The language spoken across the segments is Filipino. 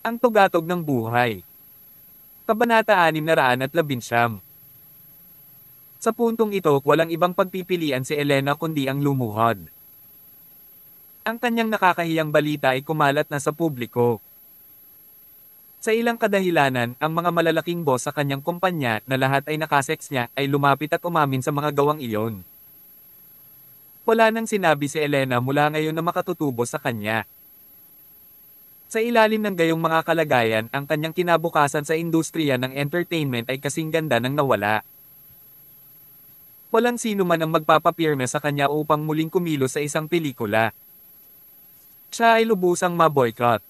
Ang tugatog ng buhay. Kabanata 619. Sa puntong ito, walang ibang pagpipilian si Elena kundi ang lumuhod. Ang kanyang nakakahiyang balita ay kumalat na sa publiko. Sa ilang kadahilanan, ang mga malalaking boss sa kanyang kumpanya na lahat ay nakasex niya ay lumapit at umamin sa mga gawang iyon. Wala nang sinabi si Elena mula ngayon na makatutubo sa kanya. Sa ilalim ng gayong mga kalagayan, ang kanyang kinabukasan sa industriya ng entertainment ay kasing ganda ng nawala. Walang sino man ang magpapapirme sa kanya upang muling kumilos sa isang pelikula. Siya ay lubusang maboycott.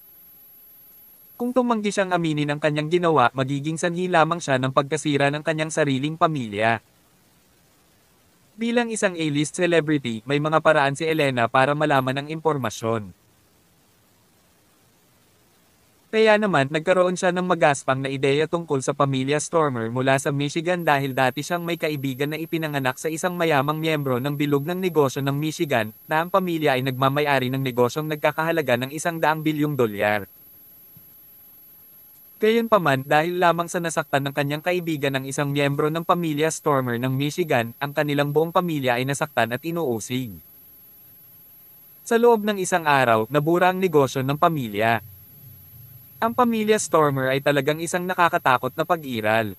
Kung tumanggi siyang aminin ang kanyang ginawa, magiging sanhi lamang siya ng pagkasira ng kanyang sariling pamilya. Bilang isang A-list celebrity, may mga paraan si Elena para malaman ang impormasyon. Kaya naman, nagkaroon siya ng magaspang na ideya tungkol sa pamilya Stormer mula sa Michigan dahil dati siyang may kaibigan na ipinanganak sa isang mayamang miyembro ng bilog ng negosyo ng Michigan, na ang pamilya ay nagmamay-ari ng negosyong nagkakahalaga ng $100 bilyong. Gayunpaman, dahil lamang sa nasaktan ng kanyang kaibigan ng isang miyembro ng pamilya Stormer ng Michigan, ang kanilang buong pamilya ay nasaktan at inuusig. Sa loob ng isang araw, nabura ang negosyo ng pamilya. Ang pamilya Stormer ay talagang isang nakakatakot na pag-iral.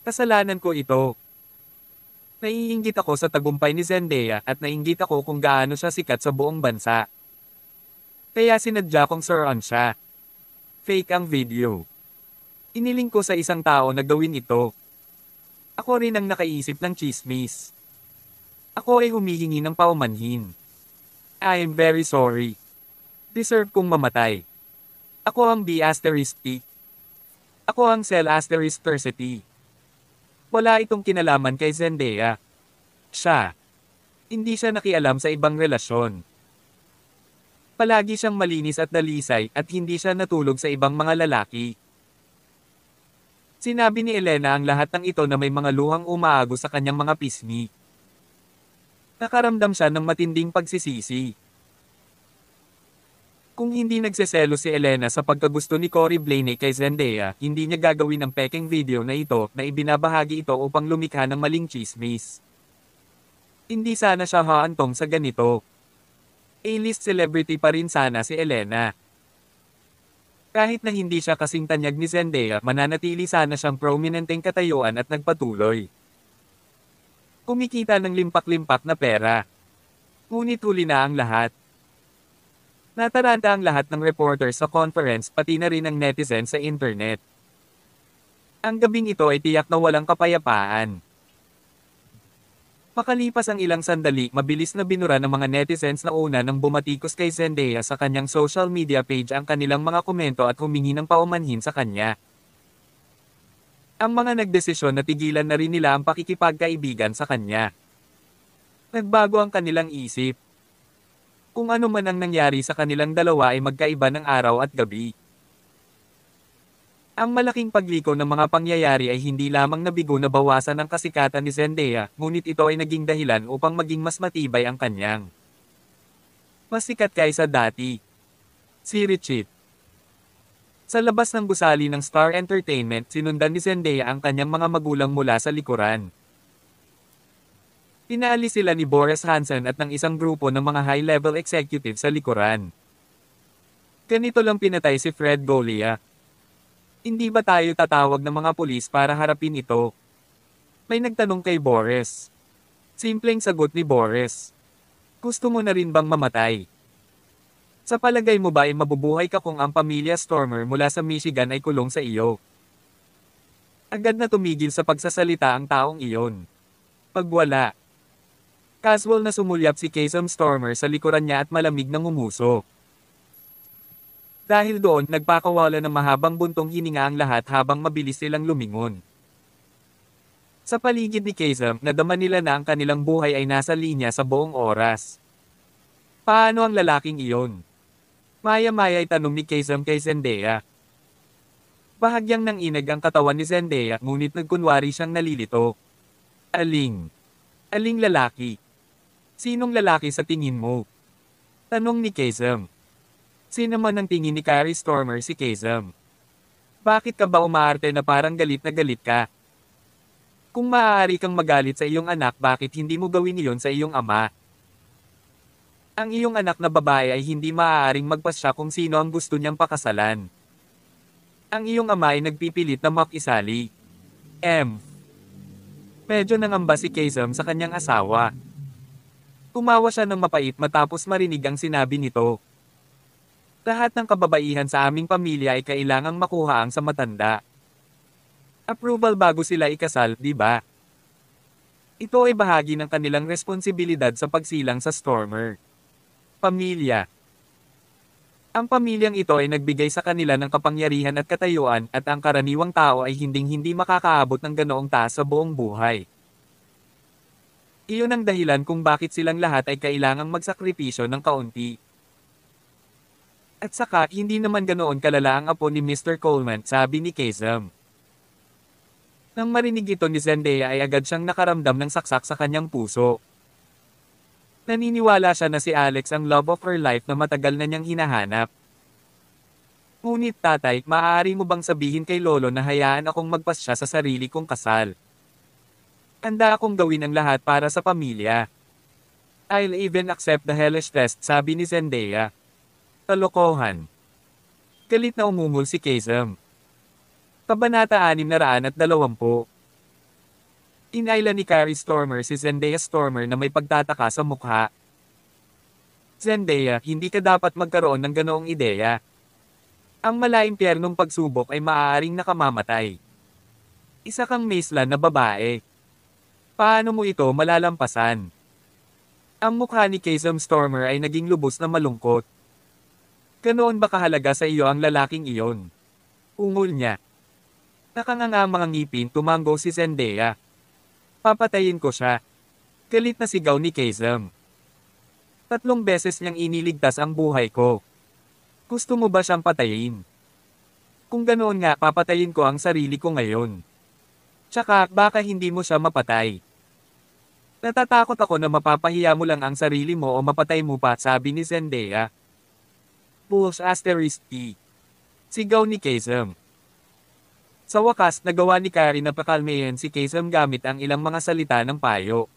Kasalanan ko ito. Naiinggit ako sa tagumpay ni Zendaya at naiinggit ako kung gaano siya sikat sa buong bansa. Kaya sinadya kong suran siya. Fake ang video. Iniling ko sa isang tao na gawin ito. Ako rin ang nakaisip ng chismis. Ako ay humihingi ng paumanhin. I am very sorry. Deserve kong mamatay. Ako ang B***. Ako ang Cell**. Wala itong kinalaman kay Zendaya. Siya. Hindi siya nakialam sa ibang relasyon. Palagi siyang malinis at dalisay at hindi siya natulog sa ibang mga lalaki. Sinabi ni Elena ang lahat ng ito na may mga luhang umaago sa kanyang mga pisngi. Nakaramdam siya ng matinding pagsisisi. Kung hindi nagseselo si Elena sa pagkagusto ni Cory Blaney kay Zendaya, hindi niya gagawin ang peking video na ito na ibinabahagi ito upang lumikha ng maling chismis. Hindi sana siya haantong sa ganito. A-list celebrity pa rin sana si Elena. Kahit na hindi siya kasing tanyag ni Zendaya, mananatili sana siyang prominenteng katayuan at nagpatuloy. Kumikita ng limpak-limpak na pera. Ngunit huli na ang lahat. Nataranta ang lahat ng reporters sa conference pati na rin ang netizen sa internet. Ang gabing ito ay tiyak na walang kapayapaan. Makalipas ang ilang sandali, mabilis na binura ng mga netizens na una nang bumatikos kay Zendaya sa kanyang social media page ang kanilang mga komento at humingi ng paumanhin sa kanya. Ang mga nagdesisyon na tigilan na rin nila ang pakikipagkaibigan sa kanya. Nagbago ang kanilang isip. Kung ano man ang nangyari sa kanilang dalawa ay magkaiba ng araw at gabi. Ang malaking pagliko ng mga pangyayari ay hindi lamang nabigo na bawasan ang kasikatan ni Zendaya, ngunit ito ay naging dahilan upang maging mas matibay ang kanyang. Mas sikat kaysa dati. Si Richie. Sa labas ng gusali ng Star Entertainment, sinundan ni Zendaya ang kanyang mga magulang mula sa likuran. Pinaalis sila ni Boris Hansen at ng isang grupo ng mga high-level executive sa likuran. Ganito lang pinatay si Fred Golia. Hindi ba tayo tatawag ng mga pulis para harapin ito? May nagtanong kay Boris. Simpleng sagot ni Boris. Gusto mo na rin bang mamatay? Sa palagay mo ba ay mabubuhay ka kung ang pamilya Stormer mula sa Michigan ay kulong sa iyo? Agad na tumigil sa pagsasalita ang taong iyon. Pagwala. Casual na sumulyap si Kasem Stormer sa likuran niya at malamig na ngumuso. Dahil doon, nagpakawala ng mahabang buntong hininga ang lahat habang mabilis silang lumingon. Sa paligid ni Kasem, nadama nila na ang kanilang buhay ay nasa linya sa buong oras. Paano ang lalaking iyon? Maya-maya ay tanong ni Kasem kay Zendaya. Bahagyang nanginag ang katawan ni Zendaya, ngunit nagkunwari siyang nalilito. Aling? Aling lalaki? Sinong lalaki sa tingin mo? Tanong ni Kasem. Sinaman ng tingin ni Carrie Stormer si Kazam. Bakit ka ba umaarte na parang galit na galit ka? Kung maaari kang magalit sa iyong anak, bakit hindi mo gawin iyon sa iyong ama? Ang iyong anak na babae ay hindi maaaring magpasya kung sino ang gusto niyang pakasalan. Ang iyong ama ay nagpipilit na makisali. Medyo nangamba si Kazam sa kanyang asawa. Tumawa siya ng mapait matapos marinig ang sinabi nito. Lahat ng kababaihan sa aming pamilya ay kailangang makuha ang sa matanda. Approval bago sila ikasal, di ba? Ito ay bahagi ng kanilang responsibilidad sa pagsilang sa Stormer. Pamilya. Ang pamilyang ito ay nagbigay sa kanila ng kapangyarihan at katayuan at ang karaniwang tao ay hinding-hindi makakaabot ng ganoong taas sa buong buhay. Iyon ang dahilan kung bakit silang lahat ay kailangang magsakripisyo ng kaunti. At saka, hindi naman ganoon kalala ang apo ni Mr. Coleman, sabi ni Kazam. Nang marinig ito ni Zendaya ay agad siyang nakaramdam ng saksak sa kanyang puso. Naniniwala siya na si Alex ang love of her life na matagal na niyang hinahanap. Ngunit tatay, maaari mo bang sabihin kay Lolo na hayaan akong magpasya sa sarili kong kasal? Handa akong gawin ang lahat para sa pamilya. I'll even accept the hellish test, sabi ni Zendaya. Kalokohan. Galit na umungol si Kazam. Kabanata 620. Inayla ni Carrie Stormer si Zendaya Stormer na may pagtataka sa mukha. Zendaya, hindi ka dapat magkaroon ng ganoong ideya. Ang malaimpyernong pagsubok ay maaaring nakamamatay. Isa kang maislan na babae. Paano mo ito malalampasan? Ang mukha ni Kazam Stormer ay naging lubos na malungkot. Ganoon ba kahalaga sa iyo ang lalaking iyon? Ungol niya. Nakanganga mga ngipin, tumanggo si Zendaya. Papatayin ko siya. Galit na sigaw ni Kazam. 3 beses niyang iniligtas ang buhay ko. Gusto mo ba siyang patayin? Kung ganoon nga, papatayin ko ang sarili ko ngayon. Tsaka, baka hindi mo siya mapatay. Natatakot ako na mapapahiya mo lang ang sarili mo o mapatay mo pa, sabi ni Zendaya. Bulls *P. Sigaw ni Kazam. Sa wakas, nagawa ni Carrie na pakalmayan si Kazam gamit ang ilang mga salita ng payo.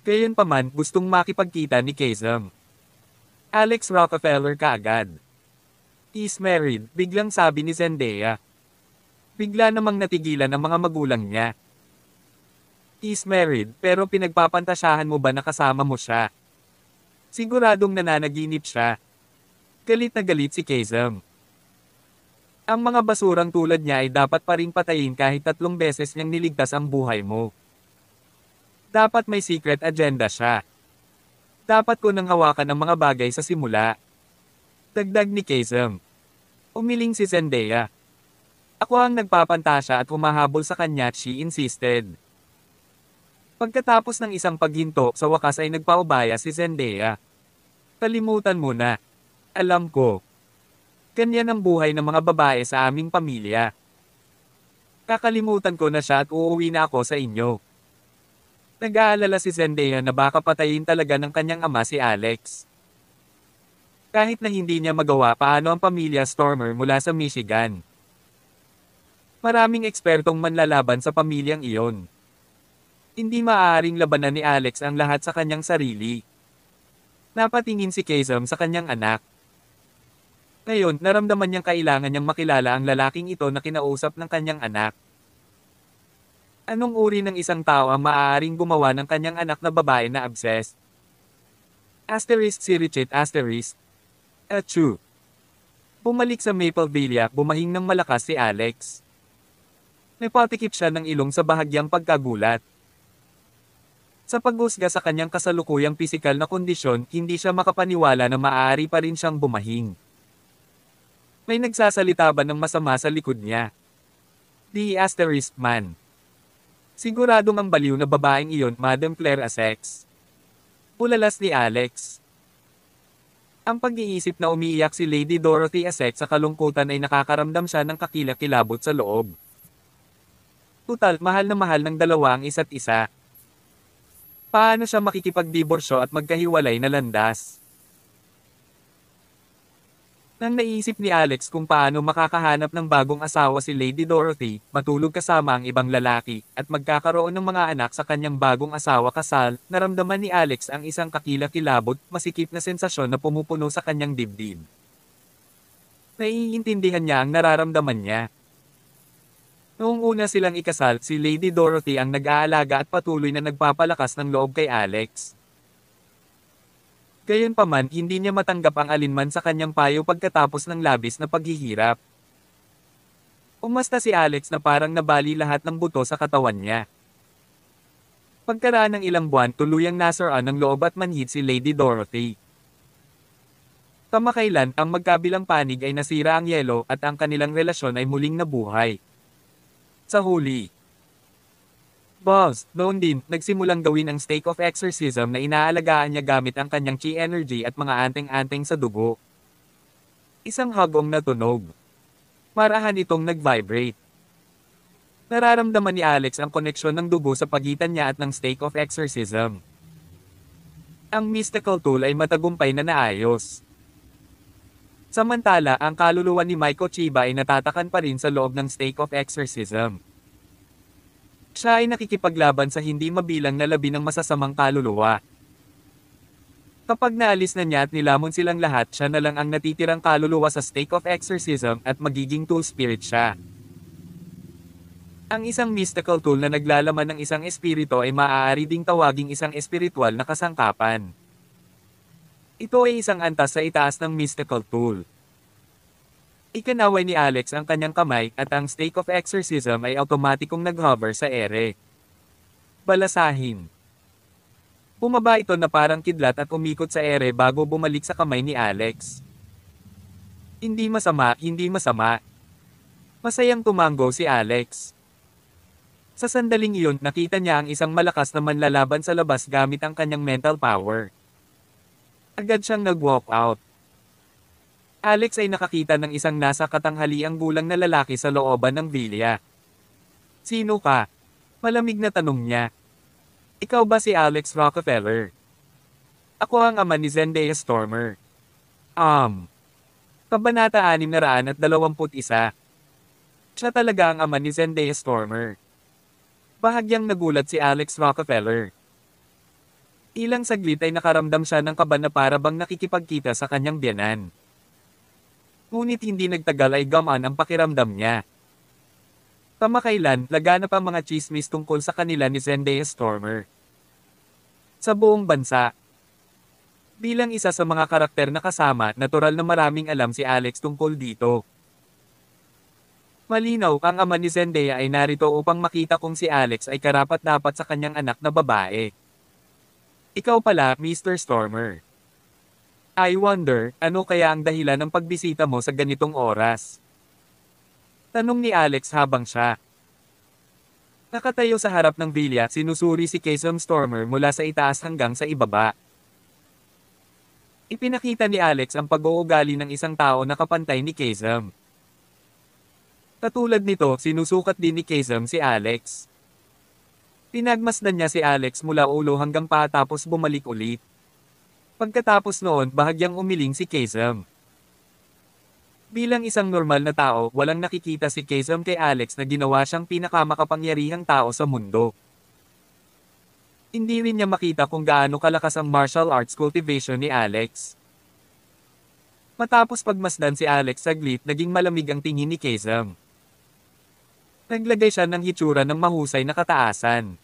Gayunpaman, gustong makipagkita ni Kazam. Alex Rockefeller kaagad. He's married, biglang sabi ni Zendaya. Bigla namang natigilan ang mga magulang niya. He's married, pero pinagpapantasyahan mo ba na kasama mo siya? Siguradong nananaginip siya. Galit na galit si Kazam. Ang mga basurang tulad niya ay dapat pa ring patayin kahit 3 beses niyang niligtas ang buhay mo. Dapat may secret agenda siya. Dapat ko nang hawakan ang mga bagay sa simula. Dagdag ni Kazam. Umiling si Zendaya. Ako ang nagpapantasya at humahabol sa kanya, she insisted. Pagkatapos ng isang paghinto, sa wakas ay nagpaubaya si Zendaya. Kalimutan mo na. Alam ko. Ganyan ang buhay ng mga babae sa aming pamilya. Kakalimutan ko na siya at uuwi na ako sa inyo. Nag-aalala si Zendaya na baka patayin talaga ng kanyang ama si Alex. Kahit na hindi niya magawa, paano ang pamilya Stormer mula sa Michigan? Maraming ekspertong manlalaban sa pamilyang iyon. Hindi maaaring labanan ni Alex ang lahat sa kanyang sarili. Napatingin si Kazam sa kanyang anak. Ngayon, naramdaman niyang kailangan niyang makilala ang lalaking ito na kinausap ng kanyang anak. Anong uri ng isang tao ang maaaring gumawa ng kanyang anak na babae na obsessed? Si Richard Achoo. Bumalik sa Maple Villa, bumahing ng malakas si Alex. Napatikip siya ng ilong sa bahagyang pagkagulat. Sa paghusga sa kanyang kasalukuyang pisikal na kondisyon, hindi siya makapaniwala na maaari pa rin siyang bumahing. May nagsasalita ba ng masama sa likod niya? Man. Siguradong ang baliw na babaeng iyon, Madam Claire Essex. Ulalas ni Alex. Ang pag-iisip na umiiyak si Lady Dorothy Essex sa kalungkutan ay nakakaramdam siya ng kakilakilabot sa loob. Tutal, mahal na mahal ng dalawa ang isa't isa. Paano siya makikipagdiborsyo at magkahiwalay na landas? Nang naisip ni Alex kung paano makakahanap ng bagong asawa si Lady Dorothy, matulog kasama ang ibang lalaki, at magkakaroon ng mga anak sa kanyang bagong asawa kasal, naramdaman ni Alex ang isang kakilakilabot, masikip na sensasyon na pumupuno sa kanyang dibdib. Naiintindihan niya ang nararamdaman niya. Noong una silang ikasal, si Lady Dorothy ang nag-aalaga at patuloy na nagpapalakas ng loob kay Alex. Gayunpaman, hindi niya matanggap ang alinman sa kanyang payo pagkatapos ng labis na paghihirap. Umasta si Alex na parang nabali lahat ng buto sa katawan niya. Pagkaraan ng ilang buwan, tuluyang nasaraan ng loob at manhid si Lady Dorothy. Kamakailan, ang magkabilang panig ay nasira ang yelo at ang kanilang relasyon ay muling nabuhay. Sa huli, Boss, noon din, nagsimulang gawin ang stake of exorcism na inaalagaan niya gamit ang kanyang chi energy at mga anting-anting sa dugo. Isang hagong na tunog. Marahan itong nag-vibrate. Nararamdaman ni Alex ang koneksyon ng dugo sa pagitan niya at ng stake of exorcism. Ang mystical tool ay matagumpay na naayos. Samantala, ang kaluluwa ni Maiko Chiba ay natatakan pa rin sa loob ng stake of exorcism. Siya ay nakikipaglaban sa hindi mabilang na labi ng masasamang kaluluwa. Kapag naalis na niya at nilamon silang lahat, siya na lang ang natitirang kaluluwa sa stake of exorcism at magiging tool spirit siya. Ang isang mystical tool na naglalaman ng isang espiritu ay maaari ding tawaging isang espiritual na kasangkapan. Ito ay isang antas sa itaas ng mystical tool. Ikinaway ni Alex ang kanyang kamay at ang stake of exorcism ay automatikong nag-hover sa ere. Balasahin. Bumaba ito na parang kidlat at umikot sa ere bago bumalik sa kamay ni Alex. Hindi masama, hindi masama. Masayang tumango si Alex. Sa sandaling iyon, nakita niya ang isang malakas na manlalaban sa labas gamit ang kanyang mental power. Agad siyang nag-walk out. Alex ay nakakita ng isang nasa katanghaliang gulang na lalaki sa looban ng villa. Sino ka? Malamig na tanong niya. Ikaw ba si Alex Rockefeller? Ako ang ama ni Zendaya Stormer. Kabanata 621. Siya talaga ang ama ni Zendaya Stormer. Bahagyang nagulat si Alex Rockefeller. Ilang saglit ay nakaramdam siya ng kaba na para bang nakikipagkita sa kanyang biyanan. Ngunit hindi nagtagal ay gamaan ang pakiramdam niya. Kamakailan, laganap ang mga chismis tungkol sa kanila ni Zendaya Stormer. Sa buong bansa. Bilang isa sa mga karakter na kasama, natural na maraming alam si Alex tungkol dito. Malinaw, ang ama ni Zendaya ay narito upang makita kung si Alex ay karapat-dapat sa kanyang anak na babae. Ikaw pala, Mr. Stormer. I wonder, ano kaya ang dahilan ng pagbisita mo sa ganitong oras? Tanong ni Alex habang siya nakatayo sa harap ng villa, sinusuri si Kesem Stormer mula sa itaas hanggang sa ibaba. Ipinakita ni Alex ang pag-uugali ng isang tao na kapantay ni Kesem. Katulad nito, sinusukat din ni Kesem si Alex. Pinagmasdan niya si Alex mula ulo hanggang paa tapos bumalik ulit. Pagkatapos noon, bahagyang umiling si Kesem. Bilang isang normal na tao, walang nakikita si Kesem kay Alex na ginawa siyang pinakamakapangyarihang tao sa mundo. Hindi rin niya makita kung gaano kalakas ang martial arts cultivation ni Alex. Matapos pagmasdan si Alex saglit, naging malamig ang tingin ni Kesem. Naglagay siya ng hitsura ng mahusay na kataasan.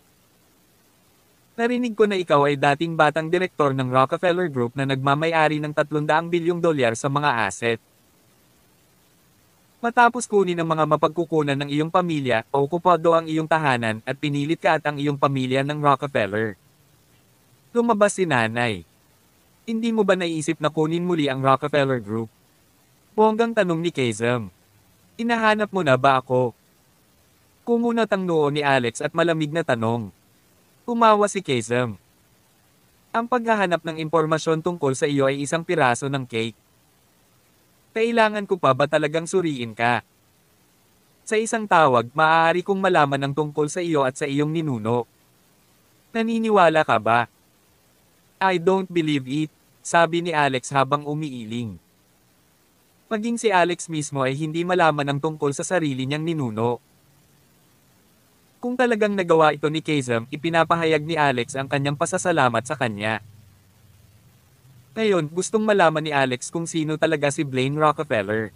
Narinig ko na ikaw ay dating batang direktor ng Rockefeller Group na nagmamay-ari ng 300 bilyong dolyar sa mga asset. Matapos kunin ang mga mapagkukunan ng iyong pamilya, okupado ang iyong tahanan at pinilit ka at ang iyong pamilya ng Rockefeller. Lumabas si nanay. Hindi mo ba naisip na kunin muli ang Rockefeller Group? Bonggang tanong ni Kesem. Hinahanap mo na ba ako? Kumunat ang noo ni Alex at malamig na tanong. Umawa si Kesem. Ang paghahanap ng impormasyon tungkol sa iyo ay isang piraso ng cake. Kailangan ko pa ba talagang suriin ka? Sa isang tawag, maaari kong malaman ang tungkol sa iyo at sa iyong ninuno. Naniniwala ka ba? I don't believe it, sabi ni Alex habang umiiling. Maging si Alex mismo ay hindi malaman ang tungkol sa sarili niyang ninuno. Kung talagang nagawa ito ni Kazem, ipinapahayag ni Alex ang kanyang pasasalamat sa kanya. Ngayon, gustong malaman ni Alex kung sino talaga si Blaine Rockefeller.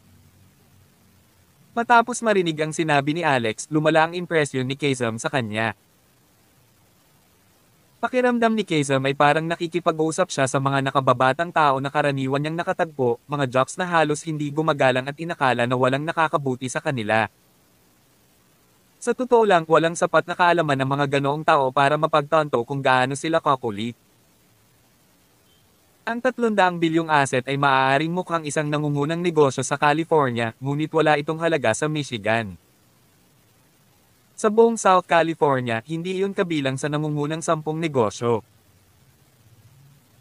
Matapos marinig ang sinabi ni Alex, lumala ang impresyon ni Kazem sa kanya. Pakiramdam ni Kazem ay parang nakikipag-usap siya sa mga nakababatang tao na karaniwan niyang nakatagpo, mga jocks na halos hindi gumagalang at inakala na walang nakakabuti sa kanila. Sa totoo lang, walang sapat na kaalaman ng mga ganoong tao para mapagtanto kung gaano sila kakulit. Ang 300 bilyong asset ay maaaring mukhang isang nangungunang negosyo sa California, ngunit wala itong halaga sa Michigan. Sa buong South California, hindi iyon kabilang sa nangungunang 10 negosyo.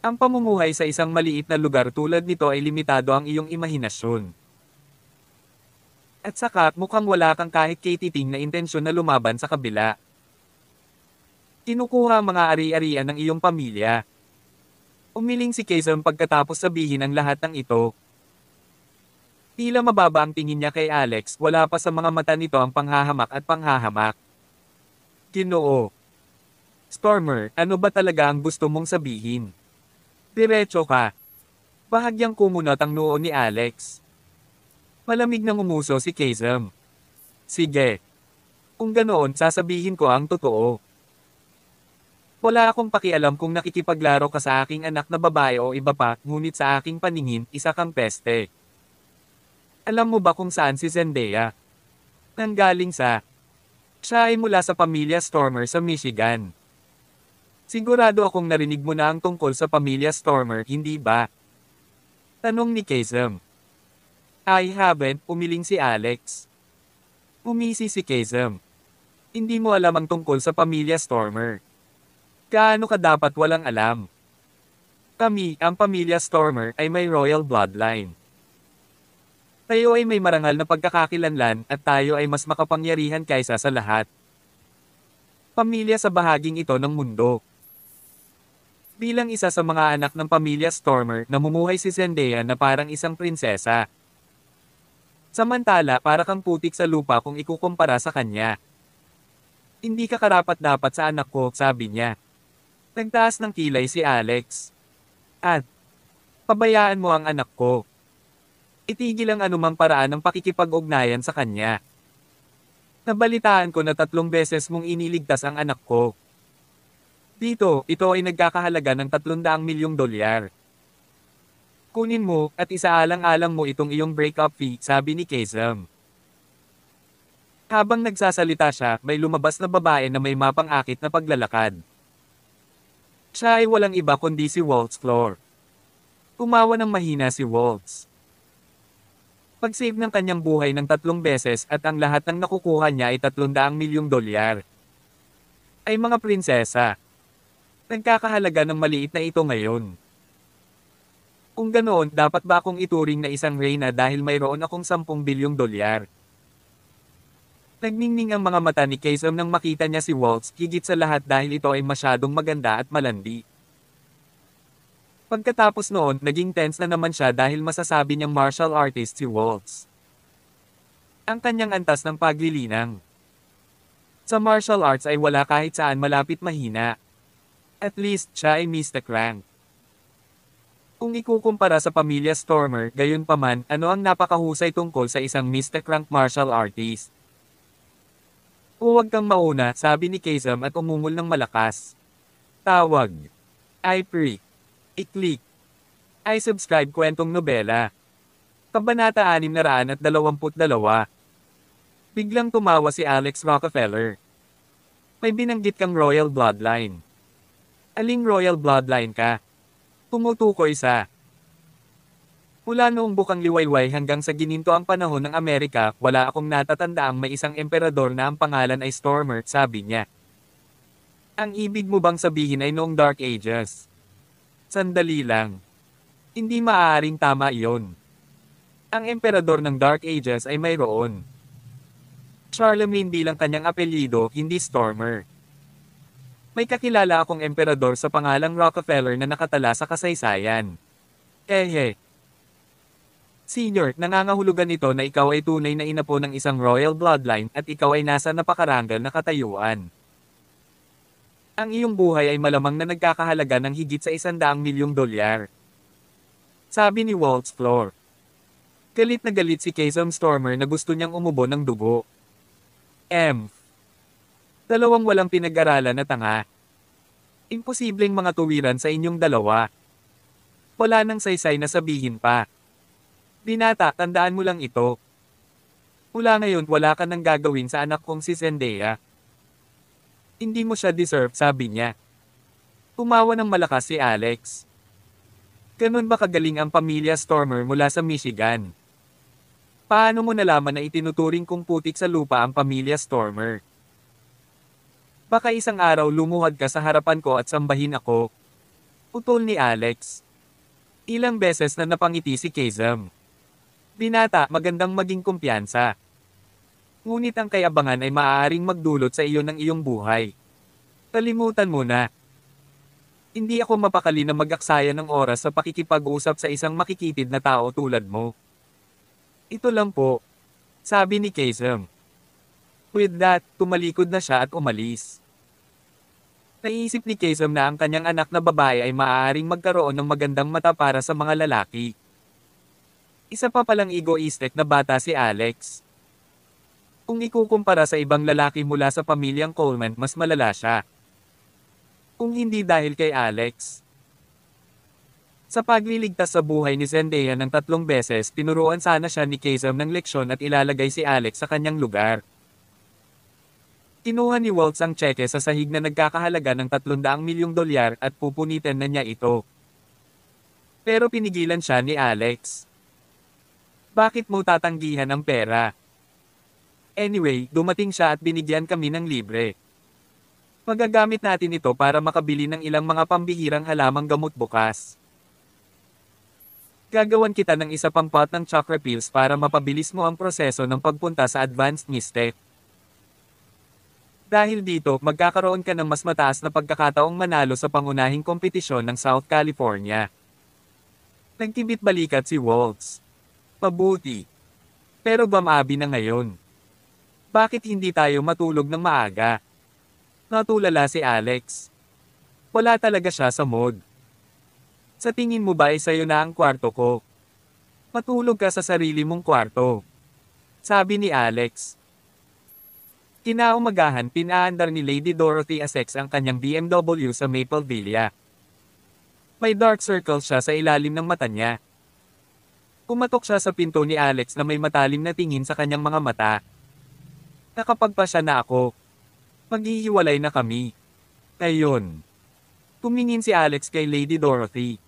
Ang pamumuhay sa isang maliit na lugar tulad nito ay limitado ang iyong imahinasyon. At saka, mukhang wala kang kahit katiting na intensyon na lumaban sa kabila. Kinukuha ang mga ari-arian ng iyong pamilya. Umiling si Kazem pagkatapos sabihin ang lahat ng ito. Tila mababa ang tingin niya kay Alex, wala pa sa mga mata nito ang panghahamak at panghahamak. Ginoo. Stormer, ano ba talaga ang gusto mong sabihin? Diretso ka. Bahagyang kumunot ang noo ni Alex. Malamig na ngumuso si Kazem. Sige. Kung ganoon, sasabihin ko ang totoo. Wala akong pakialam kung nakikipaglaro ka sa aking anak na babae o iba pa, ngunit sa aking paningin, isa kang peste. Alam mo ba kung saan si Zendaya? Nanggaling sa... Siya ay mula sa pamilya Stormer sa Michigan. Sigurado akong narinig mo na ang tungkol sa pamilya Stormer, hindi ba? Tanong ni Kazem. I haven't, umiling si Alex. Umisi si Kazem. Hindi mo alam ang tungkol sa pamilya Stormer. Gaano ka dapat walang alam? Kami, ang pamilya Stormer, ay may royal bloodline. Tayo ay may marangal na pagkakakilanlan at tayo ay mas makapangyarihan kaysa sa lahat. Pamilya sa bahaging ito ng mundo. Bilang isa sa mga anak ng pamilya Stormer, namumuhay si Zendaya na parang isang prinsesa. Samantala, para kang putik sa lupa kung ikukumpara sa kanya. Hindi ka karapat-dapat sa anak ko, sabi niya. Nagtaas ng kilay si Alex. At, pabayaan mo ang anak ko. Itigil ang anumang paraan ng pakikipag-ugnayan sa kanya. Nabalitaan ko na 3 beses mong iniligtas ang anak ko. Dito, ito ay nagkakahalaga ng 300 milyong dolyar. Kunin mo, at isaalang-alang mo itong iyong breakup fee, sabi ni Kazem. Habang nagsasalita siya, may lumabas na babae na may mapang-akit na paglalakad. Siya ay walang iba kundi si Waltz Floor. Tumawa ng mahina si Waltz. Pag-save ng kanyang buhay ng 3 beses at ang lahat ng nakukuha niya ay 300 milyong dolyar. Ay mga prinsesa. Nagkakahalaga ng maliit na ito ngayon. Kung ganoon, dapat ba akong ituring na isang reyna dahil mayroon akong 10 bilyong dolyar? Nagningning ang mga mata ni Kazem nang makita niya si Waltz, higit sa lahat dahil ito ay masyadong maganda at malandi. Pagkatapos noon, naging tense na naman siya dahil masasabi niyang martial artist si Waltz. Ang kanyang antas ng paglilinang. Sa martial arts ay wala kahit saan malapit mahina. At least, siya ay Mr. Crank. Kung ikukumpara sa pamilya Stormer, gayon paman, ano ang napakahusay tungkol sa isang Mr. Crank martial artist? Huwag kang mauna, sabi ni Kazem at umungol ng malakas. Tawag. I-freak. I-click. I-subscribe kwentong nobela. Kabanata 622. Biglang tumawa si Alex Rockefeller. May binanggit kang royal bloodline. Aling royal bloodline ka? Tumutukoy sa... Mula noong bukang liwayway hanggang sa gininto ang panahon ng Amerika, wala akong natatandaang may isang emperador na ang pangalan ay Stormer, sabi niya. Ang ibig mo bang sabihin ay noong Dark Ages? Sandali lang. Hindi maaaring tama iyon. Ang emperador ng Dark Ages ay mayroon. Charlemagne bilang kanyang apelyido, hindi Stormer. May kakilala akong emperador sa pangalang Rockefeller na nakatala sa kasaysayan. Ehe. Senior, nangangahulugan ito na ikaw ay tunay na inapo ng isang royal bloodline at ikaw ay nasa napakaranggal na katayuan. Ang iyong buhay ay malamang na nagkakahalaga ng higit sa $100 milyong. Sabi ni Waltz Floor. Galit na galit si Kasem Stormer na gusto niyang umubo ng dugo. Dalawang walang pinag-aralan na tanga. Imposibleng mga tuwiran sa inyong dalawa. Wala nang saysay na sabihin pa. Binata, tandaan mo lang ito. Mula ngayon wala ka nang gagawin sa anak kong si Zendaya. Hindi mo siya deserve, sabi niya. Tumawa ng malakas si Alex. Ganun ba kagaling ang pamilya Stormer mula sa Michigan? Paano mo nalaman na itinuturing kong putik sa lupa ang pamilya Stormer? Baka isang araw lumuhad ka sa harapan ko at sambahin ako. Utol ni Alex. Ilang beses na napangiti si Kasem. Binata, magandang maging kumpiyansa. Ngunit ang kayabangan ay maaaring magdulot sa iyo ng iyong buhay. Kalimutan mo na. Hindi ako mapakali na mag-aksaya ng oras sa pakikipag-usap sa isang makikitid na tao tulad mo. Ito lang po, sabi ni Kasem. With that, tumalikod na siya at umalis. Naisip ni Kasem na ang kanyang anak na babae ay maaaring magkaroon ng magandang mata para sa mga lalaki. Isa pa palang egoistic na bata si Alex. Kung ikukumpara sa ibang lalaki mula sa pamilyang Coleman, mas malala siya. Kung hindi dahil kay Alex. Sa pagliligtas sa buhay ni Zendaya ng 3 beses, tinuruan sana siya ni Kasem ng leksyon at ilalagay si Alex sa kanyang lugar. Kinuha ni Waltz ang tseke sa sahig na nagkakahalaga ng $300 milyong at pupunitin na niya ito. Pero pinigilan siya ni Alex. Bakit mo tatanggihan ang pera? Anyway, dumating siya at binigyan kami ng libre. Magagamit natin ito para makabili ng ilang mga pambihirang halamang gamot bukas. Gagawan kita ng isa pang pot ng chakra pills para mapabilis mo ang proseso ng pagpunta sa advanced mystic. Dahil dito, magkakaroon ka ng mas mataas na pagkakataong manalo sa pangunahing kompetisyon ng South California. Nagkibit balikat si Waltz. Mabuti. Pero bamabi na ngayon. Bakit hindi tayo matulog ng maaga? Natulala si Alex. Wala talaga siya sa mood. Sa tingin mo ba ay sa'yo na ang kwarto ko? Matulog ka sa sarili mong kwarto. Sabi ni Alex. Kinaumagahan, pinaandar ni Lady Dorothy Essex ang kanyang BMW sa Maple Villa. May dark circle siya sa ilalim ng mata niya. Kumatok siya sa pinto ni Alex na may matalim na tingin sa kanyang mga mata. Nakapagpasya na ako. Maghihiwalay na kami. Ngayon. Tumingin si Alex kay Lady Dorothy.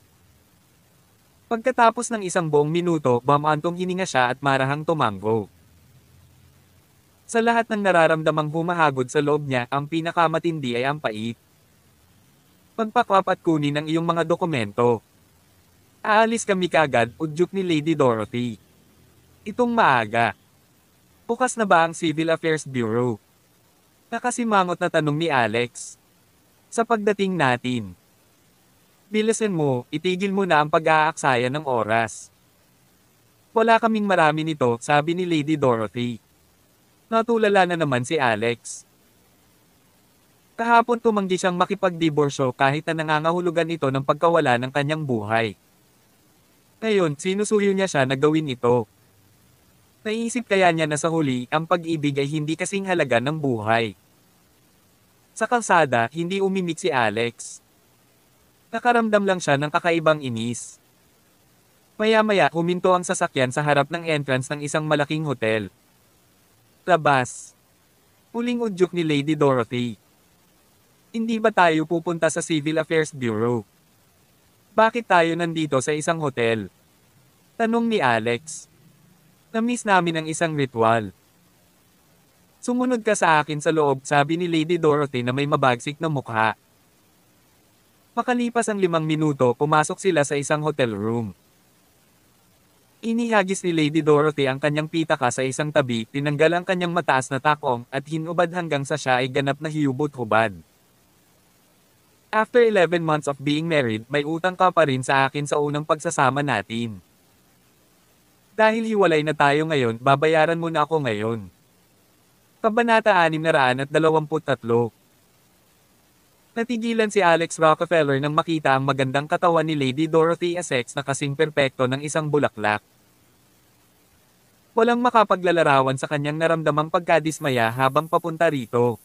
Pagkatapos ng isang buong minuto, bamantong hininga siya at marahang tumango. Sa lahat ng nararamdamang humahagod sa loob niya, ang pinakamatindi ay ang pait. Magpakwap at kunin ang iyong mga dokumento. Aalis kami kagad, udyok ni Lady Dorothy. Itong maaga. Bukas na ba ang Civil Affairs Bureau? Nakasimangot na tanong ni Alex. Sa pagdating natin. Bilisan mo, itigil mo na ang pag-aaksaya ng oras. Wala kaming marami nito, sabi ni Lady Dorothy. Natulala na naman si Alex. Kahapon tumanggi siyang makipagdiborsyo kahit na nangangahulugan ito ng pagkawala ng kanyang buhay. Ngayon, sinusuyo niya siya na gawin ito. Naisip kaya niya na sa huli, ang pag-ibig ay hindi kasing halaga ng buhay. Sa kalsada, hindi umimik si Alex. Nakaramdam lang siya ng kakaibang inis. Maya-maya, huminto ang sasakyan sa harap ng entrance ng isang malaking hotel. Labas. Muling udyok ni Lady Dorothy. Hindi ba tayo pupunta sa Civil Affairs Bureau? Bakit tayo nandito sa isang hotel? Tanong ni Alex. Na-miss namin ang isang ritual. Sumunod ka sa akin sa loob, sabi ni Lady Dorothy na may mabagsik na mukha. Makalipas ang 5 minuto, pumasok sila sa isang hotel room. Inihagis ni Lady Dorothy ang kanyang pitaka sa isang tabi, tinanggal ang kanyang mataas na takong, at hinubad hanggang sa siya ay ganap na hiyubot-hubad. After 11 months of being married, may utang ka pa rin sa akin sa unang pagsasama natin. Dahil hiwalay na tayo ngayon, babayaran mo na ako ngayon. Kabanata 623. Natigilan si Alex Rockefeller nang makita ang magandang katawan ni Lady Dorothy Essex na kasing perpekto ng isang bulaklak. Walang makapaglalarawan sa kanyang naramdamang pagkadismaya habang papunta rito.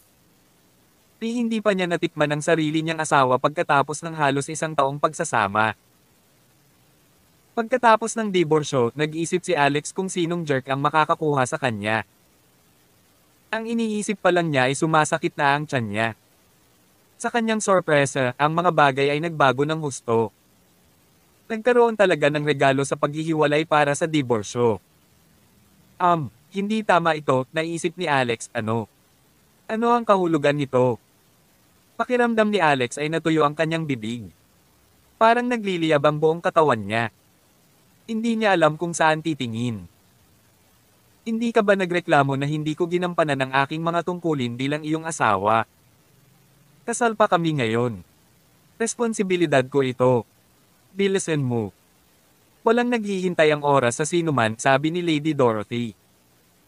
Hindi pa niya natikman ang sarili niyang asawa pagkatapos ng halos isang taong pagsasama. Pagkatapos ng diborsyo, nag-isip si Alex kung sinong jerk ang makakakuha sa kanya. Ang iniisip pa lang niya ay sumasakit na ang tiyan niya. Sa kanyang sorpresa, ang mga bagay ay nagbago ng husto. Nagkaroon talaga ng regalo sa paghihiwalay para sa diborsyo. Hindi tama ito, naisip ni Alex, ano? Ano ang kahulugan nito? Pakiramdam ni Alex ay natuyo ang kanyang bibig. Parang nagliliyab ang buong katawan niya. Hindi niya alam kung saan titingin. Hindi ka ba nagreklamo na hindi ko ginampanan ang aking mga tungkulin bilang iyong asawa? Kasal pa kami ngayon. Responsibilidad ko ito. Bilisan mo. Walang naghihintay ang oras sa sinuman, sabi ni Lady Dorothy.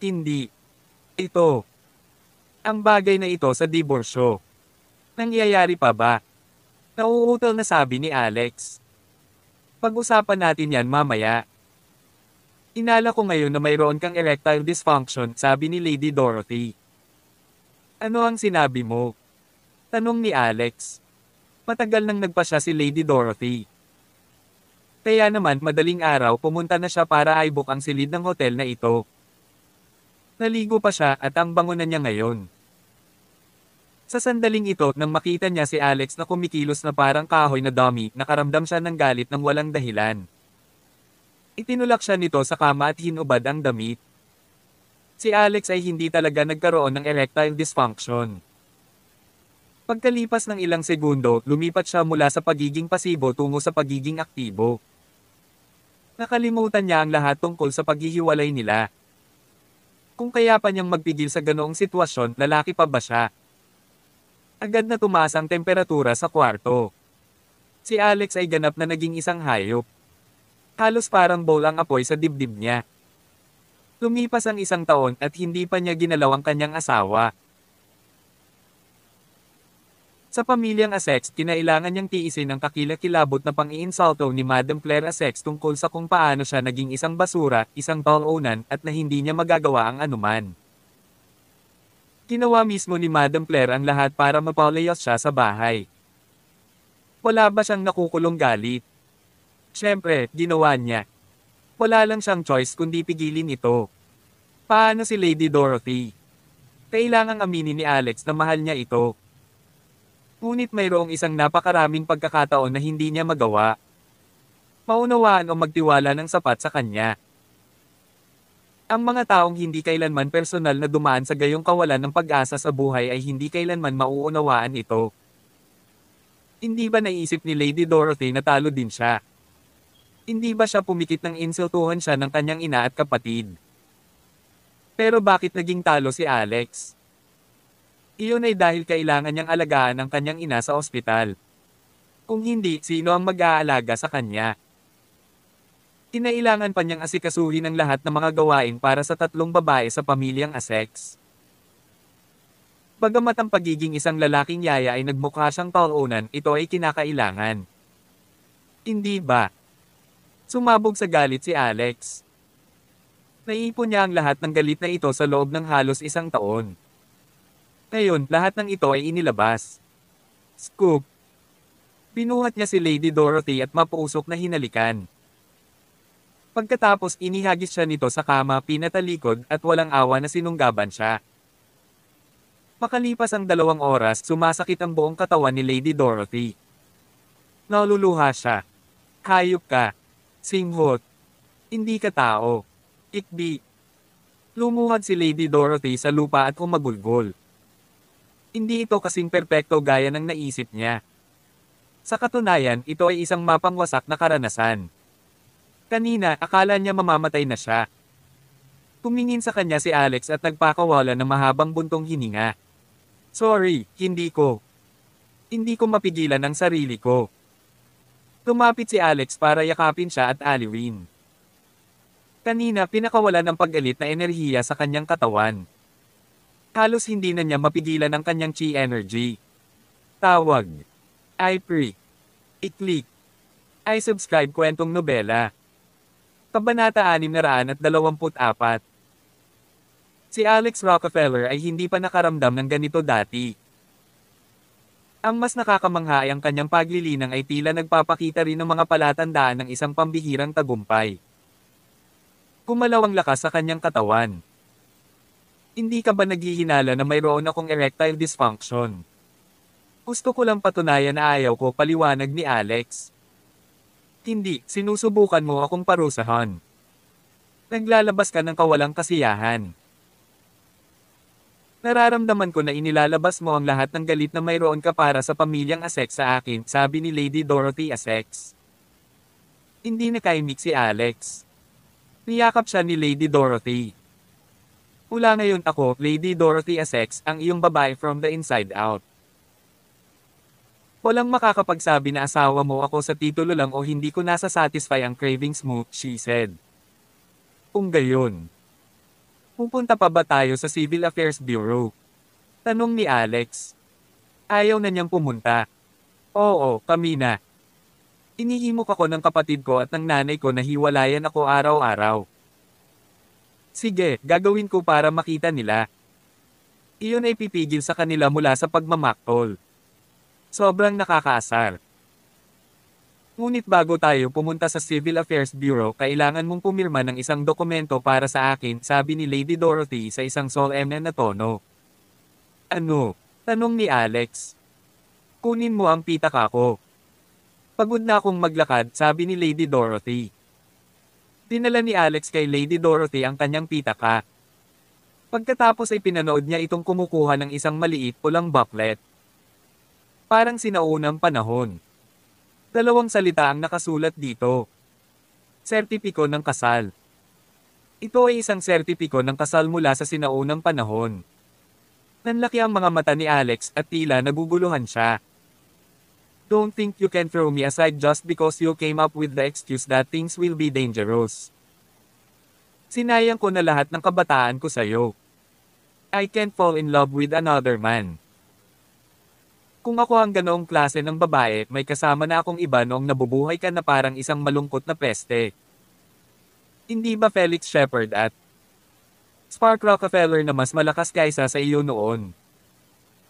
Hindi. Ito. Ang bagay na ito sa diborsyo. Nangyayari pa ba? Nauutal na, sabi ni Alex. Pag-usapan natin yan mamaya. Inala ko ngayon na mayroon kang erectile dysfunction, sabi ni Lady Dorothy. Ano ang sinabi mo? Tanong ni Alex. Matagal nang nagpasya si Lady Dorothy. Kaya naman madaling araw pumunta na siya para i-book ang silid ng hotel na ito. Naligo pa siya at ang bango na niya ngayon. Sa sandaling ito, nang makita niya si Alex na kumikilos na parang kahoy na dummy, nakaramdam siya ng galit ng walang dahilan. Itinulak siya nito sa kama at hinubad ang damit. Si Alex ay hindi talaga nagkaroon ng erectile dysfunction. Pagkalipas ng ilang segundo, lumipat siya mula sa pagiging pasibo tungo sa pagiging aktibo. Nakalimutan niya ang lahat tungkol sa paghihiwalay nila. Kung kaya pa niyang magpigil sa ganoong sitwasyon, lalaki pa ba siya? Agad na tumaas ang temperatura sa kwarto. Si Alex ay ganap na naging isang hayop. Halos parang bowl ang apoy sa dibdib niya. Lumipas ang isang taon at hindi pa niya ginalaw ang kanyang asawa. Sa pamilyang Essex, kinailangan niyang tiisin ang kakilakilabot na pang-iinsulto ni Madam Claire Essex tungkol sa kung paano siya naging isang basura, isang taunan, at na hindi niya magagawa ang anuman. Ginawa mismo ni Madam Claire ang lahat para mapalayas siya sa bahay. Wala ba siyang nakukulong galit? Siyempre, ginawa niya. Wala lang siyang choice kundi pigilin ito. Paano si Lady Dorothy? Kailangang aminin ni Alex na mahal niya ito. Ngunit mayroong isang napakaraming pagkakataon na hindi niya magawa. Maunawaan o magtiwala ng sapat sa kanya. Ang mga taong hindi kailanman personal na dumaan sa gayong kawalan ng pag-asa sa buhay ay hindi kailanman mauunawaan ito. Hindi ba naisip ni Lady Dorothy na talo din siya? Hindi ba siya pumikit nang insultuhan siya ng kanyang ina at kapatid? Pero bakit naging talo si Alex? Iyon ay dahil kailangan niyang alagaan ang kanyang ina sa ospital. Kung hindi, sino ang mag-aalaga sa kanya? Kinailangan pa niyang asikasuhin ang lahat ng mga gawain para sa tatlong babae sa pamilyang Essex. Bagamat ang pagiging isang lalaking yaya ay nagmukha siyang taunan, ito ay kinakailangan. Hindi ba? Sumabog sa galit si Alex. Naipon niya ang lahat ng galit na ito sa loob ng halos isang taon. Ngayon, lahat ng ito ay inilabas. Scoop! Binuhat niya si Lady Dorothy at mapuusok na hinalikan. Pagkatapos inihagis siya nito sa kama, pinatalikod at walang awa na sinunggaban siya. Makalipas ang 2 oras, sumasakit ang buong katawan ni Lady Dorothy. Naluluha siya. Hayop ka. Singhot. Hindi ka tao. Ikbi. Lumuhad si Lady Dorothy sa lupa at humagulgol. Hindi ito kasing perpekto gaya ng naisip niya. Sa katunayan, ito ay isang mapangwasak na karanasan. Kanina, akala niya mamamatay na siya. Tumingin sa kanya si Alex at nagpakawala ng mahabang buntong hininga. Sorry, hindi ko. Hindi ko mapigilan ang sarili ko. Tumapit si Alex para yakapin siya at aliwin. Kanina pinakawala ng paggalit na enerhiya sa kanyang katawan. Halos hindi na niya mapigilan ang kanyang chi energy. Tawag. I-pre. I-click. I-subscribe kwentong nobela. Kabanata 624. Si Alex Rockefeller ay hindi pa nakaramdam ng ganito dati. Ang mas nakakamangha ay ang kanyang paglilinang ay tila nagpapakita rin ng mga palatandaan ng isang pambihirang tagumpay. Kumalaw ang lakas sa kanyang katawan. Hindi ka ba naghihinala na mayroon akong erectile dysfunction? Gusto ko lang patunayan na ayaw ko, paliwanag ni Alex. Hindi, sinusubukan mo akong parusahan. Naglalabas ka ng kawalang kasiyahan. Nararamdaman ko na inilalabas mo ang lahat ng galit na mayroon ka para sa pamilyang Essex sa akin, sabi ni Lady Dorothy Essex. Hindi nakaimik si Alex. Niyakap siya ni Lady Dorothy. Mula ngayon ako, Lady Dorothy Essex, ang iyong babae from the inside out. Walang makakapagsabi na asawa mo ako sa titulo lang o hindi ko nasa-satisfy ang cravings mo, she said. Kung gayon, pupunta pa ba tayo sa Civil Affairs Bureau? Tanong ni Alex. Ayaw na niyang pumunta. Oo, kami na. Inihimok ako ng kapatid ko at ng nanay ko na hiwalayan ako araw-araw. Sige, gagawin ko para makita nila. Iyon ay pipigil sa kanila mula sa pagmamaktol. Sobrang nakakaasar. Ngunit bago tayo pumunta sa Civil Affairs Bureau, kailangan mong pumirma ng isang dokumento para sa akin, sabi ni Lady Dorothy sa isang solemn na tono. Ano? Tanong ni Alex. Kunin mo ang pitaka ko. Pagod na akong maglakad, sabi ni Lady Dorothy. Dinala ni Alex kay Lady Dorothy ang kanyang pitaka. Pagkatapos ay pinanood niya itong kumukuha ng isang maliit pulang booklet. Parang sinaunang panahon. Dalawang salita ang nakasulat dito. Sertipiko ng kasal. Ito ay isang sertipiko ng kasal mula sa sinaunang panahon. Nanlaki ang mga mata ni Alex at tila naguguluhan siya. Don't think you can throw me aside just because you came up with the excuse that things will be dangerous. Sinayang ko na lahat ng kabataan ko sa'yo. I can't fall in love with another man. Kung ako ang ganoong klase ng babae, may kasama na akong iba noong nabubuhay ka na parang isang malungkot na peste. Hindi ba Felix Shepard at Spark Rockefeller na mas malakas kaysa sa iyo noon?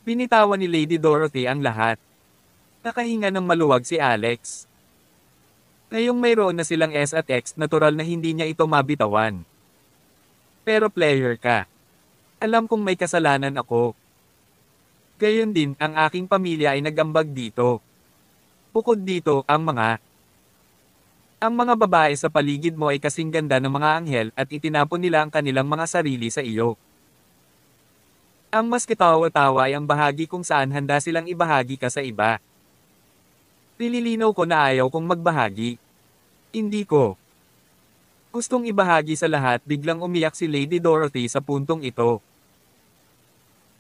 Binitawan ni Lady Dorothy ang lahat. Nakahinga ng maluwag si Alex. Ngayong mayroon na silang S at X, natural na hindi niya ito mabitawan. Pero player ka. Alam kong may kasalanan ako. Gayon din, ang aking pamilya ay nagambag dito. Bukod dito, ang mga babae sa paligid mo ay kasing ganda ng mga anghel at itinapon nila ang kanilang mga sarili sa iyo. Ang mas katawa-tawa ay ang bahagi kung saan handa silang ibahagi ka sa iba. Nililinaw ko na ayaw kong magbahagi. Hindi ko gustong ibahagi sa lahat, biglang umiyak si Lady Dorothy sa puntong ito.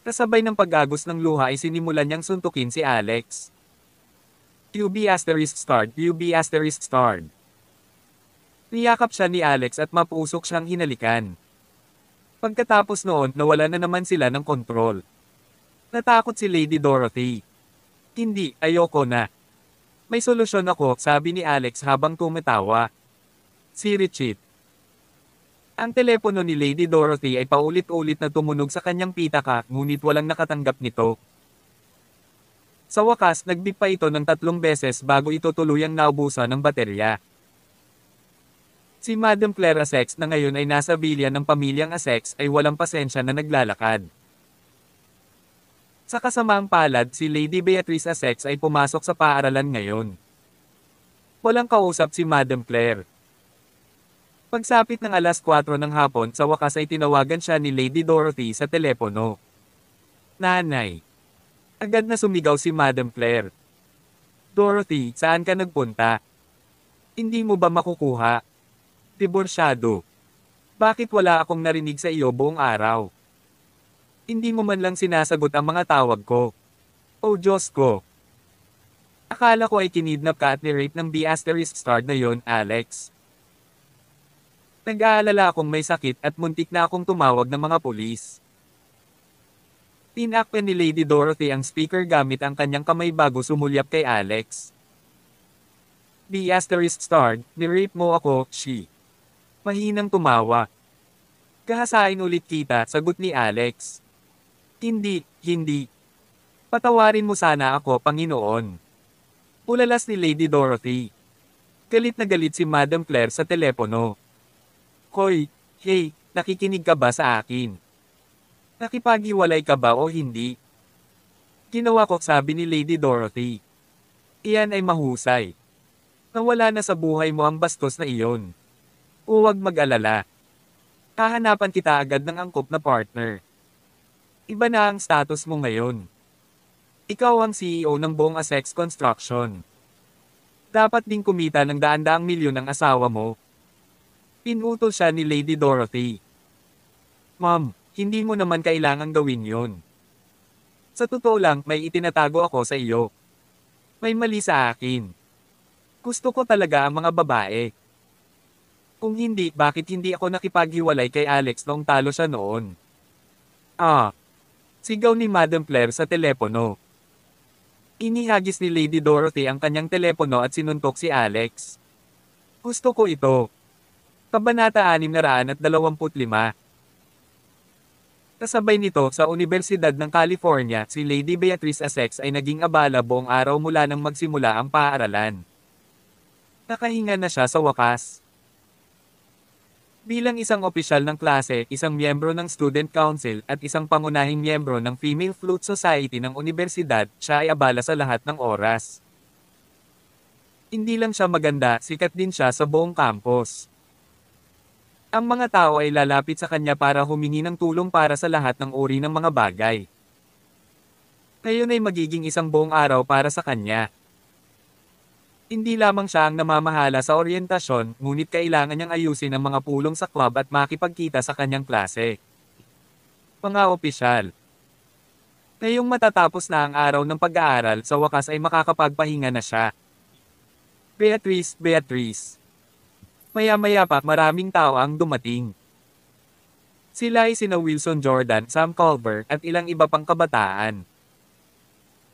Kasabay ng pag-agos ng luha ay sinimulan niyang suntukin si Alex. QB****. Niyakap siya ni Alex at mapusok siyang hinalikan. Pagkatapos noon, nawala na naman sila ng kontrol. Natakot si Lady Dorothy. Hindi, ayoko na. May solusyon ako, sabi ni Alex habang tumatawa. Si Richie. Ang telepono ni Lady Dorothy ay paulit-ulit na tumunog sa kanyang pitaka, ngunit walang nakatanggap nito. Sa wakas, nagbip pa ito ng 3 beses bago ito tuluyang naubusan ng baterya. Si Madam Claire Essex na ngayon ay nasa bilya ng pamilyang Essex ay walang pasensya na naglalakad. Sa kasamaang palad, si Lady Beatrice Essex ay pumasok sa paaralan ngayon. Walang kausap si Madam Claire. Pagsapit ng 4:00 ng hapon, sa wakas ay tinawagan siya ni Lady Dorothy sa telepono. Nanay. Agad na sumigaw si Madam Claire. Dorothy, saan ka nagpunta? Hindi mo ba makukuha? Diborsyado. Bakit wala akong narinig sa iyo buong araw? Hindi mo man lang sinasagot ang mga tawag ko. Oh Diyos ko. Akala ko ay kinidnap ka at ni-rape ng B*** na yon, Alex. Nag-aalala akong may sakit at muntik na akong tumawag ng mga pulis. Tinakpan ni Lady Dorothy ang speaker gamit ang kanyang kamay bago sumulyap kay Alex. The asterisk starred, "Ni-rape mo ako, she." Mahinang tumawa. "Kahasain ulit kita," sagot ni Alex. Hindi. Patawarin mo sana ako, Panginoon." Ulalas ni Lady Dorothy. Galit na galit si Madam Claire sa telepono. "Hoy, hey, nakikinig ka ba sa akin? Nakipaghiwalay ka ba o hindi?" "Ginawa ko," sabi ni Lady Dorothy. "Iyan ay mahusay. Nawala na sa buhay mo ang bastos na iyon. Huwag mag-alala. Hahanapan kita agad ng angkop na partner. Iba na ang status mo ngayon. Ikaw ang CEO ng buong Asex Construction. Dapat ding kumita ng daan-daang milyon ang asawa mo." Pinutol siya ni Lady Dorothy. "Ma'am, hindi mo naman kailangang gawin yon. Sa totoo lang, may itinatago ako sa iyo. May mali sa akin. Gusto ko talaga ang mga babae. Kung hindi, bakit hindi ako nakipaghiwalay kay Alex noong talo siya noon?" "Ah!" Sigaw ni Madam Claire sa telepono. Inihagis ni Lady Dorothy ang kanyang telepono at sinuntok si Alex. "Gusto ko ito." Kabanata 625. Kasabay nito, sa Universidad ng California, si Lady Beatrice Essex ay naging abala buong araw mula nang magsimula ang paaralan. Nakahinga na siya sa wakas. Bilang isang opisyal ng klase, isang miyembro ng Student Council, at isang pangunahing miyembro ng Female Flute Society ng universidad, siya ay abala sa lahat ng oras. Hindi lang siya maganda, sikat din siya sa buong campus. Ang mga tao ay lalapit sa kanya para humingi ng tulong para sa lahat ng uri ng mga bagay. Ngayon ay magiging isang buong araw para sa kanya. Hindi lamang siya ang namamahala sa oryentasyon, ngunit kailangan niyang ayusin ang mga pulong sa club at makipagkita sa kanyang klase. Mga opisyal. Ngayong matatapos na ang araw ng pag-aaral, sa wakas ay makakapagpahinga na siya. Beatrice. Maya-maya pa, maraming tao ang dumating. Sila ay sina Wilson Jordan, Sam Culver, at ilang iba pang kabataan.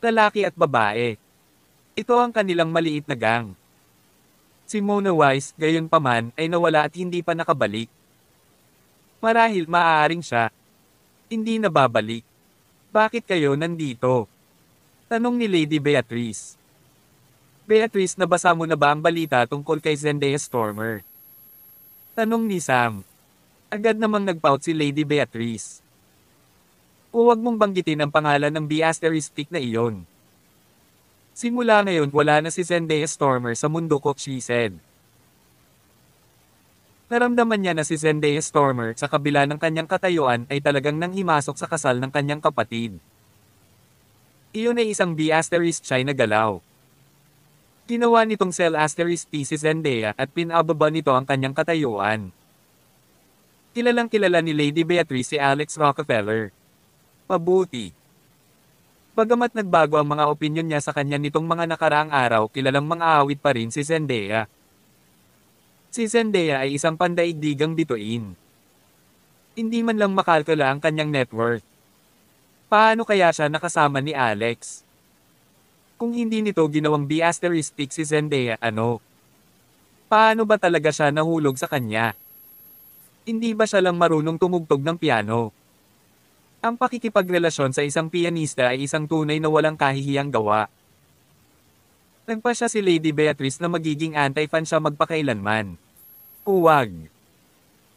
Lalaki at babae. Ito ang kanilang maliit na gang. Si Mona Wise, gayunpaman, ay nawala at hindi pa nakabalik. Marahil maaaring siya. Hindi na babalik. "Bakit kayo nandito?" tanong ni Lady Beatrice. "Beatrice, nabasa mo na ba ang balita tungkol kay Zendaya Stormer?" tanong ni Sam. Agad namang nagpout si Lady Beatrice. "Huwag mong banggitin ang pangalan ng B** na iyon. Simula ngayon, wala na si Zendaya Stormer sa mundo ko," she said. Naramdaman niya na si Zendaya Stormer, sa kabila ng kanyang katayuan, ay talagang nanghimasok sa kasal ng kanyang kapatid. Iyon ay isang B** siya na galaw. Ginawa nitong Cell*P si Zendaya at pinababa nito ang kanyang katayuan. Kilalang kilala ni Lady Beatrice si Alex Rockefeller. Mabuti. Bagamat nagbago ang mga opinyon niya sa kanya nitong mga nakaraang araw, kilalang mang-aawit pa rin si Zendaya. Si Zendaya ay isang pandaigdigang bituin. Hindi man lang makalkula ang kanyang net worth. Paano kaya siya nakasama ni Alex? Kung hindi nito ginawang B** si Zendaya, ano? Paano ba talaga siya nahulog sa kanya? Hindi ba siya lang marunong tumugtog ng piano? Ang pakikipagrelasyon sa isang pianista ay isang tunay na walang kahihiyang gawa. Nagpa siya si Lady Beatrice na magiging anti-fan siya magpakailanman. Huwag.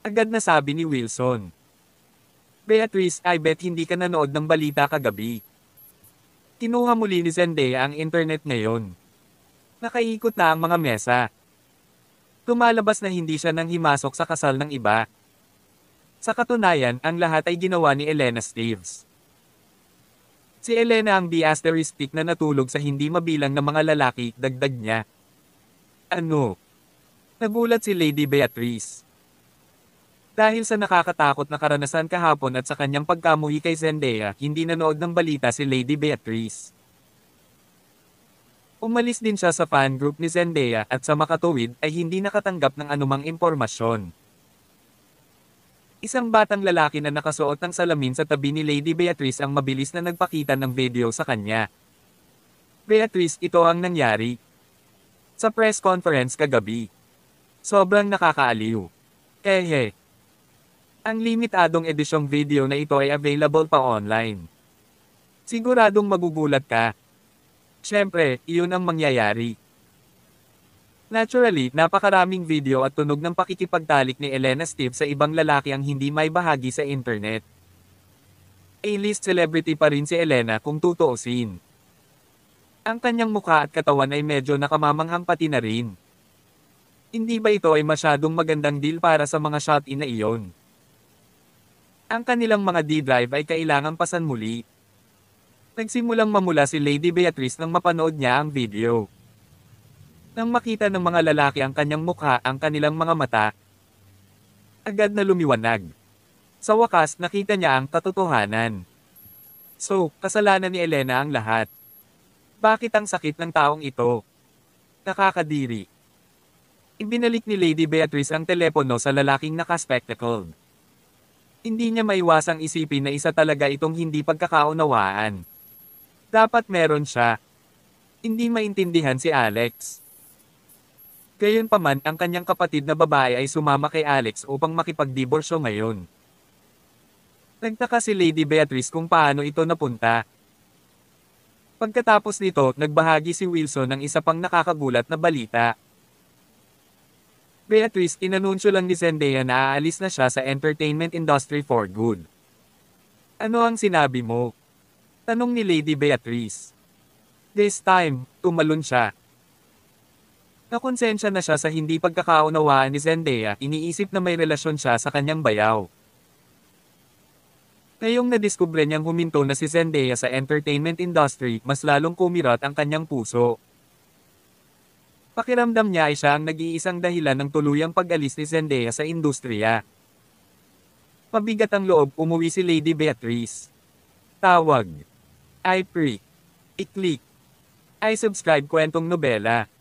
Agad na sabi ni Wilson. "Beatrice, I bet hindi ka nanood ng balita kagabi. Kinuha muli ni Zendaya ang internet ngayon. Nakaikot na ang mga mesa. Tumalabas na hindi siya nang himasok sa kasal ng iba. Sa katunayan, ang lahat ay ginawa ni Elena Steves. Si Elena ang B** na natulog sa hindi mabilang na mga lalaki," dagdag niya. Ano? Nagulat si Lady Beatrice. Dahil sa nakakatakot na karanasan kahapon at sa kanyang pagkamuhi kay Zendaya, hindi nanood ng balita si Lady Beatrice. Umalis din siya sa fan group ni Zendaya at sa makatuwid ay hindi nakatanggap ng anumang impormasyon. Isang batang lalaki na nakasuot ng salamin sa tabi ni Lady Beatrice ang mabilis na nagpakita ng video sa kanya. Beatrice, ito ang nangyari. Sa press conference kagabi. Sobrang nakakaaliw. Hehe. Ang limitadong edisyong video na ito ay available pa online. Siguradong magugulat ka. Siyempre, iyon ang mangyayari. Naturally, napakaraming video at tunog ng pakikipagtalik ni Elena Steve sa ibang lalaki ang hindi may bahagi sa internet. A-list celebrity pa rin si Elena kung tutuusin. Ang kanyang mukha at katawan ay medyo nakamamanghang pati na rin. Hindi ba ito ay masyadong magandang deal para sa mga shot-in na iyon? Ang kanilang mga D-drive ay kailangang pasan muli. Nagsimulang mamula si Lady Beatrice nang mapanood niya ang video. Nang makita ng mga lalaki ang kanyang mukha, ang kanilang mga mata, agad na lumiwanag. Sa wakas, nakita niya ang katotohanan. So, kasalanan ni Elena ang lahat. Bakit ang sakit ng taong ito? Nakakadiri. Ibinalik ni Lady Beatrice ang telepono sa lalaking naka-spectacled. Hindi niya maiwasang isipin na isa talaga itong hindi pagkakaunawaan. Dapat meron siya. Hindi maintindihan si Alex. Gayunpaman, ang kanyang kapatid na babae ay sumama kay Alex upang makipagdiborsyo ngayon. Nagtaka si Lady Beatrice kung paano ito napunta. Pagkatapos nito, nagbahagi si Wilson ng isa pang nakakagulat na balita. Beatrice, inanunsyo lang ni Zendaya na aalis na siya sa entertainment industry for good. Ano ang sinabi mo? Tanong ni Lady Beatrice. This time, tumalon siya. Nakonsensya na siya sa hindi pagkakaunawaan ni Zendaya, iniisip na may relasyon siya sa kanyang bayaw. Ngayong nadiskubre niyang huminto na si Zendaya sa entertainment industry, mas lalong kumirat ang kanyang puso. Pakiramdam niya ay siya ang nag-iisang dahilan ng tuluyang pag-alis ni Zendaya sa industriya. Mabigat ang loob, umuwi si Lady Beatrice. Tawag. I-pre. I-click. I-subscribe kwentong nobela.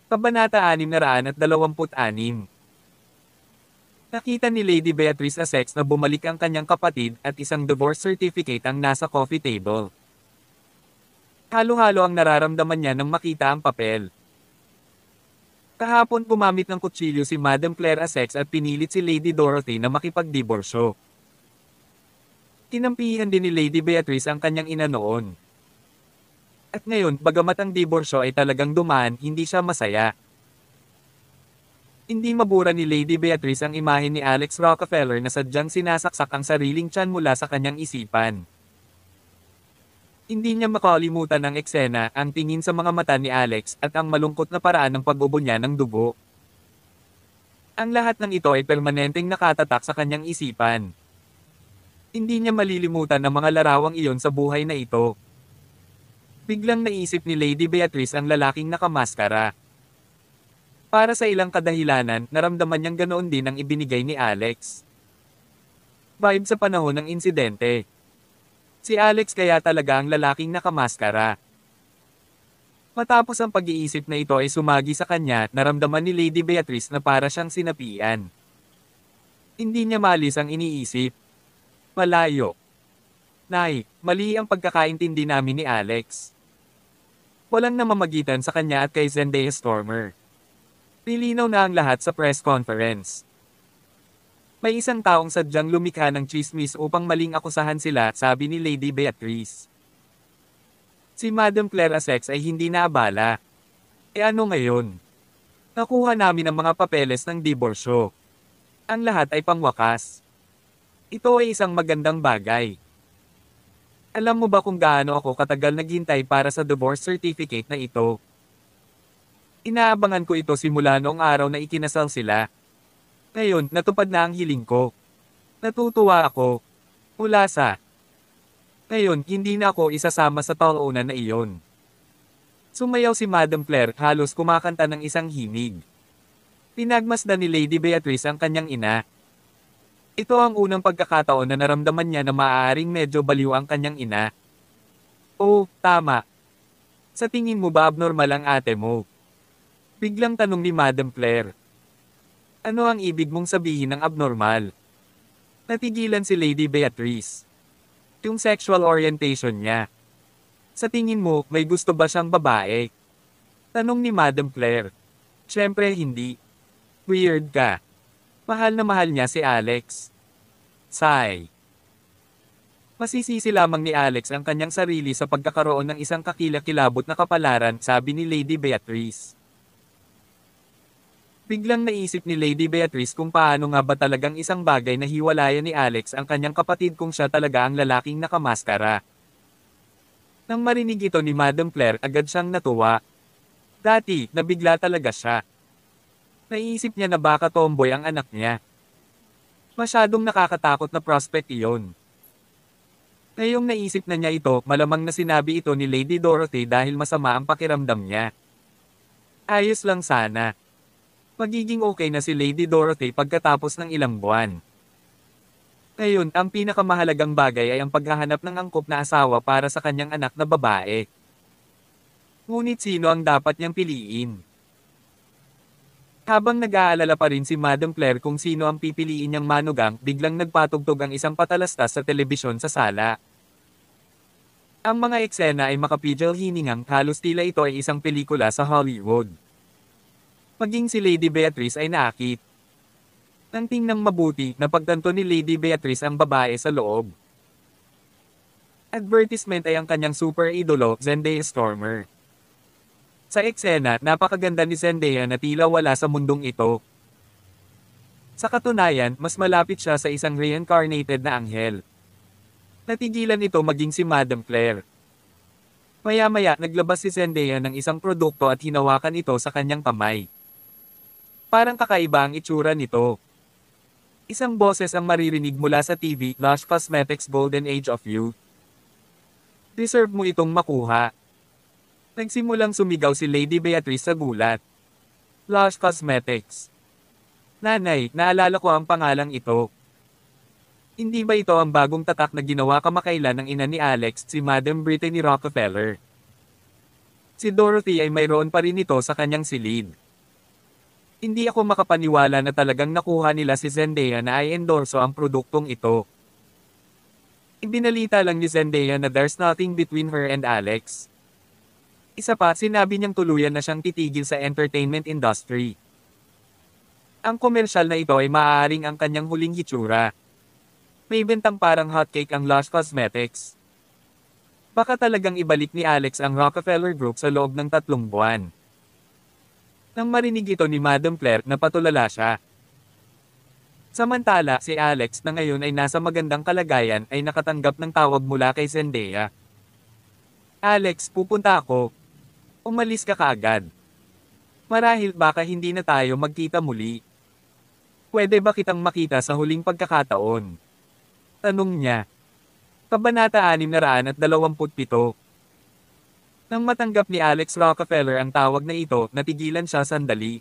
Kabanata 626. Nakita ni Lady Beatrice Essex na bumalik ang kanyang kapatid at isang divorce certificate ang nasa coffee table. Halo-halo ang nararamdaman niya nang makita ang papel. Kahapon gumamit ng kutsilyo si Madam Claire Essex at pinilit si Lady Dorothy na makipagdiborsyo. Tinampihan din ni Lady Beatrice ang kanyang ina noon. At ngayon, bagamat ang diborsyo ay talagang dumaan, hindi siya masaya. Hindi mabura ni Lady Beatrice ang imahe ni Alex Rockefeller na sadyang sinasaksak ang sariling tiyan mula sa kanyang isipan. Hindi niya makalimutan ang eksena, ang tingin sa mga mata ni Alex, at ang malungkot na paraan ng pag-ubo niya ng dugo. Ang lahat ng ito ay permanenteng nakatatak sa kanyang isipan. Hindi niya malilimutan ang mga larawang iyon sa buhay na ito. Biglang naisip ni Lady Beatrice ang lalaking nakamaskara. Para sa ilang kadahilanan, naramdaman niyang ganoon din ang ibinigay ni Alex. Vibe sa panahon ng insidente. Si Alex kaya talaga ang lalaking nakamaskara. Matapos ang pag-iisip na ito ay sumagi sa kanya, naramdaman ni Lady Beatrice na para siyang sinapian. Hindi niya malis ang iniisip. Malayo. Nay, mali ang pagkakaintindi namin ni Alex. Walang namamagitan sa kanya at kay Zendaya Stormer. Nilinaw na ang lahat sa press conference. May isang taong sadyang lumikha ng chismis upang maling akusahan sila, sabi ni Lady Beatrice. Si Madam Claire Essex ay hindi naabala. E ano ngayon? Nakuha namin ang mga papeles ng diborsyo. Ang lahat ay pangwakas. Ito ay isang magandang bagay. Alam mo ba kung gaano ako katagal naghintay para sa divorce certificate na ito? Inaabangan ko ito simula noong araw na ikinasal sila. Ngayon, natupad na ang hiling ko. Natutuwa ako. Mula sa Ngayon, hindi na ako isasama sa talunan na iyon. Sumayaw si Madam Claire, halos kumakanta ng isang himig. Pinagmasdan ni Lady Beatrice ang kanyang ina. Ito ang unang pagkakataon na naramdaman niya na maaaring medyo baliw ang kanyang ina. Oh, tama. Sa tingin mo ba abnormal ang ate mo? Biglang tanong ni Madam Claire. Ano ang ibig mong sabihin ng abnormal? Natigilan si Lady Beatrice. Yung sexual orientation niya. Sa tingin mo, may gusto ba siyang babae? Tanong ni Madam Claire. Siyempre hindi. Weird ka. Mahal na mahal niya si Alex. Sigh. Masisisi lamang ni Alex ang kanyang sarili sa pagkakaroon ng isang kakilakilabot na kapalaran, sabi ni Lady Beatrice. Biglang naisip ni Lady Beatrice kung paano nga ba talagang isang bagay na hiwalayan ni Alex ang kanyang kapatid kung siya talaga ang lalaking nakamaskara. Nang marinig ito ni Madam Claire, agad siyang natuwa. Dati, nabigla talaga siya. Naisip niya na baka tomboy ang anak niya. Masyadong nakakatakot na prospect iyon. Ngayong naisip na niya ito, malamang na sinabi ito ni Lady Dorothy dahil masama ang pakiramdam niya. Ayos lang sana. Magiging okay na si Lady Dorothy pagkatapos ng ilang buwan. Ngayon, ang pinakamahalagang bagay ay ang paghahanap ng angkop na asawa para sa kanyang anak na babae. Ngunit sino ang dapat niyang piliin? Habang nag-aalala pa rin si Madam Claire kung sino ang pipiliin niyang manugang, biglang nagpatugtog ang isang patalastas sa telebisyon sa sala. Ang mga eksena ay makapidil hiningang, halos tila ito ay isang pelikula sa Hollywood. Maging si Lady Beatrice ay naakit. Nang tingnang mabuti, napagtanto ni Lady Beatrice ang babae sa loob. Advertisement ay ang kanyang super idolo, Zendaya Stormer. Sa eksena, napakaganda ni Zendaya na tila wala sa mundong ito. Sa katunayan, mas malapit siya sa isang reincarnated na anghel. Natigilan ito maging si Madam Claire. Maya-maya, naglabas si Zendaya ng isang produkto at hinawakan ito sa kanyang kamay. Parang kakaiba ang itsura nito. Isang boses ang maririnig mula sa TV, Lush Cosmetics Golden Age of Youth. Deserve mo itong makuha. Nagsimulang sumigaw si Lady Beatrice sa gulat. Lush Cosmetics. Nanay, naalala ko ang pangalang ito. Hindi ba ito ang bagong tatak na ginawa kamakailan ng ina ni Alex, si Madam Brittany Rockefeller? Si Dorothy ay mayroon pa rin ito sa kanyang silid. Hindi ako makapaniwala na talagang nakuha nila si Zendaya na ay endorso ang produktong ito. Ibinalita lang ni Zendaya na there's nothing between her and Alex. Isa pa, sinabi niyang tuluyan na siyang titigil sa entertainment industry. Ang komersyal na ito ay maaaring ang kanyang huling hitsura. May bentang parang hotcake ang Lush Cosmetics. Baka talagang ibalik ni Alex ang Rockefeller Group sa loob ng 3 buwan. Nang marinig ito ni Madam Claire, napatulala siya. Samantala, si Alex na ngayon ay nasa magandang kalagayan ay nakatanggap ng tawag mula kay Zendaya. Alex, pupunta ako. Umalis ka kaagad. Marahil baka hindi na tayo magkita muli. Pwede ba kitang makita sa huling pagkakataon? Tanong niya. Kabanata 627. Nang matanggap ni Alex Rockefeller ang tawag na ito, natigilan siya sandali.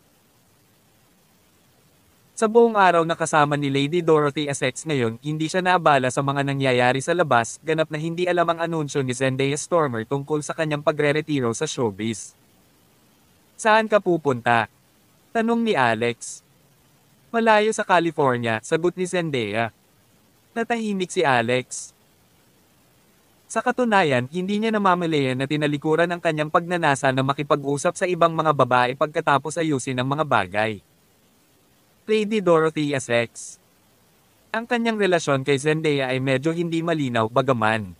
Sa buong araw na kasama ni Lady Dorothy Essex ngayon, hindi siya naabala sa mga nangyayari sa labas, ganap na hindi alam ang anunsyo ni Zendaya Stormer tungkol sa kanyang pagre-retiro sa showbiz. Saan ka pupunta? Tanong ni Alex. Malayo sa California, sagot ni Zendaya. Natahimik si Alex. Sa katunayan, hindi niya namamalayan na tinalikuran ang kanyang pagnanasa na makipag-usap sa ibang mga babae pagkatapos ayusin ang mga bagay. Lady Dorothy Essex. Ang kanyang relasyon kay Zendaya ay medyo hindi malinaw bagaman.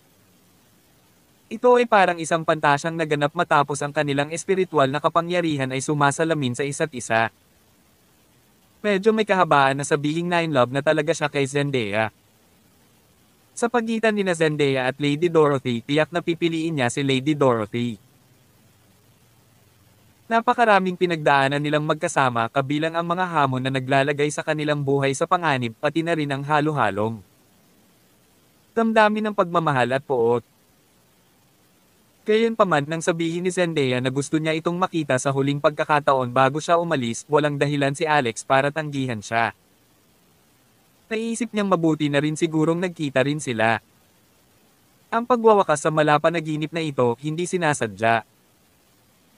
Ito ay parang isang pantasyang naganap matapos ang kanilang espiritual na kapangyarihan ay sumasalamin sa isa't isa. Medyo may kahabaan na sabihing na in love na talaga siya kay Zendaya. Sa pagitan ni Zendaya at Lady Dorothy, tiyak na pipiliin niya si Lady Dorothy. Napakaraming pinagdaanan nilang magkasama kabilang ang mga hamon na naglalagay sa kanilang buhay sa panganib pati na rin ang halo-halong damdamin ng pagmamahal at poot. Gayunpaman nang sabihin ni Zendaya na gusto niya itong makita sa huling pagkakataon bago siya umalis, walang dahilan si Alex para tanggihan siya. Naisip niyang mabuti na rin sigurong nagkita rin sila. Ang pagwawakas sa malapanaginip na ito, hindi sinasadya.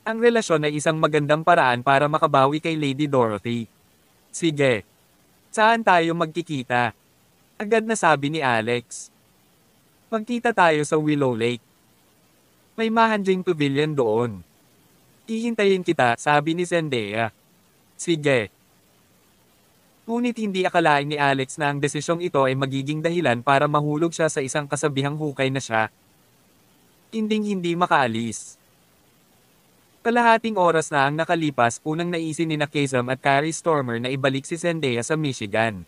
Ang relasyon ay isang magandang paraan para makabawi kay Lady Dorothy. Sige. Saan tayo magkikita? Agad na sabi ni Alex. Magkita tayo sa Willow Lake. May mahanjing pavilion doon. Hihintayin kita, sabi ni Zendaya. Sige. Ngunit hindi akalain ni Alex na ang desisyong ito ay magiging dahilan para mahulog siya sa isang kasabihang hukay na siya. Hindi makaalis. Kalahating oras na ang nakalipas, unang naisin ni Kazam at Carrie Stormer na ibalik si Zendaya sa Michigan.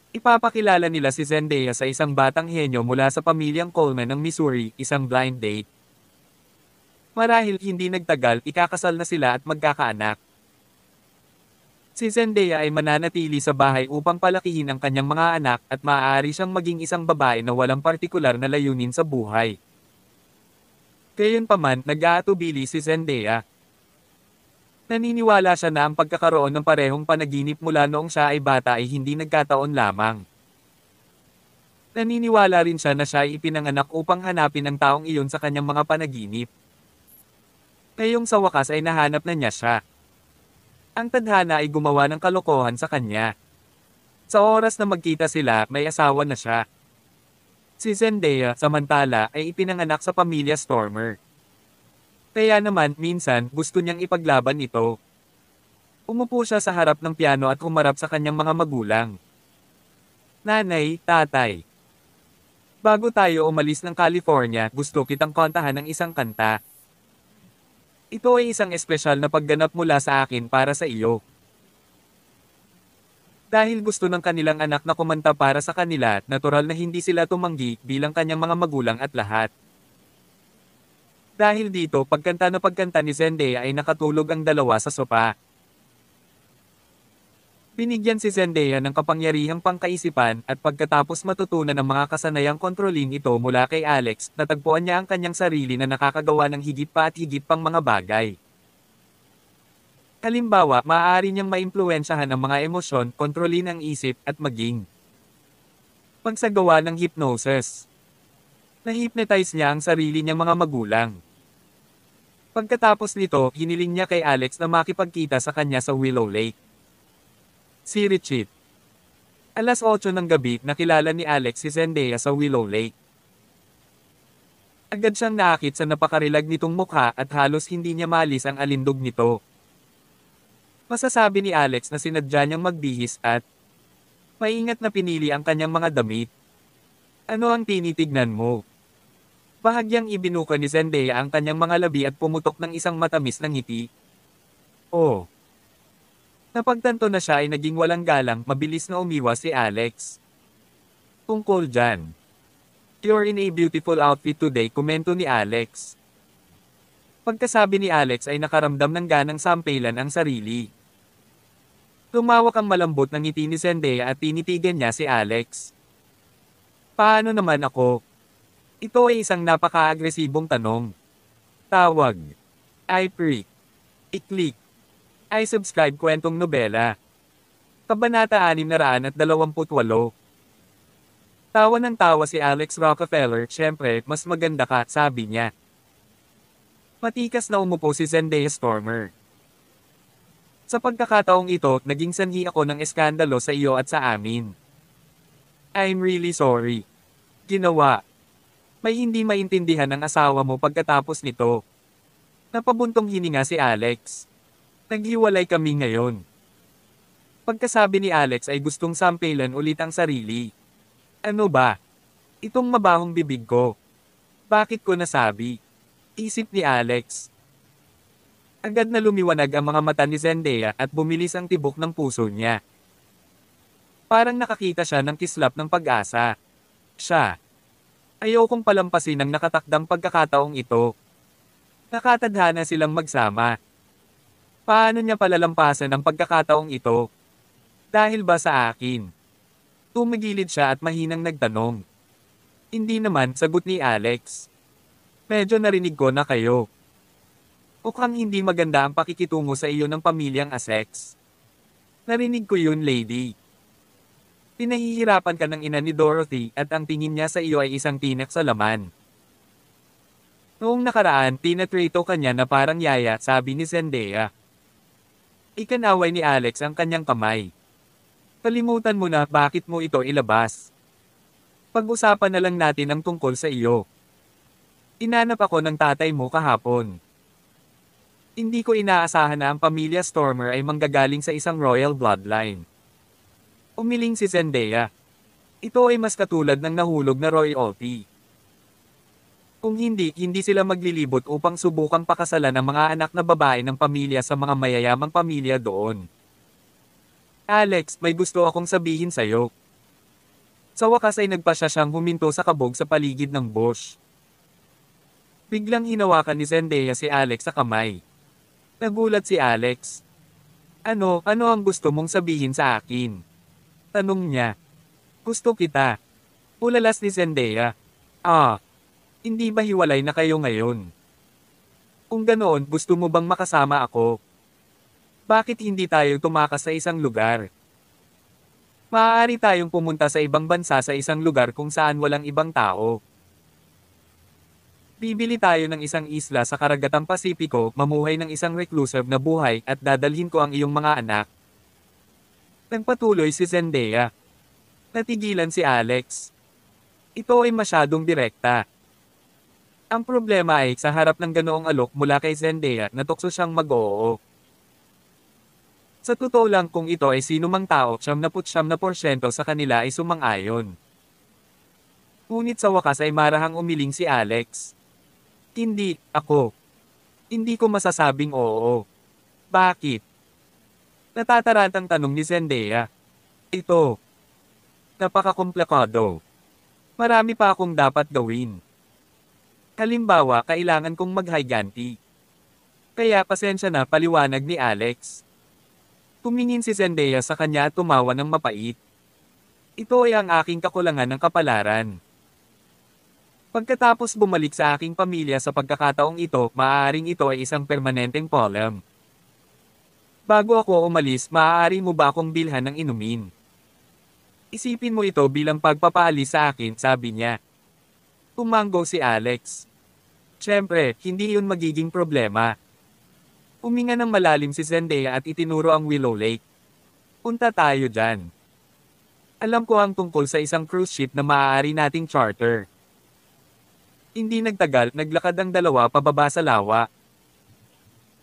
Ipapakilala nila si Zendaya sa isang batang henyo mula sa pamilyang Coleman ng Missouri, isang blind date. Marahil hindi nagtagal, ikakasal na sila at magkakaanak. Si Zendaya ay mananatili sa bahay upang palakihin ang kanyang mga anak at maaari siyang maging isang babae na walang partikular na layunin sa buhay. Gayunpaman, nag-aatubili si Zendaya. Naniniwala siya na ang pagkakaroon ng parehong panaginip mula noong siya ay bata ay hindi nagkataon lamang. Naniniwala rin siya na siya ay ipinanganak upang hanapin ang taong iyon sa kanyang mga panaginip. Ngayong sa wakas ay nahanap na niya siya. Ang tadhana ay gumawa ng kalokohan sa kanya. Sa oras na magkita sila, may asawa na siya. Si Zendaya, samantala, ay ipinanganak sa pamilya Stormer. Kaya naman, minsan, gusto niyang ipaglaban ito. Umupo siya sa harap ng piano at humarap sa kanyang mga magulang. Nanay, tatay. Bago tayo umalis ng California, gusto kitang kantahan ng isang kanta. Ito ay isang espesyal na pagganap mula sa akin para sa iyo. Dahil gusto ng kanilang anak na kumanta para sa kanila, natural na hindi sila tumanggi bilang kanyang mga magulang at lahat. Dahil dito, pagkanta ni Zendaya ay nakatulog ang dalawa sa sopa. Binigyan si Zendaya ng kapangyarihang pangkaisipan at pagkatapos matutunan ng mga kasanayang kontrolin ito mula kay Alex, natagpuan niya ang kanyang sarili na nakakagawa ng higit pa at higit pang mga bagay. Halimbawa, maaari niyang maimpluwensyahan ang mga emosyon, kontrolin ang isip, at maging pagsagawa ng hypnosis. Na-hypnotize niya ang sarili niyang mga magulang. Pagkatapos nito, hiniling niya kay Alex na makipagkita sa kanya sa Willow Lake. Si Richie. Alas 8 ng gabi, nakilala ni Alex si Zendaya sa Willow Lake. Agad siyang naakit sa napakarilag nitong mukha at halos hindi niya maalis ang alindog nito. Masasabi ni Alex na sinadya niyang magbihis at maingat na pinili ang kanyang mga damit. Ano ang tinitignan mo? Bahagyang ibinuka ni Zendaya ang kanyang mga labi at pumutok ng isang matamis na ngiti. Oh. Napagtanto na siya ay naging walang galang, mabilis na umiwas si Alex. Tungkol dyan. You're in a beautiful outfit today, komento ni Alex. Pagkasabi ni Alex ay nakaramdam ng ganang sampelan ang sarili. Tumawak ang malambot ng ngiti ni Zendaya at tinitigan niya si Alex. Paano naman ako? Ito ay isang napaka-agresibong tanong. Tawag. I-freak. I-click. I-subscribe kwentong nobela. Kabanata 628. Tawa ng tawa si Alex Rockefeller, syempre, mas maganda ka, sabi niya. Matikas na umupo si Zendaya Stormer. Sa pagkakataong ito, naging sanhi ako ng eskandalo sa iyo at sa amin. I'm really sorry. Ginawa. May hindi maintindihan ng asawa mo pagkatapos nito. Napabuntong hininga si Alex. Naghiwalay kami ngayon. Pagkasabi ni Alex ay gustong sampelan ulit ang sarili. Ano ba? Itong mabahong bibig ko. Bakit ko nasabi? Isip ni Alex. Agad na lumiwanag ang mga mata ni Zendaya at bumilis ang tibok ng puso niya. Parang nakakita siya ng kislap ng pag-asa. Siya. Ayokong palampasin ang nakatakdang pagkakataong ito. Nakatadhana silang magsama. Paano niya palalampasan ang pagkakataong ito? Dahil ba sa akin? Tumigilid siya at mahinang nagtanong. Hindi naman, sagot ni Alex. Medyo narinig ko na kayo. Mukhang hindi maganda ang pakikitungo sa iyo ng pamilyang Essex. Narinig ko yun, lady. Pinahihirapan ka ng ina ni Dorothy at ang tingin niya sa iyo ay isang tinak sa laman. Noong nakaraan, tinatrito kanya na parang yaya, sabi ni Zendaya. Ikanaway ni Alex ang kanyang kamay. Kalimutan mo na bakit mo ito ilabas. Pag-usapan na lang natin ang tungkol sa iyo. Inanap ako ng tatay mo kahapon. Hindi ko inaasahan na ang pamilya Stormer ay manggagaling sa isang royal bloodline. Umiling si Zendaya. Ito ay mas katulad ng nahulog na royalty. Kung hindi, hindi sila maglilibot upang subukang pakasalan ang mga anak na babae ng pamilya sa mga mayayamang pamilya doon. Alex, may gusto akong sabihin sa'yo. Sa wakas ay nagpasya siyang huminto sa kabog sa paligid ng bush. Biglang hinawakan ni Zendaya si Alex sa kamay. Nagulat si Alex. Ano ang gusto mong sabihin sa akin? Tanong niya. Gusto kita. Ulalas ni Zendaya. Hindi ba hiwalay na kayo ngayon? Kung ganoon, gusto mo bang makasama ako? Bakit hindi tayo tumakas sa isang lugar? Maaari tayong pumunta sa ibang bansa sa isang lugar kung saan walang ibang tao. Bibili tayo ng isang isla sa karagatang Pasipiko, mamuhay ng isang reclusive na buhay at dadalhin ko ang iyong mga anak. Nagpatuloy si Zendaya. Natigilan si Alex. Ito ay masyadong direkta. Ang problema ay sa harap ng ganoong alok mula kay Zendaya na tukso siyang mag-oo. Sa totoo lang kung ito ay sinumang tao, 99% sa kanila ay sumang-ayon. Ngunit sa wakas ay marahang umiling si Alex. Hindi, ako. Hindi ko masasabing oo. Bakit? Natatarantang tanong ni Zendaya. Ito. Napakakomplikado. Marami pa akong dapat gawin. Halimbawa, kailangan kong mag-higanti. Kaya pasensya na, paliwanag ni Alex. Tumingin si Zendaya sa kanya at tumawa ng mapait. Ito ay ang aking kakulangan ng kapalaran. Pagkatapos bumalik sa aking pamilya sa pagkakataong ito, maaaring ito ay isang permanenteng problem. Bago ako umalis, maaari mo ba akong bilhan ng inumin? Isipin mo ito bilang pagpapaalis sa akin, sabi niya. Tumanggo si Alex. Siyempre, hindi yun magiging problema. Uminga ng malalim si Zendaya at itinuro ang Willow Lake. Punta tayo dyan. Alam ko ang tungkol sa isang cruise ship na maaari nating charter. Hindi nagtagal, naglakad ang dalawa pababa sa lawa.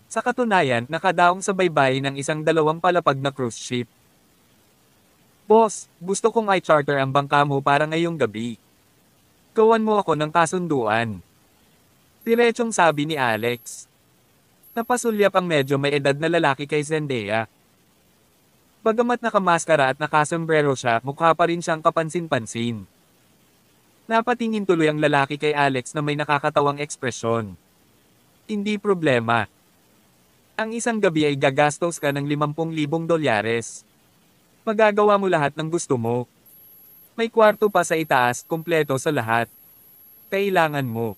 Sa katunayan, nakadaong sa baybayin ng isang 2 palapag na cruise ship. Boss, gusto kong i-charter ang bangka mo para ngayong gabi. Gawan mo ako ng kasunduan. Diretsong sabi ni Alex. Napasulyap ang medyo may edad na lalaki kay Zendaya. Bagamat nakamaskara at nakasombrero siya, mukha pa rin siyang kapansin-pansin. Napatingin tuloy ang lalaki kay Alex na may nakakatawang ekspresyon. Hindi problema. Ang isang gabi ay gagastos ka ng $50,000. Magagawa mo lahat ng gusto mo. May kwarto pa sa itaas, kumpleto sa lahat. Kailangan mo.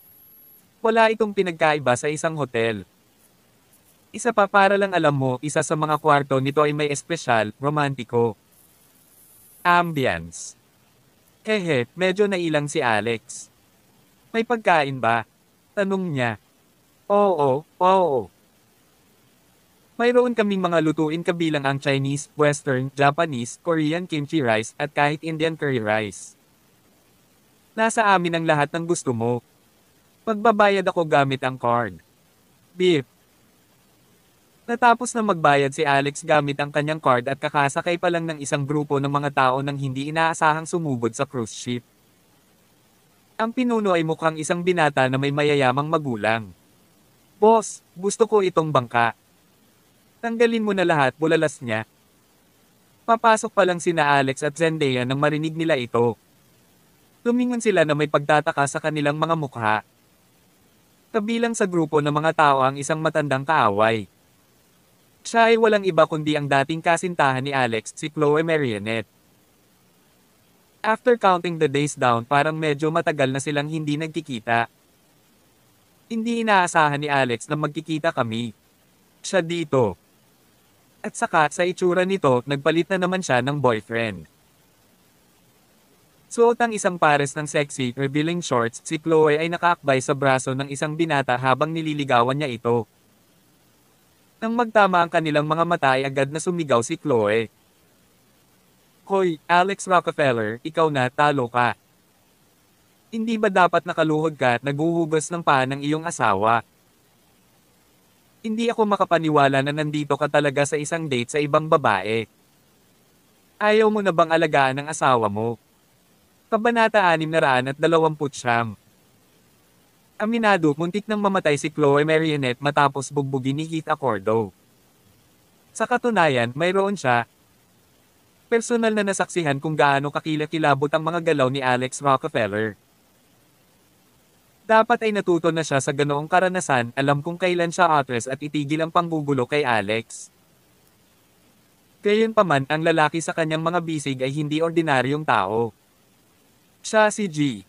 Wala itong pinagkaiba sa isang hotel. Isa pa para lang alam mo, isa sa mga kwarto nito ay may espesyal, romantiko. Ambience. Hehe, medyo nailang si Alex. May pagkain ba? Tanong niya. Oo. Mayroon kaming mga lutuin kabilang ang Chinese, Western, Japanese, Korean kimchi rice at kahit Indian curry rice. Nasa amin ang lahat ng gusto mo. Magbabayad ako gamit ang card. Beep. Natapos na magbayad si Alex gamit ang kanyang card at kakasakay pa lang ng isang grupo ng mga tao nang hindi inaasahang sumubod sa cruise ship. Ang pinuno ay mukhang isang binata na may mayayamang magulang. Boss, gusto ko itong bangka. Tanggalin mo na lahat, bulalas niya. Papasok pa lang sina Alex at Zendaya nang marinig nila ito. Lumingon sila na may pagtataka sa kanilang mga mukha. Kabilang sa grupo ng mga tao ang isang matandang kaaway. Siya ay walang iba kundi ang dating kasintahan ni Alex, si Chloe Marionette. After counting the days down, parang medyo matagal na silang hindi nagkikita. Hindi inaasahan ni Alex na magkikita kami. Siya dito. At saka, sa itsura nito, nagpalit na naman siya ng boyfriend. Suot ang isang pares ng sexy, revealing shorts, si Chloe ay nakaakbay sa braso ng isang binata habang nililigawan niya ito. Nang magtama ang kanilang mga mata ay agad na sumigaw si Chloe. Hoy, Alex Rockefeller, ikaw na, talo ka. Hindi ba dapat nakaluhod ka at naghuhugas ng paa ng iyong asawa? Hindi ako makapaniwala na nandito ka talaga sa isang date sa ibang babae. Ayaw mo na bang alagaan ang asawa mo? Kabanata 629. Aminado, muntik nang mamatay si Chloe Marionette matapos bugbugin ni Heath Accordo. Sa katunayan, mayroon siya. Personal na nasaksihan kung gaano kakilakilabot ang mga galaw ni Alex Rockefeller. Dapat ay natuto na siya sa ganoong karanasan, alam kung kailan siya atras at itigil ang panggugulo kay Alex. Gayunpaman, ang lalaki sa kanyang mga bisig ay hindi ordinaryong tao. Siya si G.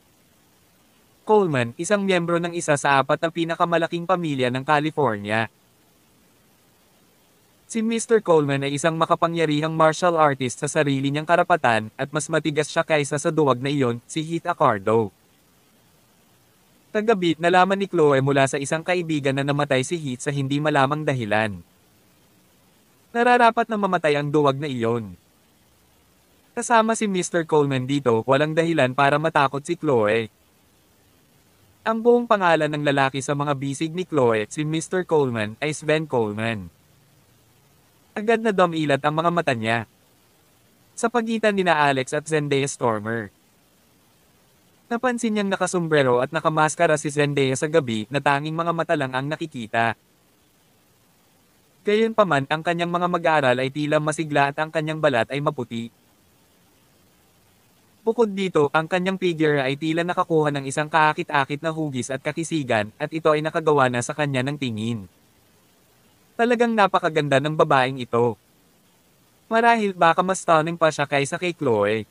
Coleman, isang miyembro ng isa sa 4 na pinakamalaking pamilya ng California. Si Mr. Coleman ay isang makapangyarihang martial artist sa sarili niyang karapatan at mas matigas siya kaysa sa duwag na iyon, si Heath Accordo. Kagabi, nalaman ni Chloe mula sa isang kaibigan na namatay si Heath sa hindi malamang dahilan. Nararapat na mamatay ang duwag na iyon. Kasama si Mr. Coleman dito, walang dahilan para matakot si Chloe. Ang buong pangalan ng lalaki sa mga bisig ni Chloe, si Mr. Coleman, ay Sven Coleman. Agad na dumilat ang mga mata niya. Sa pagitan nina Alex at Zendaya Stormer. Napansin niyang nakasombrero at nakamaskara si Zendaya sa gabi na tanging mga mata lang ang nakikita. Gayunpaman, ang kanyang mga mag-aaral ay tila masigla at ang kanyang balat ay maputi. Bukod dito, ang kanyang figure ay tila nakakuha ng isang kaakit-akit na hugis at kakisigan, at ito ay nakagawa na sa kanya ng tingin. Talagang napakaganda ng babaeng ito. Marahil baka mas stunning pa siya kaysa kay Chloe.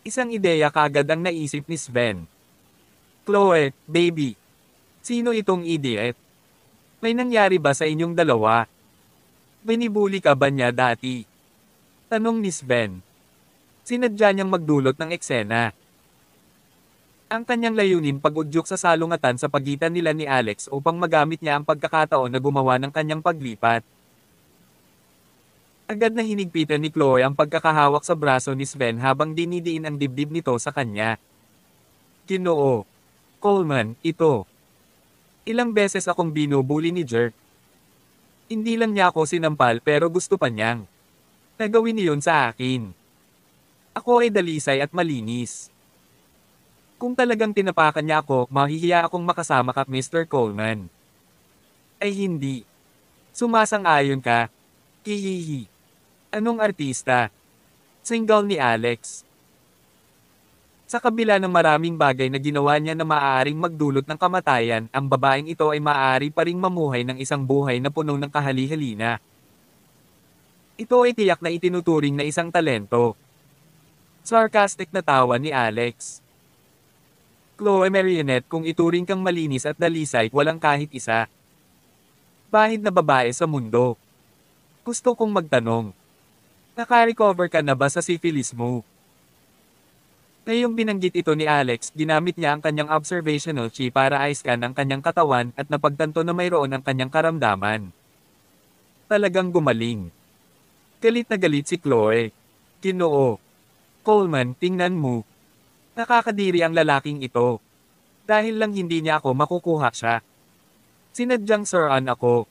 Isang ideya kaagad ang naisip ni Sven. Chloe, baby. Sino itong idiot? May nangyari ba sa inyong dalawa? Binibuli ka ba niya dati? Tanong ni Sven. Sinadya niyang magdulot ng eksena. Ang kanyang layunin pag-udyok sa salungatan sa pagitan nila ni Alex upang magamit niya ang pagkakataon na gumawa ng kanyang paglipat. Agad na hinigpitan ni Chloe ang pagkakahawak sa braso ni Sven habang dinidiin ang dibdib nito sa kanya. Ginoo. Coleman, ito. Ilang beses akong binubuli ni Jerk. Hindi lang niya ako sinampal pero gusto pa niyang nagawin niyon sa akin. Ako ay dalisay at malinis. Kung talagang tinapakan niya ako, mahihiya akong makasama ka, Mr. Coleman. Ay hindi. Sumasang-ayon ka. Hihihi. Anong artista? Single ni Alex. Sa kabila ng maraming bagay na ginawa niya na maaaring magdulot ng kamatayan, ang babaeng ito ay maaari pa ring mamuhay ng isang buhay na puno ng kahali-halina. Ito ay tiyak na itinuturing na isang talento. Sarcastic na tawa ni Alex. Chloe Marionette, kung ituring kang malinis at dalisay, walang kahit isa. Bahid na babae sa mundo. Gusto kong magtanong. Naka-recover ka na ba sa syphilis mo? Ngayong binanggit ito ni Alex, ginamit niya ang kanyang observational chip para i-scan ang kanyang katawan at napagtanto na mayroon ang kanyang karamdaman. Talagang gumaling. Galit na galit si Chloe. Ginoo. Coleman, tingnan mo. Nakakadiri ang lalaking ito. Dahil lang hindi niya ako makukuha siya. Sinadyang siraan ako.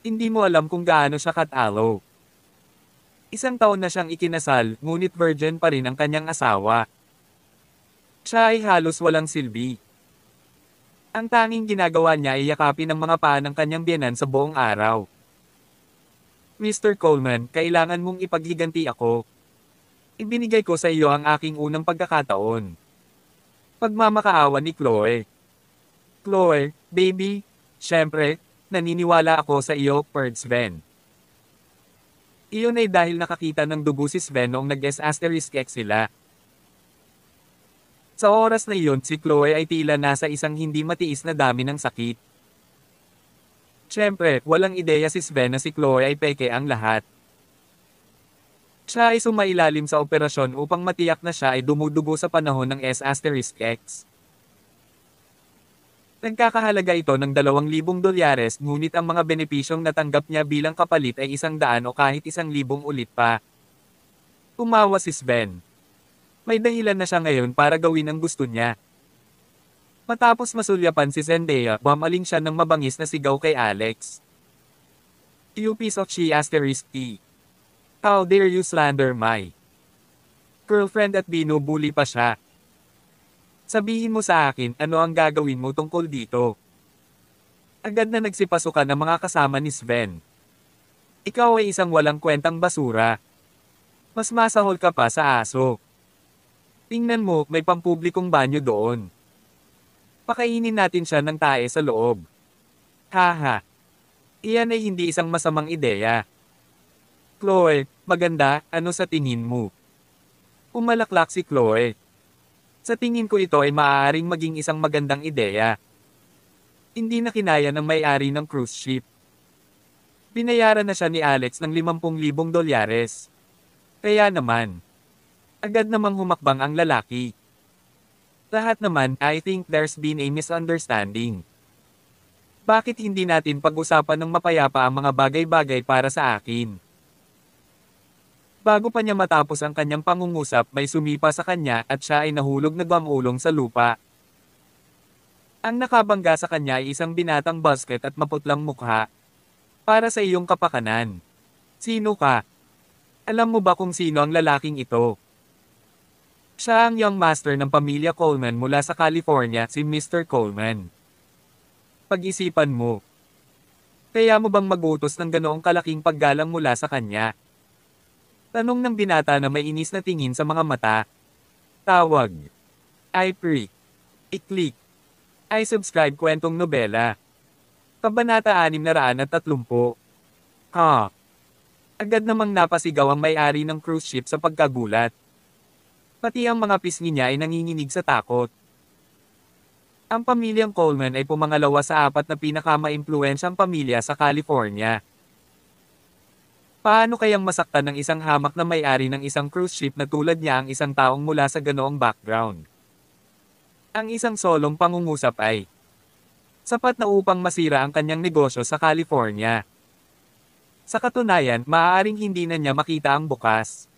Hindi mo alam kung gaano siya katalo. 1 taon na siyang ikinasal, ngunit virgin pa rin ang kanyang asawa. Siya ay halos walang silbi. Ang tanging ginagawa niya ay yakapin ang mga paa ng kanyang biyenan sa buong araw. Mr. Coleman, kailangan mong ipaghiganti ako. Ibinigay ko sa iyo ang aking unang pagkakataon. Pagmamakaawa ni Chloe. Chloe, baby, syempre, naniniwala ako sa iyo, Sven. Iyon ay dahil nakakita ng dugo si Sven noong nag-S*** sila. Sa oras na iyon, si Chloe ay tila nasa isang hindi matiis na dami ng sakit. Syempre, walang ideya si Sven na si Chloe ay peke ang lahat. Siya ay sumailalim sa operasyon upang matiyak na siya ay dumudugo sa panahon ng S***X. Nagkakahalaga ito ng $2,000, ngunit ang mga benepisyong natanggap niya bilang kapalit ay 100 o kahit 1,000 ulit pa. Umawa si Sven. May dahilan na siya ngayon para gawin ang gusto niya. Matapos masulyapan si Zendaya, bumaling siya ng mabangis na sigaw kay Alex. You piece of she asterisk T. How dare you slander my girlfriend at binubuli pa siya. Sabihin mo sa akin ano ang gagawin mo tungkol dito. Agad na nagsipasukan ang mga kasama ni Sven. Ikaw ay isang walang kwentang basura. Mas masahol ka pa sa aso. Tingnan mo, may pampublikong banyo doon. Pakainin natin siya ng tae sa loob. Haha. Iyan ay hindi isang masamang ideya. Chloe, maganda, ano sa tingin mo? Umalaklak si Chloe. Sa tingin ko ito ay maaaring maging isang magandang ideya. Hindi na kinaya ng may-ari ng cruise ship. Binayaran na siya ni Alex ng $50,000. Kaya naman, agad namang humakbang ang lalaki. Lahat naman, I think there's been a misunderstanding. Bakit hindi natin pag-usapan ng mapayapa ang mga bagay-bagay para sa akin? Bago pa niya matapos ang kanyang pangungusap, may sumipa sa kanya at siya ay nahulog na gumulong sa lupa. Ang nakabangga sa kanya ay isang binatang basket at maputlang mukha. Para sa iyong kapakanan. Sino ka? Alam mo ba kung sino ang lalaking ito? Siya ang young master ng pamilya Coleman mula sa California, si Mr. Coleman. Pag-isipan mo. Kaya mo bang mag-utos ng ganoong kalaking paggalang mula sa kanya? Tanong ng binata na may inis na tingin sa mga mata. Tawag. I prick. I-click. I subscribe kwentong nobela. Kabanata 630. Ha. Agad namang napasigaw ang may-ari ng cruise ship sa pagkagulat. Pati ang mga pisngi niya ay nanginginig sa takot. Ang pamilyang Coleman ay pumangalawa sa 4 na pinakamaimpluwensyang pamilya sa California. Paano kayang masaktan ng isang hamak na may-ari ng isang cruise ship na tulad niya ang isang taong mula sa ganoong background? Ang isang solong pangungusap ay sapat na upang masira ang kanyang negosyo sa California. Sa katunayan, maaaring hindi na niya makita ang bukas.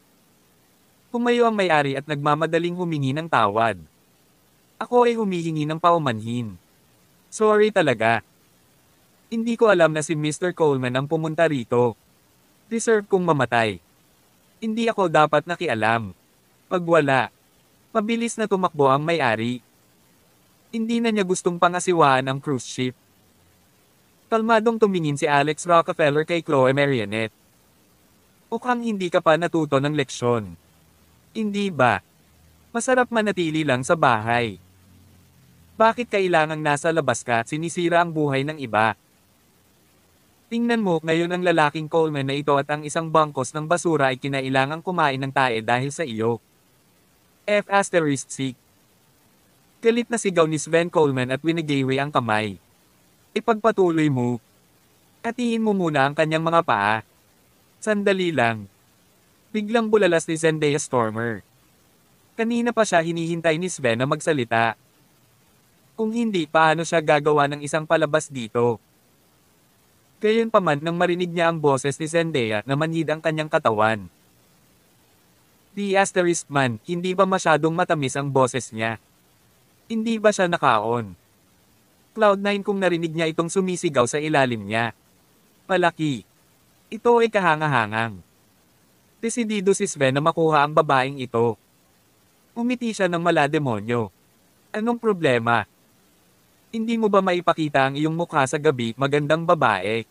Pumayo ang may-ari at nagmamadaling humingi ng tawad. Ako ay humihingi ng paumanhin. Sorry talaga. Hindi ko alam na si Mr. Coleman ang pumunta rito. Deserve kong mamatay. Hindi ako dapat nakialam. Pag wala, mabilis na tumakbo ang may-ari. Hindi na niya gustong pangasiwaan ang cruise ship. Kalmadong tumingin si Alex Rockefeller kay Chloe Marionette. Mukhang hindi ka pa natuto ng leksyon. Hindi ba? Masarap manatili lang sa bahay. Bakit kailangang nasa labas ka at sinisira ang buhay ng iba? Tingnan mo, ngayon ang lalaking Coleman na ito at ang isang bangkos ng basura ay kinailangang kumain ng tae dahil sa iyo. F***. Galit na sigaw ni Sven Coleman at winigawi ang kamay. Ipagpatuloy mo. Hatiin mo muna ang kanyang mga paa. Sandali lang. Biglang bulalas ni Zendaya Stormer. Kanina pa siya hinihintay ni Sven na magsalita. Kung hindi, paano siya gagawa ng isang palabas dito? Gayunpaman nang marinig niya ang boses ni Zendaya na manhid ang kanyang katawan. *man, hindi ba masyadong matamis ang boses niya? Hindi ba siya nakaon? Cloud9 kung narinig niya itong sumisigaw sa ilalim niya. Malaki. Ito ay kahangahangang. Desidido si Sven na makuha ang babaeng ito. Umiti siya ng malademonyo. Anong problema? Hindi mo ba maipakita ang iyong mukha sa gabi, magandang babae?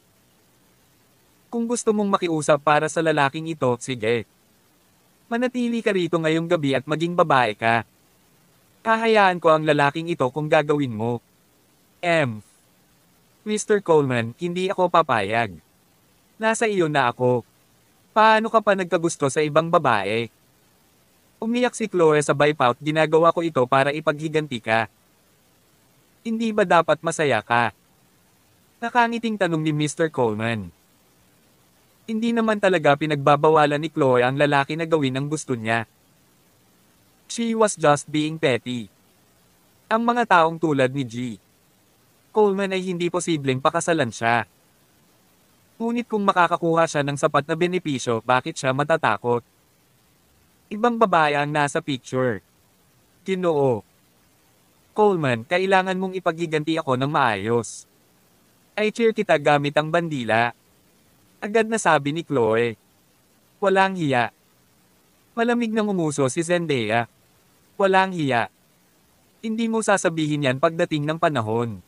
Kung gusto mong makiusap para sa lalaking ito, sige. Manatili ka rito ngayong gabi at maging babae ka. Hahayaan ko ang lalaking ito kung gagawin mo. Mr. Coleman, hindi ako papayag. Nasa iyo na ako. Paano ka pa nagkagusto sa ibang babae? Umiyak si Chloe sa pout, ginagawa ko ito para ipaghiganti ka. Hindi ba dapat masaya ka? Nakangiting tanong ni Mr. Coleman. Hindi naman talaga pinagbabawalan ni Chloe ang lalaki na gawin ang gusto niya. She was just being petty. Ang mga taong tulad ni G. Coleman ay hindi posibleng pakasalan siya. Ngunit kung makakakuha siya ng sapat na benepisyo, bakit siya matatakot? Ibang babae ang nasa picture. Ginoo. Coleman, kailangan mong ipaghiganti ako ng maayos. Ay cheer kita gamit ang bandila. Agad na sabi ni Chloe. Walang hiya. Malamig nang umuso si Zendaya. Walang hiya. Hindi mo sasabihin yan pagdating ng panahon.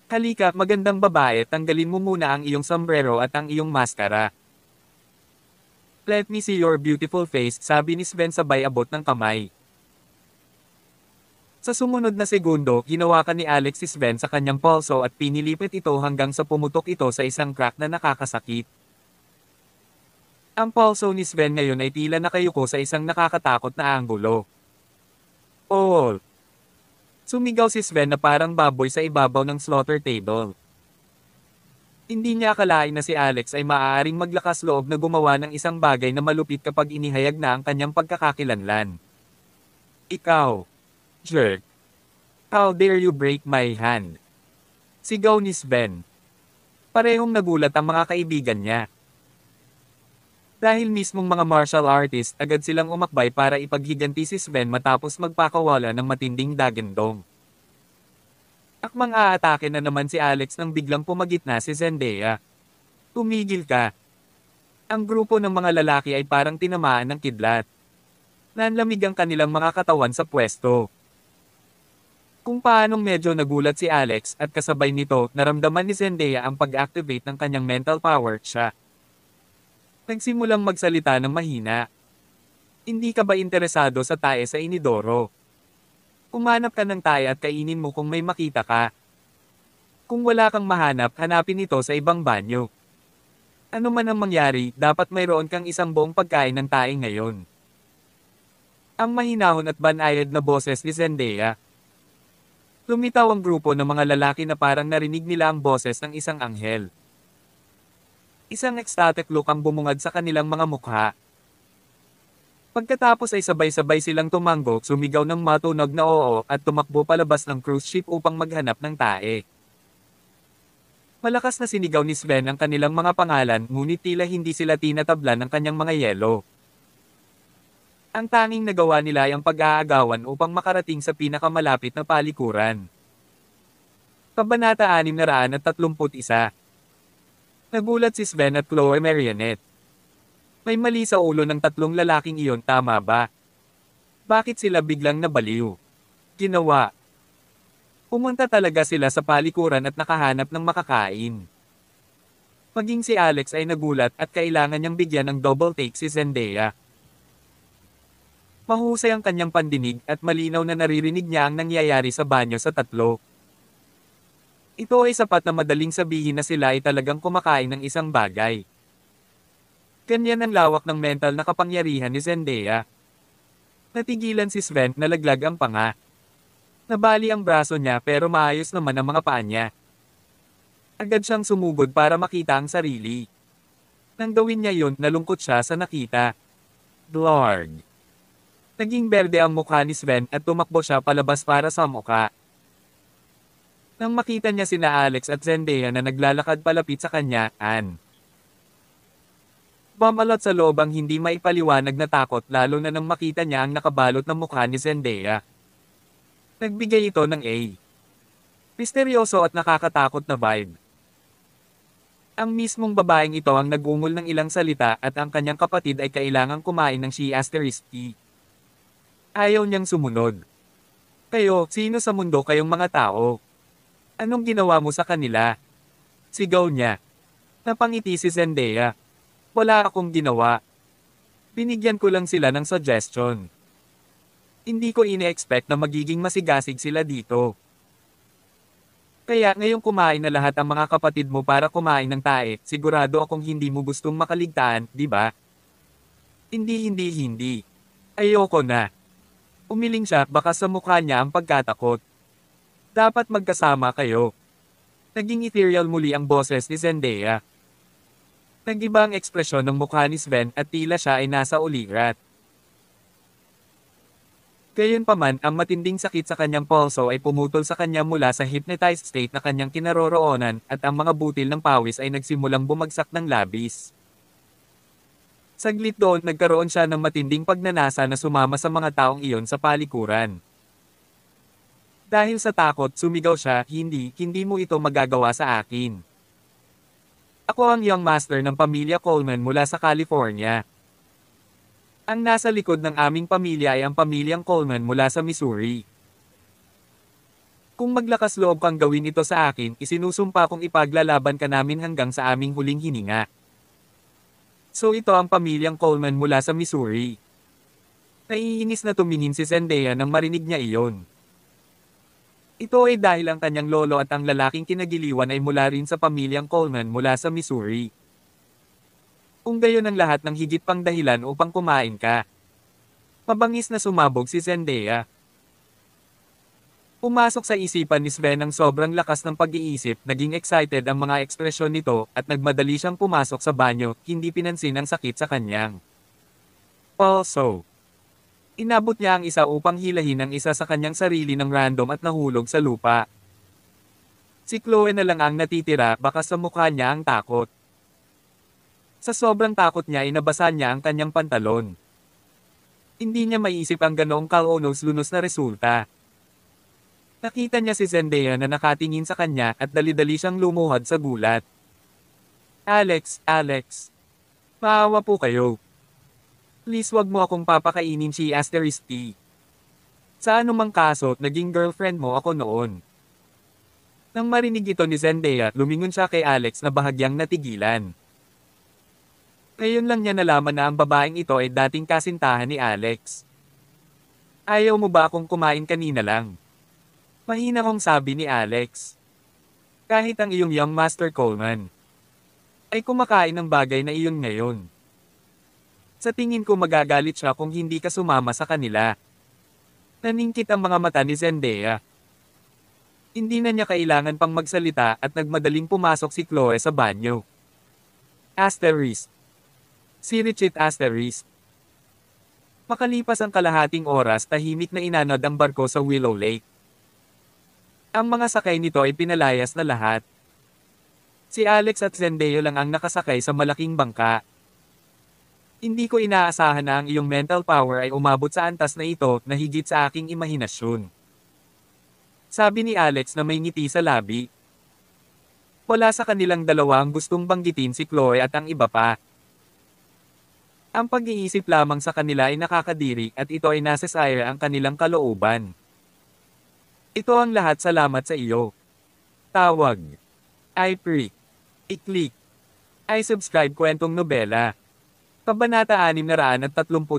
Halika, magandang babae, tanggalin mo muna ang iyong sombrero at ang iyong maskara. Let me see your beautiful face, sabi ni Sven sabay abot ng kamay. Sa sumunod na segundo, hinawakan ni Alex si Sven sa kanyang pulso at pinilipit ito hanggang sa pumutok ito sa isang crack na nakakasakit. Ang pulso ni Sven ngayon ay tila nakayuko sa isang nakakatakot na anggulo. Oh! Sumigaw si Sven na parang baboy sa ibabaw ng slaughter table. Hindi niya akalain na si Alex ay maaaring maglakas loob na gumawa ng isang bagay na malupit kapag inihayag na ang kanyang pagkakakilanlan. Ikaw, jerk. How dare you break my hand? Sigaw ni Sven. Parehong nagulat ang mga kaibigan niya. Dahil mismong mga martial artist, agad silang umakbay para ipaghiganti si Sven matapos magpakawala ng matinding dagendong. Akmang aatake na naman si Alex nang biglang pumagitna si Zendaya. Tumigil ka. Ang grupo ng mga lalaki ay parang tinamaan ng kidlat. Nanlamig ang kanilang mga katawan sa pwesto. Kung paanong medyo nagulat si Alex at kasabay nito, naramdaman ni Zendaya ang pag-activate ng kanyang mental power siya. Nagsimulang magsalita ng mahina. Hindi ka ba interesado sa tae sa inidoro? Umanap ka ng tae at kainin mo kung may makita ka. Kung wala kang mahanap, hanapin ito sa ibang banyo. Ano man ang mangyari, dapat mayroon kang isang buong pagkain ng tae ngayon. Ang mahinahon at banayad na boses ni Zendaya. Lumitaw ang grupo ng mga lalaki na parang narinig nila ang boses ng isang anghel. Isang ecstatic look ang bumungad sa kanilang mga mukha. Pagkatapos ay sabay-sabay silang tumango, sumigaw ng matunog na oo at tumakbo palabas ng cruise ship upang maghanap ng tae. Malakas na sinigaw ni Sven ang kanilang mga pangalan, ngunit tila hindi sila tinatablan ng kanyang mga yelo. Ang tanging nagawa nila ay ang pag-aagawan upang makarating sa pinakamalapit na palikuran. Kabanata 631. Nagulat si Sven at Chloe Marionette. May mali sa ulo ng tatlong lalaking iyon, tama ba? Bakit sila biglang nabaliw? Ginawa. Pumunta talaga sila sa palikuran at nakahanap ng makakain. Maging si Alex ay nagulat at kailangan niyang bigyan ng double take si Zendaya. Mahusay ang kanyang pandinig at malinaw na naririnig niya ang nangyayari sa banyo sa tatlo. Ito ay sapat na madaling sabihin na sila ay talagang kumakain ng isang bagay. Ganyan ang lawak ng mental na kapangyarihan ni Zendaya. Natigilan si Sven, nalaglag ang panga. Nabali ang braso niya pero maayos naman ang mga paa niya. Agad siyang sumugod para makita ang sarili. Nang gawin niya yun, nalungkot siya sa nakita. Blarg. Naging berde ang mukha ni Sven at tumakbo siya palabas para sa mukha. Nang makita niya sina Alex at Zendaya na naglalakad palapit sa kanya, bumalot sa loob ang hindi maipaliwanag na takot lalo na nang makita niya ang nakabalot na mukha ni Zendaya. Nagbigay ito ng A. Misteryoso at nakakatakot na vibe. Ang mismong babaeng ito ang nagungol ng ilang salita at ang kanyang kapatid ay kailangang kumain ng she**T. Ayaw niyang sumunod. Kayo, sino sa mundo kayong mga tao? Anong ginawa mo sa kanila? Sigaw niya. Napangiti si Zendaya. Wala akong ginawa. Binigyan ko lang sila ng suggestion. Hindi ko ine-expect na magiging masigasig sila dito. Kaya ngayong kumain na lahat ang mga kapatid mo para kumain ng tae, sigurado akong hindi mo gustong makaligtaan, di ba? Hindi. Ayoko na. Umiling siya, baka sa mukha niya ang pagkatakot. Dapat magkasama kayo. Naging ethereal muli ang boses ni Zendaya. Nag-iba ang ekspresyon ng mukha ni Sven at tila siya ay nasa ulirat. Gayunpaman, ang matinding sakit sa kanyang pulso ay pumutol sa kanya mula sa hypnotized state na kanyang kinaroroonan at ang mga butil ng pawis ay nagsimulang bumagsak ng labis. Saglit doon nagkaroon siya ng matinding pagnanasa na sumama sa mga taong iyon sa palikuran. Dahil sa takot, sumigaw siya, hindi mo ito magagawa sa akin. Ako ang young master ng pamilya Coleman mula sa California. Ang nasa likod ng aming pamilya ay ang pamilyang Coleman mula sa Missouri. Kung maglakas loob kang gawin ito sa akin, isinusumpa kong ipaglalaban ka namin hanggang sa aming huling hininga. So ito ang pamilyang Coleman mula sa Missouri. Naiinis na tumingin si Zendaya nang marinig niya iyon. Ito ay dahil ang kanyang lolo at ang lalaking kinagiliwan ay mula rin sa pamilyang Coleman mula sa Missouri. Kung gayon ang lahat ng higit pang dahilan upang kumain ka. Mabangis na sumabog si Zendaya. Pumasok sa isipan ni Sven ang sobrang lakas ng pag-iisip, naging excited ang mga ekspresyon nito, at nagmadali siyang pumasok sa banyo, hindi pinansin ang sakit sa kanyang. Also, inabot niya ang isa upang hilahin ang isa sa kanyang sarili ng random at nahulog sa lupa. Si Chloe na lang ang natitira, baka sa mukha niya ang takot. Sa sobrang takot niya inabasa niya ang kanyang pantalon. Hindi niya maiisip ang ganoong kaunos-lunos na resulta. Nakita niya si Zendaya na nakatingin sa kanya at dali-dali siyang lumuhod sa gulat. Alex. Maawa po kayo. Please wag mo akong papakainin si *T. Sa anumang kaso, naging girlfriend mo ako noon. Nang marinig ito ni Zendaya, lumingon siya kay Alex na bahagyang natigilan. Ngayon lang niya nalaman na ang babaeng ito ay dating kasintahan ni Alex. Ayaw mo ba akong kumain kanina lang? Mahina kong sabi ni Alex. Kahit ang iyong young master Coleman ay kumakain ng bagay na iyon ngayon. Sa tingin ko magagalit siya kung hindi ka sumama sa kanila. Naningkit ang mga mata ni Zendaya. Hindi na niya kailangan pang magsalita at nagmadaling pumasok si Chloe sa banyo. Si Richie *. Makalipas ang kalahating oras, tahimik na inanod ang barko sa Willow Lake. Ang mga sakay nito ay pinalayas na lahat. Si Alex at Zendaya lang ang nakasakay sa malaking bangka. Hindi ko inaasahan na ang iyong mental power ay umabot sa antas na ito na higit sa aking imahinasyon. Sabi ni Alex na may ngiti sa labi. Wala sa kanilang dalawa ang gustong banggitin si Chloe at ang iba pa. Ang pag-iisip lamang sa kanila ay nakakadiri at ito ay nasasayang ang kanilang kalooban. Ito ang lahat salamat sa iyo. Tawag. I-click. I-subscribe kwentong nobela. Kabanata 632.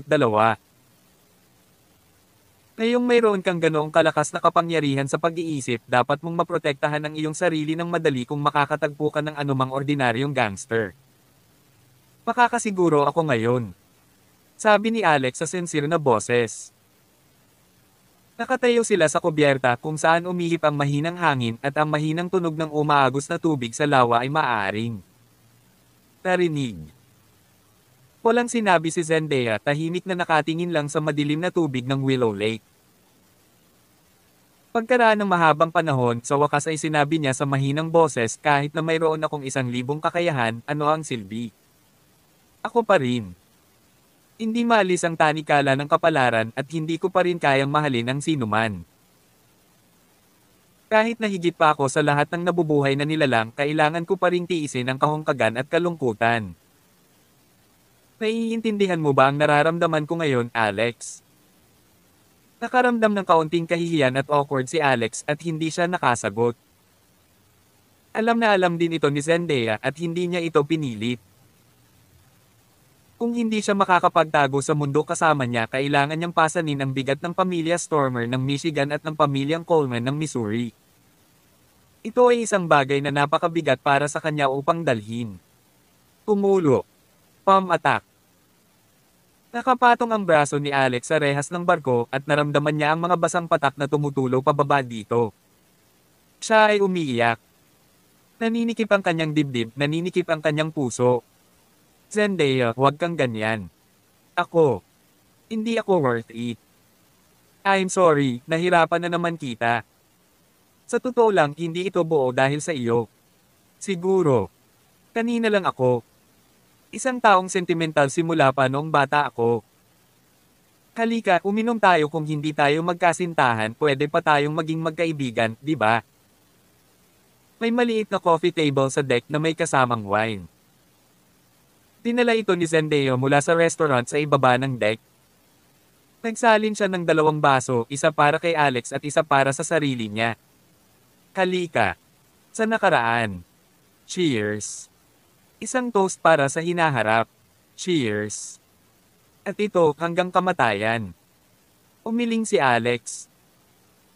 Ngayong mayroon kang ganoong kalakas na kapangyarihan sa pag-iisip, dapat mong maprotektahan ang iyong sarili ng madali kung makakatagpo ka ng anumang ordinaryong gangster. Makakasiguro ako ngayon. Sabi ni Alex sa sincere na boses. Nakatayo sila sa kubyerta kung saan umihip ang mahinang hangin at ang mahinang tunog ng umaagos na tubig sa lawa ay maaaring narinig. Walang sinabi si Zendaya, tahimik na nakatingin lang sa madilim na tubig ng Willow Lake. Pagkaraan ng mahabang panahon, sa wakas ay sinabi niya sa mahinang boses, kahit na mayroon akong 1,000 kakayahan, ano ang silbi? Ako pa rin. Hindi maalis ang tanikala ng kapalaran at hindi ko pa rin kayang mahalin ang sinuman. Kahit na higit pa ako sa lahat ng nabubuhay na nilalang, kailangan ko pa rin tiisin ang kahungkagan at kalungkutan. Naiintindihan mo ba ang nararamdaman ko ngayon, Alex? Nakaramdam ng kaunting kahihiyan at awkward si Alex at hindi siya nakasagot. Alam na alam din ito ni Zendaya at hindi niya ito pinilit. Kung hindi siya makakapagtago sa mundo kasama niya, kailangan niyang pasanin ang bigat ng pamilya Stormer ng Michigan at ng pamilyang Coleman ng Missouri. Ito ay isang bagay na napakabigat para sa kanya upang dalhin. Tumulo. Palm attack. Nakapatong ang braso ni Alex sa rehas ng barko at naramdaman niya ang mga basang patak na tumutulo pababa dito. Siya ay umiiyak. Naninikip ang kanyang dibdib, naninikip ang kanyang puso. Zendaya, huwag kang ganyan. Hindi ako worth it. I'm sorry, nahirapan na naman kita. Sa totoo lang, hindi ito buo dahil sa iyo. Siguro. Kanina lang ako. Isang taong sentimental simula pa noong bata ako. Halika, uminom tayo kung hindi tayo magkasintahan, pwede pa tayong maging magkaibigan, di ba? May maliit na coffee table sa deck na may kasamang wine. Dinala ito ni Zendaya mula sa restaurant sa ibaba ng deck. Nagsalin siya ng 2 baso, isa para kay Alex at isa para sa sarili niya. Halika. Sa nakaraan. Cheers. Isang toast para sa hinaharap. Cheers. At ito hanggang kamatayan. Umiling si Alex.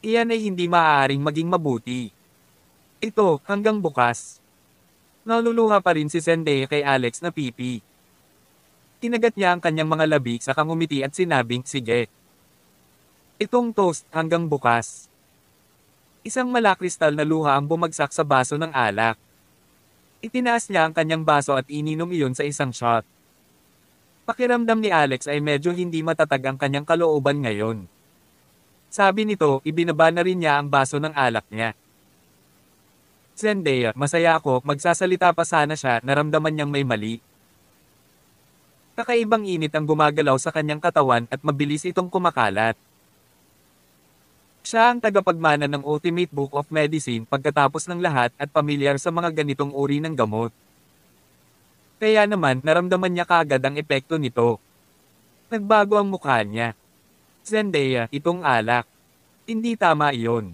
Iyan ay hindi maaaring maging mabuti. Ito hanggang bukas. Naluluha pa rin si Zendaya kay Alex na pipi. Kinagat niya ang kanyang mga labi sa ngumiti at sinabing, sige. Itong toast hanggang bukas. Isang malakristal na luha ang bumagsak sa baso ng alak. Itinaas niya ang kanyang baso at ininom iyon sa isang shot. Pakiramdam ni Alex ay medyo hindi matatag ang kanyang kalooban ngayon. Sabi nito, ibinaba na rin niya ang baso ng alak niya. Zendaya, masaya ako, magsasalita pa sana siya, naramdaman niyang may mali. Kakaibang init ang gumagalaw sa kanyang katawan at mabilis itong kumakalat. Siya ang tagapagmana ng Ultimate Book of Medicine pagkatapos ng lahat at pamilyar sa mga ganitong uri ng gamot. Kaya naman, naramdaman niya kaagad ang epekto nito. Nagbago ang mukha niya. Zendaya, itong alak. Hindi tama iyon.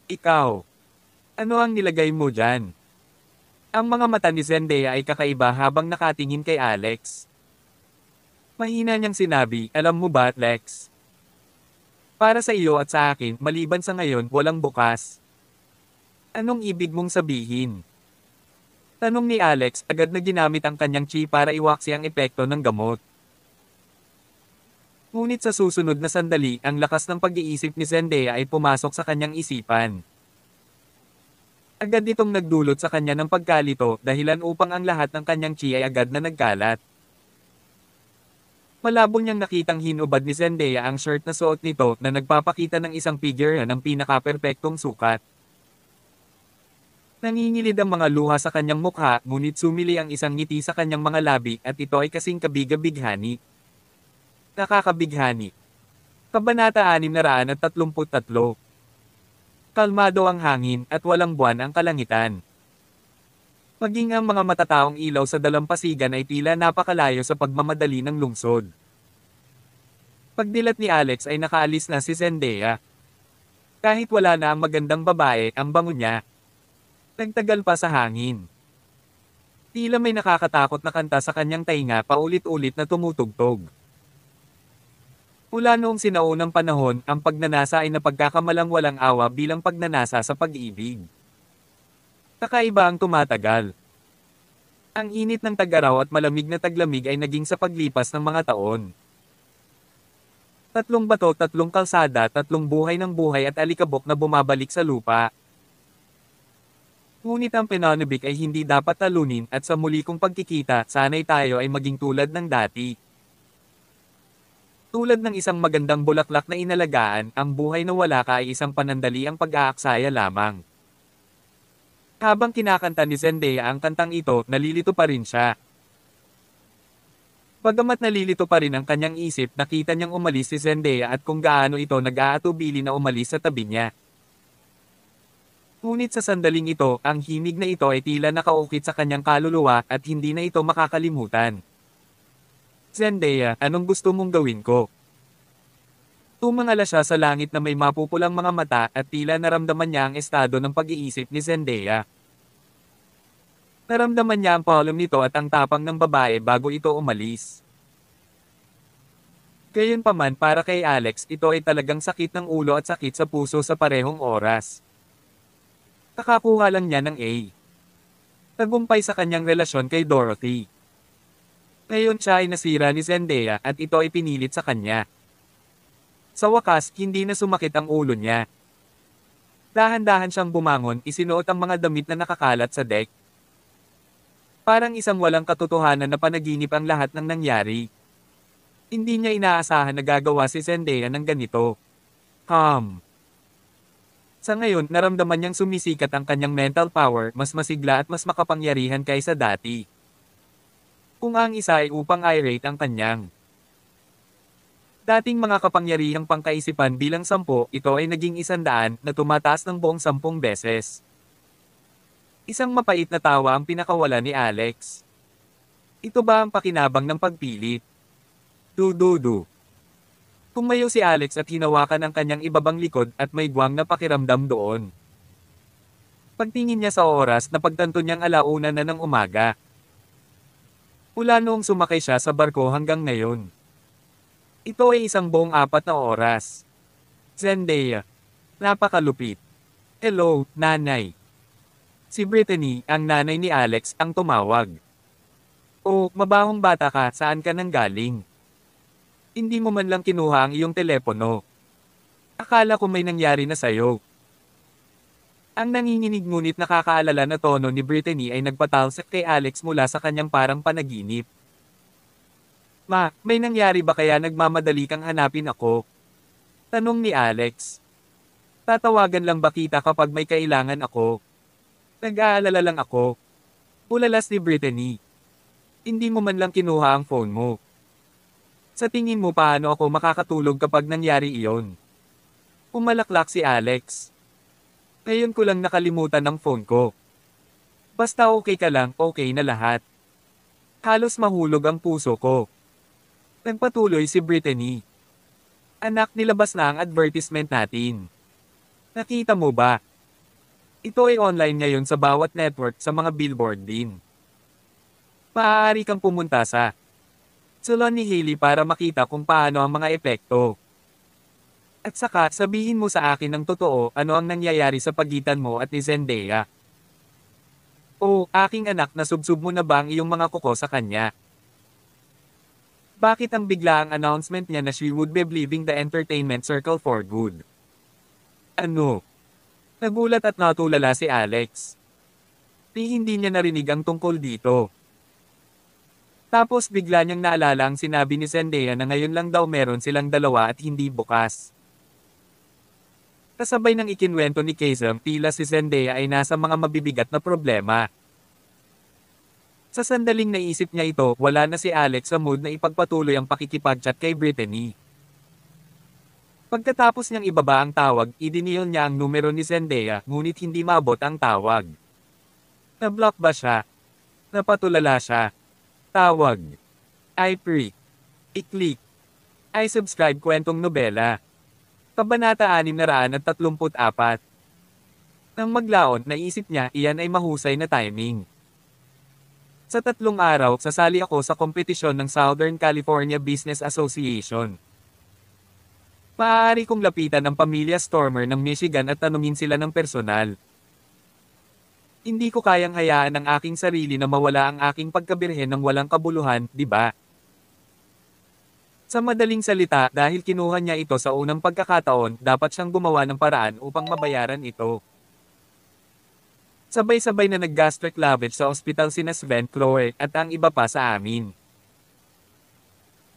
Ikaw. Ano ang nilagay mo dyan? Ang mga mata ni Zendaya ay kakaiba habang nakatingin kay Alex. Mahina niyang sinabi, alam mo ba, Lex? Para sa iyo at sa akin, maliban sa ngayon, walang bukas. Anong ibig mong sabihin? Tanong ni Alex, agad na ginamit ang kanyang chi para iwaksi ang epekto ng gamot. Ngunit sa susunod na sandali, ang lakas ng pag-iisip ni Zendaya ay pumasok sa kanyang isipan. Agad itong nagdulot sa kanya ng pagkalito, dahilan upang ang lahat ng kanyang chi ay agad na nagkalat. Malabo niyang nakitang hinubad ni Zendaya ang shirt na suot nito na nagpapakita ng isang figure ng pinaka-perpektong sukat. Nangingilid ang mga luha sa kanyang mukha, ngunit sumili ang isang ngiti sa kanyang mga labi at ito ay kasing kabiga-bighani. Nakakabighani. Kabanata 633. Kalmado ang hangin at walang buwan ang kalangitan. Maging ang mga matataong ilaw sa dalampasigan ay tila napakalayo sa pagmamadali ng lungsod. Pagdilat ni Alex ay nakaalis na si Zendaya. Kahit wala na ang magandang babae, ang bango niya. Nagtagal pa sa hangin. Tila may nakakatakot na kanta sa kanyang tainga paulit-ulit na tumutugtog. Mula noong sinaunang panahon, ang pagnanasa ay napagkakamalang walang awa bilang pagnanasa sa pag-ibig. Kakaiba ang tumatagal. Ang init ng tag-araw at malamig na taglamig ay naging sa paglipas ng mga taon. 3 bato, 3 kalsada, 3 buhay ng buhay at alikabok na bumabalik sa lupa. Ngunit ang pananabik ay hindi dapat talunin at sa muli kong pagkikita, sana'y tayo ay maging tulad ng dati. Tulad ng isang magandang bulaklak na inalagaan, ang buhay na wala ka ay isang panandaliang pag-aaksaya lamang. Habang kinakanta ni Zendaya ang kantang ito, nalilito pa rin siya. Bagamat nalilito pa rin ang kanyang isip, nakita niyang umalis si Zendaya at kung gaano ito nag-aatubili na umalis sa tabi niya. Ngunit sa sandaling ito, ang himig na ito ay tila nakaukit sa kanyang kaluluwa at hindi na ito makakalimutan. Zendaya, anong gusto mong gawin ko? Tumangala siya sa langit na may mapupulang mga mata at tila naramdaman niya ang estado ng pag-iisip ni Zendaya. Naramdaman niya ang palom nito at ang tapang ng babae bago ito umalis. Gayunpaman para kay Alex, ito ay talagang sakit ng ulo at sakit sa puso sa parehong oras. Nakakuha lang niya ng A. Tagumpay sa kanyang relasyon kay Dorothy. Ngayon siya ay nasira ni Zendaya at ito ay pinilit sa kanya. Sa wakas, hindi na sumakit ang ulo niya. Dahan-dahan siyang bumangon, isinuot ang mga damit na nakakalat sa deck. Parang isang walang katotohanan na panaginip ang lahat ng nangyari. Hindi niya inaasahan na gagawa si Zendaya ng ganito. Sa ngayon, naramdaman niyang sumisikat ang kanyang mental power, mas masigla at mas makapangyarihan kaysa dati. Kung ang isa ay upang irate ang kanyang dating mga kapangyarihang pangkaisipan bilang 10, ito ay naging 100 na tumataas ng buong 10 beses. Isang mapait na tawa ang pinakawala ni Alex. Ito ba ang pakinabang ng pagpilit? Du. Tumayo si Alex at hinawakan ang kanyang ibabang likod at may guwang na pakiramdam doon. Pagtingin niya sa oras, napagtanto niyang 1:00 na ng umaga. Mula noong sumakay siya sa barko hanggang ngayon. Ito ay isang buong 4 na oras. Zendaya. Napakalupit. Hello, nanay. Si Brittany, ang nanay ni Alex, ang tumawag. Oh, mabahong bata ka, saan ka nanggaling? Hindi mo man lang kinuha ang iyong telepono. Akala ko may nangyari na sayo. Ang nanginginig ngunit nakakaalala na tono ni Brittany ay nagpatalsik kay Alex mula sa kanyang parang panaginip. Ma, may nangyari ba kaya nagmamadali kang hanapin ako? Tanong ni Alex. Tatawagan lang ba kita kapag may kailangan ako? Nag-aalala lang ako. Ulalas ni Brittany. Hindi mo man lang kinuha ang phone mo. Sa tingin mo paano ako makakatulog kapag nangyari iyon? Umalaklak si Alex. Ngayon ko lang nakalimutan ang phone ko. Basta okay ka lang, okay na lahat. Halos mahulog ang puso ko. Nagpatuloy si Brittany. Anak, nilabas na ang advertisement natin. Nakita mo ba? Ito ay online ngayon sa bawat network sa mga billboard din. Maaari kang pumunta sa salon ni Hailey para makita kung paano ang mga epekto. At saka, sabihin mo sa akin ng totoo ano ang nangyayari sa pagitan mo at ni Zendaya. Oh, aking anak, nasubsob mo na ba ang iyong mga kuko sa kanya? Bakit ang biglaang announcement niya na she would be leaving the entertainment circle for good? Ano? Nagulat at natulala si Alex. Hindi niya narinig ang tungkol dito. Tapos bigla niyang naalala ang sinabi ni Zendaya na ngayon lang daw meron silang dalawa at hindi bukas. Kasabay ng ikinwento ni Kazem, tila si Zendaya ay nasa mga mabibigat na problema. Sa sandaling naisip niya ito, wala na si Alex sa mood na ipagpatuloy ang pakikipag-chat kay Brittany. Pagkatapos niyang ibaba ang tawag, idinial niya ang numero ni Zendaya, ngunit hindi maabot ang tawag. Na-block ba siya? Napatulala siya. Tawag. I-prick. I-click. I-subscribe kwentong nobela. Kabanata 634. Nang maglaon, naisip niya, iyan ay mahusay na timing. Sa 3 araw, sasali ako sa kompetisyon ng Southern California Business Association. Maaari kong lapitan ang pamilya Stormer ng Michigan at tanungin sila ng personal. Hindi ko kayang hayaan ang aking sarili na mawala ang aking pagkabirhen ng walang kabuluhan, di ba? Sa madaling salita, dahil kinuha niya ito sa unang pagkakataon, dapat siyang gumawa ng paraan upang mabayaran ito. Sabay-sabay na nag-gastric lavage sa ospital sina Sven, Chloe, at ang iba pa sa amin.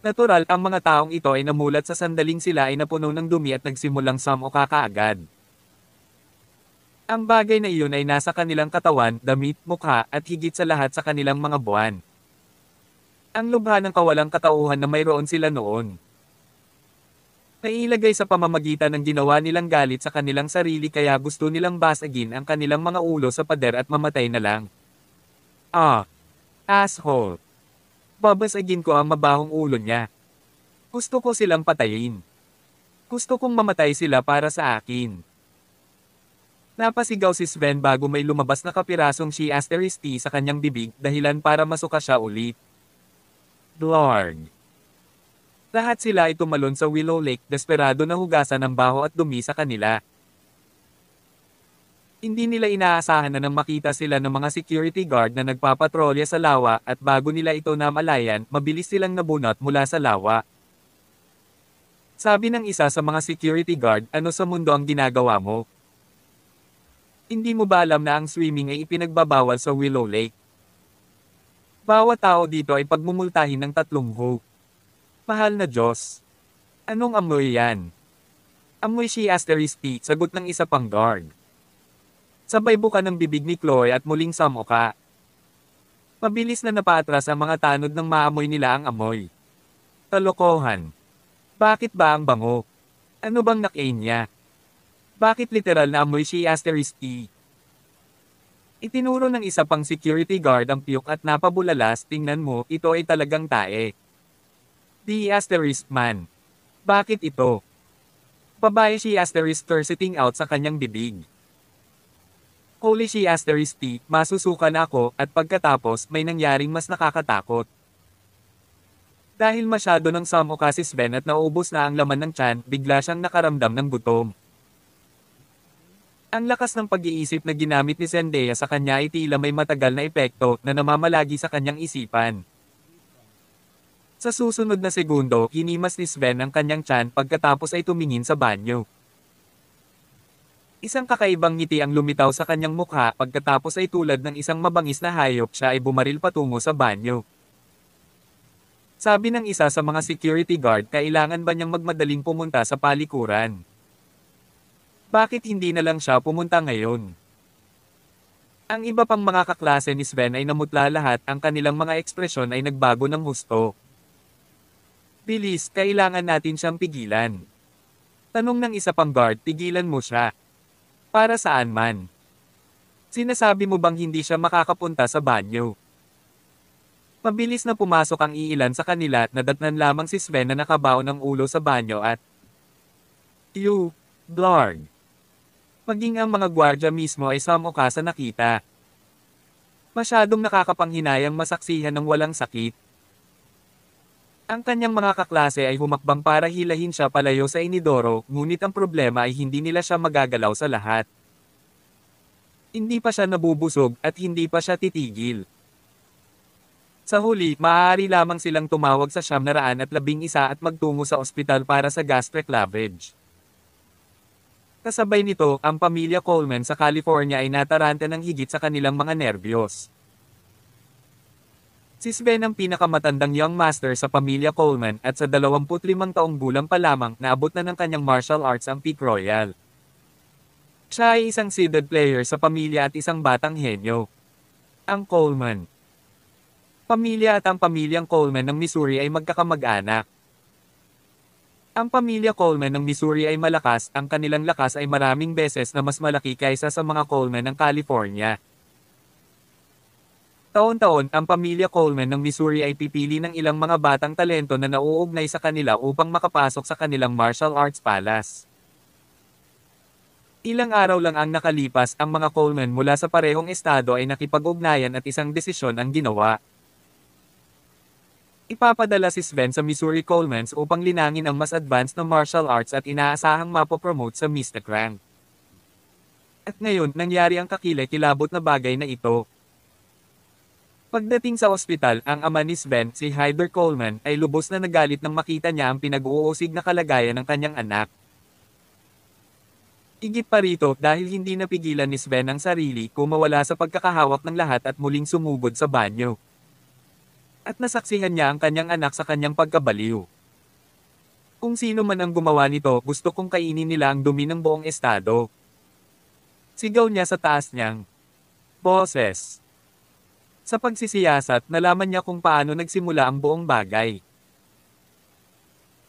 Natural, ang mga taong ito ay namulat sa sandaling sila ay napuno ng dumi at nagsimulang samoka kaagad. Ang bagay na iyon ay nasa kanilang katawan, damit, mukha, at higit sa lahat sa kanilang mga buwan. Ang lubha ng kawalang katauhan na mayroon sila noon. Nailagay sa pamamagitan ng ginawa nilang galit sa kanilang sarili kaya gusto nilang basagin ang kanilang mga ulo sa pader at mamatay na lang. Asshole. Babasagin ko ang mabahong ulo niya. Gusto ko silang patayin. Gusto kong mamatay sila para sa akin. Napasigaw si Sven bago may lumabas na kapirasong she asterisk T sa kanyang bibig dahilan para masuka siya ulit. Lord. Lahat sila ay tumalon sa Willow Lake, desperado na hugasan ng baho at dumi sa kanila. Hindi nila inaasahan na nang makita sila ng mga security guard na nagpapatrolya sa lawa at bago nila ito namalayan, mabilis silang nabunot mula sa lawa. Sabi ng isa sa mga security guard, ano sa mundo ang ginagawa mo? Hindi mo ba alam na ang swimming ay ipinagbabawal sa Willow Lake? Bawat tao dito ay pagmumultahin ng 3 ho. Mahal na Diyos. Anong amoy yan? Amoy she asterisk T, sagot ng isa pang guard. Sabay buka ng bibig ni Chloe at muling samoka. Mabilis na napaatras ang mga tanod nang maamoy nila ang amoy. Kalokohan. Bakit ba ang bango? Ano bang nakain niya? Bakit literal na amoy si asterisk E? Itinuro ng isa pang security guard ang puke at napabulalas, tingnan mo, ito ay talagang tae. The asterisk man. Bakit ito? Babae si asterisk sitting out sa kanyang bibig. Holy si asterisk T, masusuka na ako, at pagkatapos may nangyaring mas nakakatakot. Dahil masyado ng samuka si Sven at naubos na ang laman ng tiyan, bigla siyang nakaramdam ng gutom. Ang lakas ng pag-iisip na ginamit ni Zendaya sa kanya ay tila may matagal na epekto na namamalagi sa kanyang isipan. Sa susunod na segundo, hinimas ni Sven ang kanyang tiyan pagkatapos ay tumingin sa banyo. Isang kakaibang ngiti ang lumitaw sa kanyang mukha pagkatapos ay tulad ng isang mabangis na hayop siya ay bumaril patungo sa banyo. Sabi ng isa sa mga security guard, kailangan ba niyang magmadaling pumunta sa palikuran? Bakit hindi na lang siya pumunta ngayon? Ang iba pang mga kaklase ni Sven ay namutla lahat, ang kanilang mga ekspresyon ay nagbago ng husto. Bilis, kailangan natin siyang pigilan. Tanong ng isa pang guard, pigilan mo siya. Para saan man? Sinasabi mo bang hindi siya makakapunta sa banyo? Mabilis na pumasok ang iilan sa kanila, nadatnan lamang si Sven na nakabaon ng ulo sa banyo at Blarg. Maging ang mga gwardya mismo ay samuka sa nakita. Masyadong nakakapanghinayang masaksihan ng walang sakit. Ang kanyang mga kaklase ay humakbang para hilahin siya palayo sa inidoro, ngunit ang problema ay hindi nila siya magagalaw sa lahat. Hindi pa siya nabubusog at hindi pa siya titigil. Sa huli, maaari lamang silang tumawag sa 911 at magtungo sa ospital para sa gastric lavage. Kasabay nito, ang pamilya Coleman sa California ay nataranta ng higit sa kanilang mga nerbiyos. Si Sven ang pinakamatandang young master sa pamilya Coleman at sa 25 taong gulang pa lamang naabot na ng kanyang martial arts ang peak royal. Siya ay isang seeded player sa pamilya at isang batang henyo. Ang Coleman. Pamilya at ang pamilyang Coleman ng Missouri ay magkakamag-anak. Ang pamilya Coleman ng Missouri ay malakas, ang kanilang lakas ay maraming beses na mas malaki kaysa sa mga Coleman ng California. Taon-taon, ang pamilya Coleman ng Missouri ay pipili ng ilang mga batang talento na nauugnay sa kanila upang makapasok sa kanilang martial arts palace. Ilang araw lang ang nakalipas, ang mga Coleman mula sa parehong estado ay nakipag-ugnayan at isang desisyon ang ginawa. Ipapadala si Sven sa Missouri Colemans upang linangin ang mas advanced na martial arts at inaasahang mapopromote sa Mistakrang. At ngayon, nangyari ang kakilay-kilabot na bagay na ito. Pagdating sa ospital, ang ama ni Sven, si Hyder Coleman, ay lubos na nagalit nang makita niya ang pinag-uusig na kalagayan ng kanyang anak. Higit pa rito, dahil hindi napigilan ni Sven ang sarili, kumawala sa pagkakahawak ng lahat at muling sumugod sa banyo. At nasaksihan niya ang kanyang anak sa kanyang pagkabaliw. Kung sino man ang gumawa nito, gusto kong kainin nila ang dumi ng buong estado. Sigaw niya sa taas niyang boses. Sa pagsisiyasat, nalaman niya kung paano nagsimula ang buong bagay.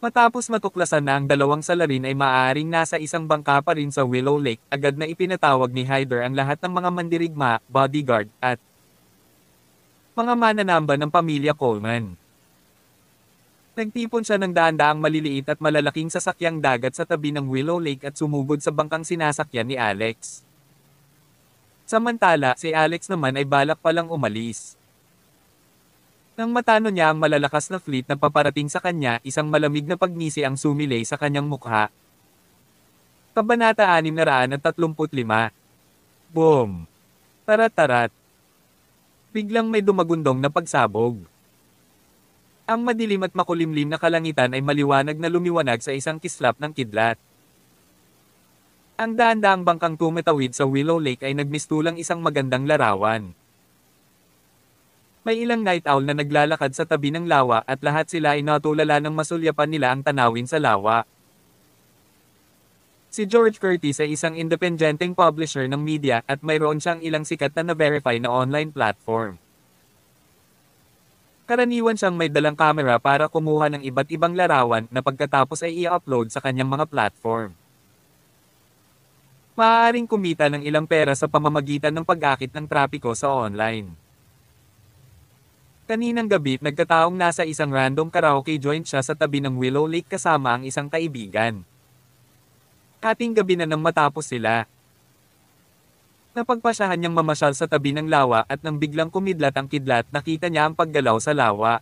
Matapos matuklasan na ang dalawang salarin ay maaaring nasa isang bangka pa rin sa Willow Lake, agad na ipinatawag ni Hyder ang lahat ng mga mandirigma, bodyguard, at mga mananamba ng pamilya Coleman. Nagtipon siya ng daan-daang maliliit at malalaking sasakyang dagat sa tabi ng Willow Lake at sumugod sa bangkang sinasakyan ni Alex. Samantala, si Alex naman ay balak palang umalis. Nang matano niya ang malalakas na fleet na paparating sa kanya, isang malamig na pagngisi ang sumilay sa kanyang mukha. Kabanata 635. Boom! Tarat-tarat! Biglang may dumagundong na pagsabog. Ang madilim at makulimlim na kalangitan ay maliwanag na lumiwanag sa isang kislap ng kidlat. Ang daan-daang bangkang tumatawid sa Willow Lake ay nagmistulang isang magandang larawan. May ilang night owl na naglalakad sa tabi ng lawa at lahat sila ay natulala ng masulyapan nila ang tanawin sa lawa. Si George Curtis ay isang independenteng publisher ng media at mayroon siyang ilang sikat na na-verify na online platform. Karaniwan siyang may dalang kamera para kumuha ng iba't ibang larawan na pagkatapos ay i-upload sa kanyang mga platform. Maaaring kumita ng ilang pera sa pamamagitan ng pag-akit ng trapiko sa online. Kaninang gabi, nagkataong nasa isang random karaoke joint siya sa tabi ng Willow Lake kasama ang isang kaibigan. Hating gabi na nang matapos sila. Napagpasyahan niyang mamasyal sa tabi ng lawa at nang biglang kumidlat ang kidlat, nakita niya ang paggalaw sa lawa.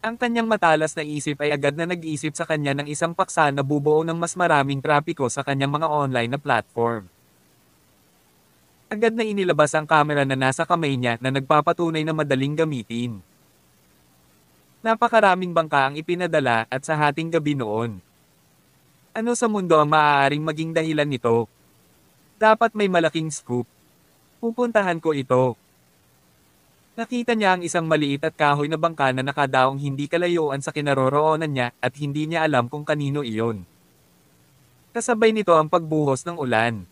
Ang kanyang matalas na isip ay agad na nag-isip sa kanya ng isang paksa na bubuo ng mas maraming trapiko sa kanyang mga online na platform. Agad na inilabas ang kamera na nasa kamay niya na nagpapatunay na madaling gamitin. Napakaraming bangka ang ipinadala at sa hating gabi noon. Ano sa mundo ang maaaring maging dahilan nito? Dapat may malaking scoop. Pupuntahan ko ito. Nakita niya ang isang maliit at kahoy na bangka na nakadaong hindi kalayuan sa kinaroroonan niya at hindi niya alam kung kanino iyon. Kasabay nito ang pagbuhos ng ulan.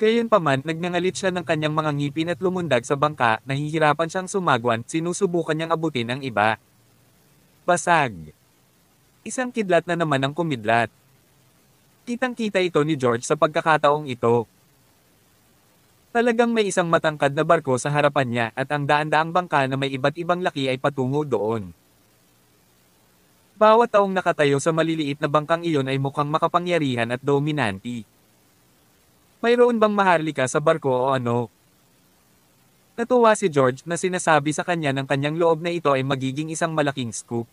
Gayunpaman, nagngangalit siya ng kanyang mga ngipin at lumundag sa bangka, nahihirapan siyang sumagwan, sinusubukan niyang abutin ang iba. Basag. Isang kidlat na naman ang kumidlat. Kitang-kita ito ni George sa pagkakataong ito. Talagang may isang matangkad na barko sa harapan niya at ang daan-daang bangka na may iba't ibang laki ay patungo doon. Bawat taong nakatayo sa maliliit na bangkang iyon ay mukhang makapangyarihan at dominanti. Mayroon bang maharlika sa barko o ano? Natuwa si George na sinasabi sa kanya ng kanyang loob na ito ay magiging isang malaking scoop.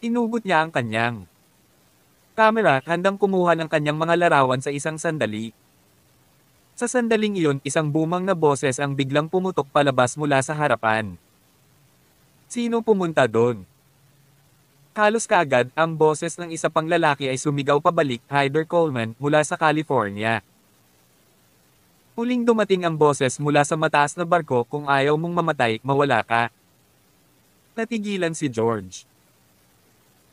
Inugot niya ang kanyang kamera, handang kumuha ng kanyang mga larawan sa isang sandali. Sa sandaling iyon, isang bumang na boses ang biglang pumutok palabas mula sa harapan. Sino pumunta doon? Halos kaagad, ang boses ng isa pang lalaki ay sumigaw pabalik, Hyder Coleman, mula sa California. Huling dumating ang boses mula sa mataas na barko, kung ayaw mong mamatay, mawala ka. Natigilan si George.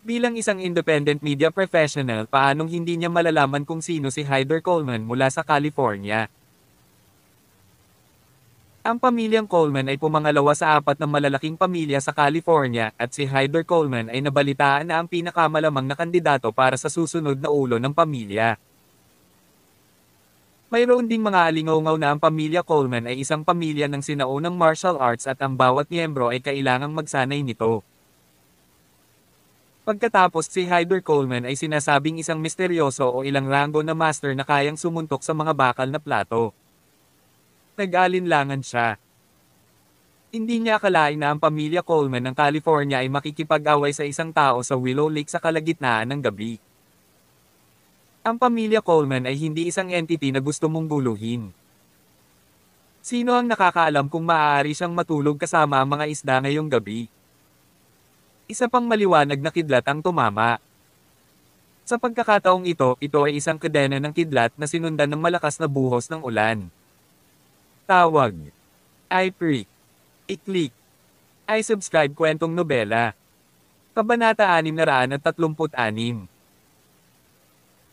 Bilang isang independent media professional, paanong hindi niya malalaman kung sino si Hyder Coleman mula sa California? Ang pamilyang Coleman ay pumangalawa sa apat na malalaking pamilya sa California at si Hyder Coleman ay nabalitaan na ang pinakamalamang na kandidato para sa susunod na ulo ng pamilya. Mayroon ding mga alingaw na ang pamilya Coleman ay isang pamilya ng sinaunang martial arts at ang bawat miyembro ay kailangang magsanay nito. Pagkatapos, si Hyder Coleman ay sinasabing isang misteryoso o ilang ranggo na master na kayang sumuntok sa mga bakal na plato. Nag-alinlangan siya. Hindi niya akalain na ang pamilya Coleman ng California ay makikipag-away sa isang tao sa Willow Lake sa kalagitnaan ng gabi. Ang pamilya Coleman ay hindi isang entity na gusto mong guluhin. Sino ang nakakaalam kung maaari siyang matulog kasama ang mga isda ngayong gabi? Isa pang maliwanag na kidlat ang tumama. Sa pagkakataong ito ay isang kadena ng kidlat na sinundan ng malakas na buhos ng ulan. Tawag. I-Prick. I-Click. I-Subscribe kwentong nobela. Kabanata 636.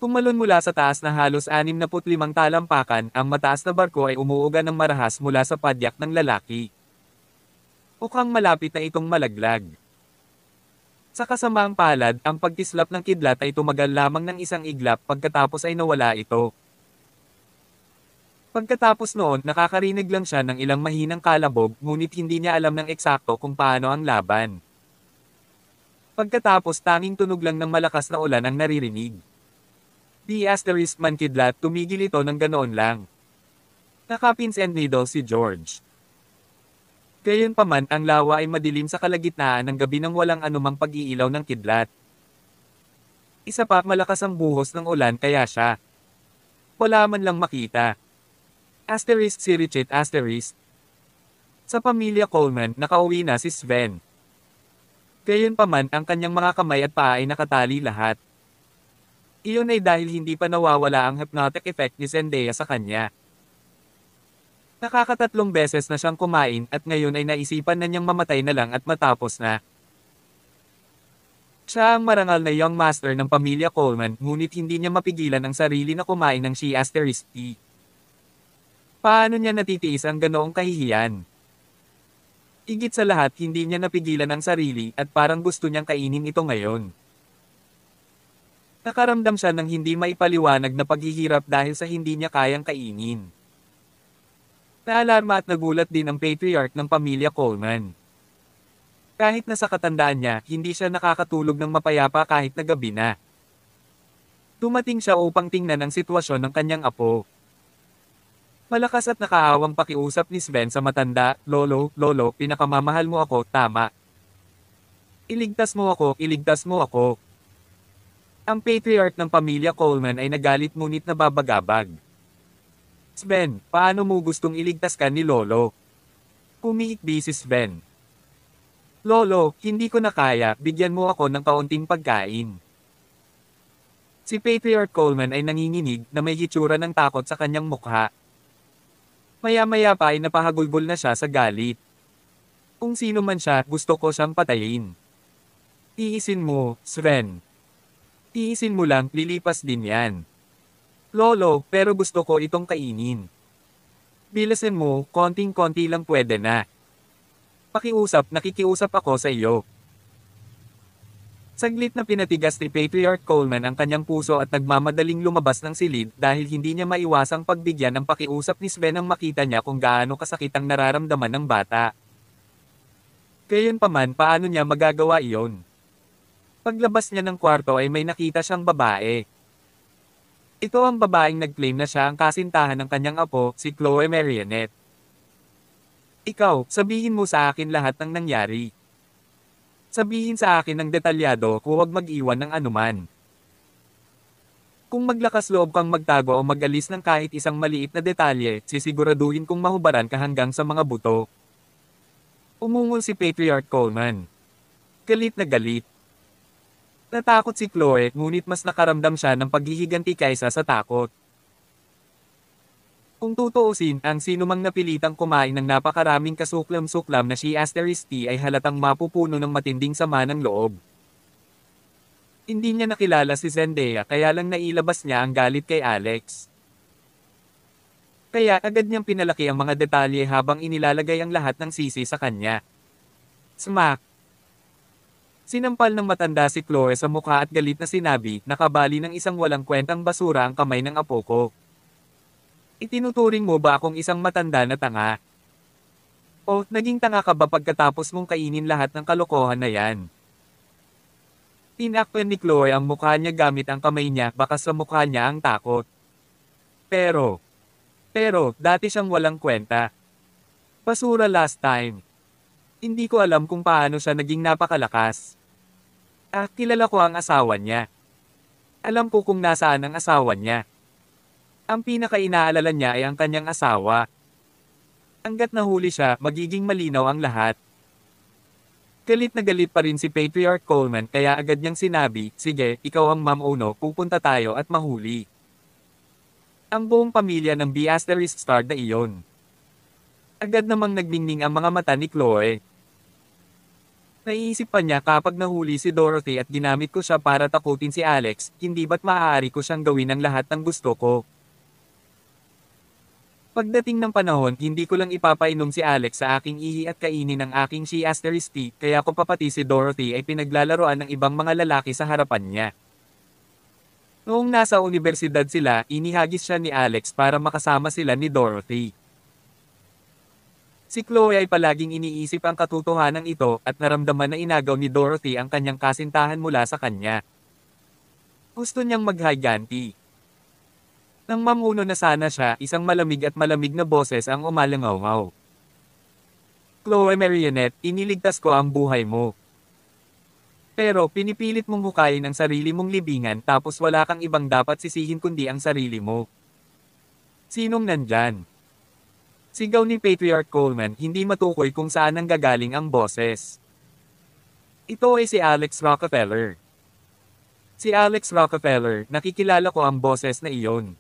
Tumalon mula sa taas na halos 65 talampakan, ang mataas na barko ay umuuga ng marahas mula sa padyak ng lalaki. Mukhang malapit na itong malaglag. Sa kasamaang palad, ang pagkislap ng kidlat ay tumagal lamang ng isang iglap, pagkatapos ay nawala ito. Pagkatapos noon, nakakarinig lang siya ng ilang mahinang kalabog, ngunit hindi niya alam ng eksakto kung paano ang laban. Pagkatapos, tanging tunog lang ng malakas na ulan ang naririnig. Di asterisk man kidlat, tumigil ito ng ganoon lang. Nakapins and needles si George. Gayunpaman, ang lawa ay madilim sa kalagitnaan ng gabi nang walang anumang pag-iilaw ng kidlat. Isa pa, malakas ang buhos ng ulan kaya siya wala man lang makita. Asterisk si Richard asterisk. Sa pamilya Coleman, nakauwi na si Sven. Gayunpaman, ang kanyang mga kamay at paa ay nakatali lahat. Iyon ay dahil hindi pa nawawala ang hypnotic effect ni Zendaya sa kanya. Nakakatatlong beses na siyang kumain at ngayon ay naisipan na niyang mamatay na lang at matapos na. Siya ang marangal na young master ng pamilya Coleman, ngunit hindi niya mapigilan ang sarili na kumain ng she**. Paano niya natitiis ang ganoong kahihiyan? Higit sa lahat hindi niya napigilan ang sarili at parang gusto niyang kainin ito ngayon. Nakaramdam siya ng hindi maipaliwanag na paghihirap dahil sa hindi niya kayang kainin. Naalarma at nagulat din ang patriarch ng pamilya Coleman. Kahit na sa katandaan niya, hindi siya nakakatulog ng mapayapa kahit na gabi na. Dumating siya upang tingnan ang sitwasyon ng kanyang apo. Malakas at nakaawang pakiusap ni Sven sa matanda, "Lolo, lolo, pinakamamahal mo ako, tama. Iligtas mo ako, iligtas mo ako." Ang patriarch ng pamilya Coleman ay nagalit ngunit nababagabag. "Sven, paano mo gustong iligtas ka ni Lolo?" Umiikbi si Sven. "Lolo, hindi ko na kaya, bigyan mo ako ng kaunting pagkain." Si Patriarch Coleman ay nanginginig na may hitsura ng takot sa kanyang mukha. Maya-maya pa ay napahagulgol na siya sa galit. "Kung sino man siya, gusto ko siyang patayin. Tiisin mo, Sven. Tiisin mo lang, lilipas din yan. Lolo, pero gusto ko itong kainin. Bilasin mo, konting-konti lang pwede na. Pakiusap, nakikiusap ako sa iyo." Saglit na pinatigas ni Patriarch Coleman ang kanyang puso at nagmamadaling lumabas ng silid dahil hindi niya maiwasang pagbigyan ng pakiusap ni Sven nang makita niya kung gaano kasakit ang nararamdaman ng bata. Gayunpaman, paano niya magagawa iyon? Paglabas niya ng kwarto ay may nakita siyang babae. Ito ang babaeng nag-claim na siya ang kasintahan ng kanyang apo, si Chloe Marionette. "Ikaw, sabihin mo sa akin lahat ng nangyari. Sabihin sa akin ng detalyado, huwag mag-iwan ng anuman. Kung maglakas loob kang magtago o mag-alis ng kahit isang maliit na detalye, sisiguraduhin kong mahubaran ka hanggang sa mga buto." Umungol si Patriarch Coleman. Galit na galit. Natakot si Chloe, ngunit mas nakaramdam siya ng paghihiganti kaysa sa takot. Kung tutuusin, ang sinumang napilitang kumain ng napakaraming kasuklam-suklam na she-asterisk tea ay halatang mapupuno ng matinding sama ng loob. Hindi niya nakilala si Zendaya kaya lang nailabas niya ang galit kay Alex. Kaya agad niyang pinalaki ang mga detalye habang inilalagay ang lahat ng sisi sa kanya. Smack! Sinampal ng matanda si Chloe sa mukha at galit na sinabi, "Nakabali ng isang walang kwentang basura ang kamay ng apo ko. Itinuturing mo ba akong isang matanda na tanga? O, naging tanga ka ba pagkatapos mong kainin lahat ng kalokohan na yan?" Tinakpan ni Chloe ang mukha niya gamit ang kamay niya, baka sa mukha niya ang takot. Pero, dati siyang walang kwenta. Basura last time. Hindi ko alam kung paano siya naging napakalakas. Kilala ko ang asawa niya. Alam ko kung nasaan ang asawa niya. Ang pinaka-inaalala niya ay ang kanyang asawa. Hanggat nahuli siya, magiging malinaw ang lahat. Galit na galit pa rin si Patriarch Coleman kaya agad niyang sinabi, "Sige, ikaw ang Ma'am Ono, pupunta tayo at mahuli." Ang buong pamilya ng B** star na iyon. Agad namang nagningning ang mga mata ni Chloe. Naiisip pa niya kapag nahuli si Dorothy at ginamit ko siya para takutin si Alex, hindi ba't maaari ko siyang gawin ang lahat ng gusto ko? Pagdating ng panahon, hindi ko lang ipapainom si Alex sa aking ihi at kainin ang aking she-asterisk tea, kaya ko papati si Dorothy ay pinaglalaroan ng ibang mga lalaki sa harapan niya. Noong nasa unibersidad sila, inihagis siya ni Alex para makasama sila ni Dorothy. Si Chloe ay palaging iniisip ang katotohanan ito at naramdaman na inagaw ni Dorothy ang kanyang kasintahan mula sa kanya. Gusto niyang maghiganti. Nang mamuno na sana siya, isang malamig at malamig na boses ang umalangaw-ngaw. "Chloe Marionette, iniligtas ko ang buhay mo. Pero pinipilit mong hukayin ang sarili mong libingan tapos wala kang ibang dapat sisihin kundi ang sarili mo. Sinong nandyan?" Sigaw ni Patriarch Coleman, hindi matukoy kung saan nanggagaling ang boses. Ito ay si Alex Rockefeller. Si Alex Rockefeller, nakikilala ko ang boses na iyon.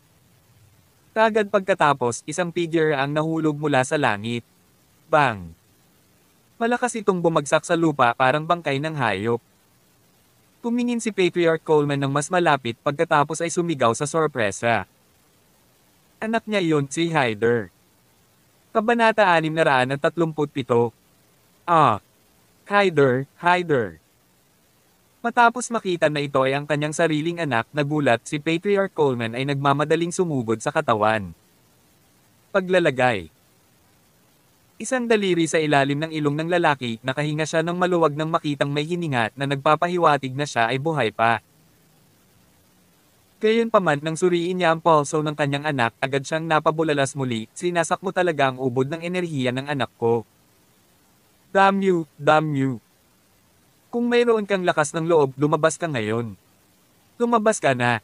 Kagad pagkatapos, isang figure ang nahulog mula sa langit. Bang! Malakas itong bumagsak sa lupa parang bangkay ng hayop. Tumingin si Patriarch Coleman ng mas malapit pagkatapos ay sumigaw sa sorpresa. Anak niya iyon, si Hyder. Kabanata 637. Ah, Hyder. Matapos makita na ito ay ang kanyang sariling anak, nagulat si Patriarch Coleman ay nagmamadaling sumugod sa katawan. Paglalagay. Isang daliri sa ilalim ng ilong ng lalaki, nakahinga siya ng maluwag nang makitang may hininga na nagpapahiwatig na siya ay buhay pa. Gayunpaman nang suriin niya ang pulso ng kanyang anak, agad siyang napabulalas muli, sinasak mo talaga ang ubod ng enerhiya ng anak ko. Damn you. Kung mayroon kang lakas ng loob, lumabas ka ngayon. Lumabas ka na.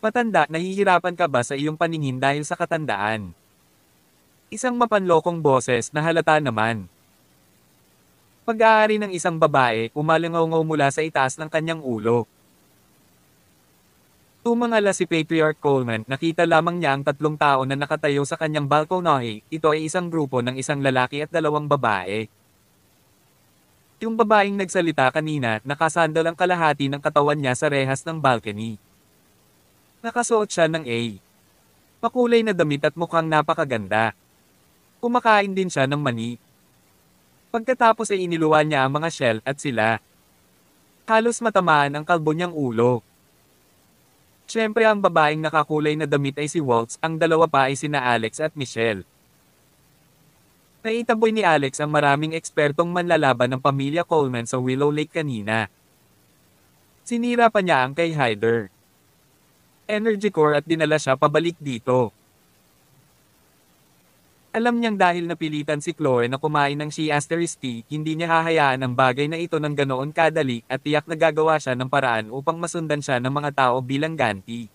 Matanda, nahihirapan ka ba sa iyong paningin dahil sa katandaan? Isang mapanlokong boses na halata naman. Pag-aari ng isang babae, umalangaw mula sa itaas ng kanyang ulo. Tumangala si Patriarch Coleman, nakita lamang niya ang 3 tao na nakatayo sa kanyang balkonahe. Ito ay isang grupo ng isang lalaki at 2 babae. Yung babaeng nagsalita kanina, nakasandal ang kalahati ng katawan niya sa rehas ng balcony. Nakasuot siya ng makulay na damit at mukhang napakaganda. Kumakain din siya ng mani. Pagkatapos ay iniluwan niya ang mga shell at sila. Halos matamaan ang kalbo niyang ulo. Siyempre ang babaeng nakakulay na damit ay si Waltz, ang 2 pa ay sina Alex at Michelle. Naitaboy ni Alex ang maraming ekspertong manlalaban ng pamilya Coleman sa Willow Lake kanina. Sinira pa niya ang kay Hyder Energy Core at dinala siya pabalik dito. Alam niyang dahil napilitan si Chloe na kumain ng She*T, hindi niya hahayaan ang bagay na ito ng ganoon kadali at tiyak na gagawa siya ng paraan upang masundan siya ng mga tao bilang ganti.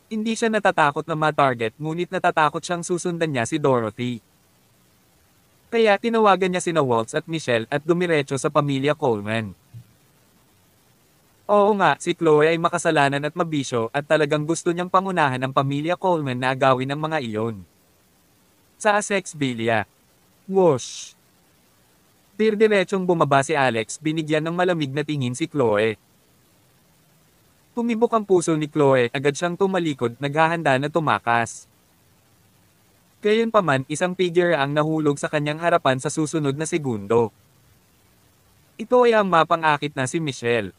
Hindi siya natatakot na ma-target, ngunit natatakot siyang susundan niya si Dorothy. Kaya tinawagan niya sina Waltz at Michelle at dumiretso sa pamilya Coleman. Oo nga, si Chloe ay makasalanan at mabisyo at talagang gusto niyang pangunahan ang pamilya Coleman na agawin ang mga iyon. Sa Asexbilia. Whoosh! Dirdiretsong bumaba si Alex, binigyan ng malamig na tingin si Chloe. Tumibok ang puso ni Chloe, agad siyang tumalikod, naghahanda na tumakas. Gayunpaman, isang figure ang nahulog sa kanyang harapan sa susunod na segundo. Ito ay ang mapang-akit na si Michelle.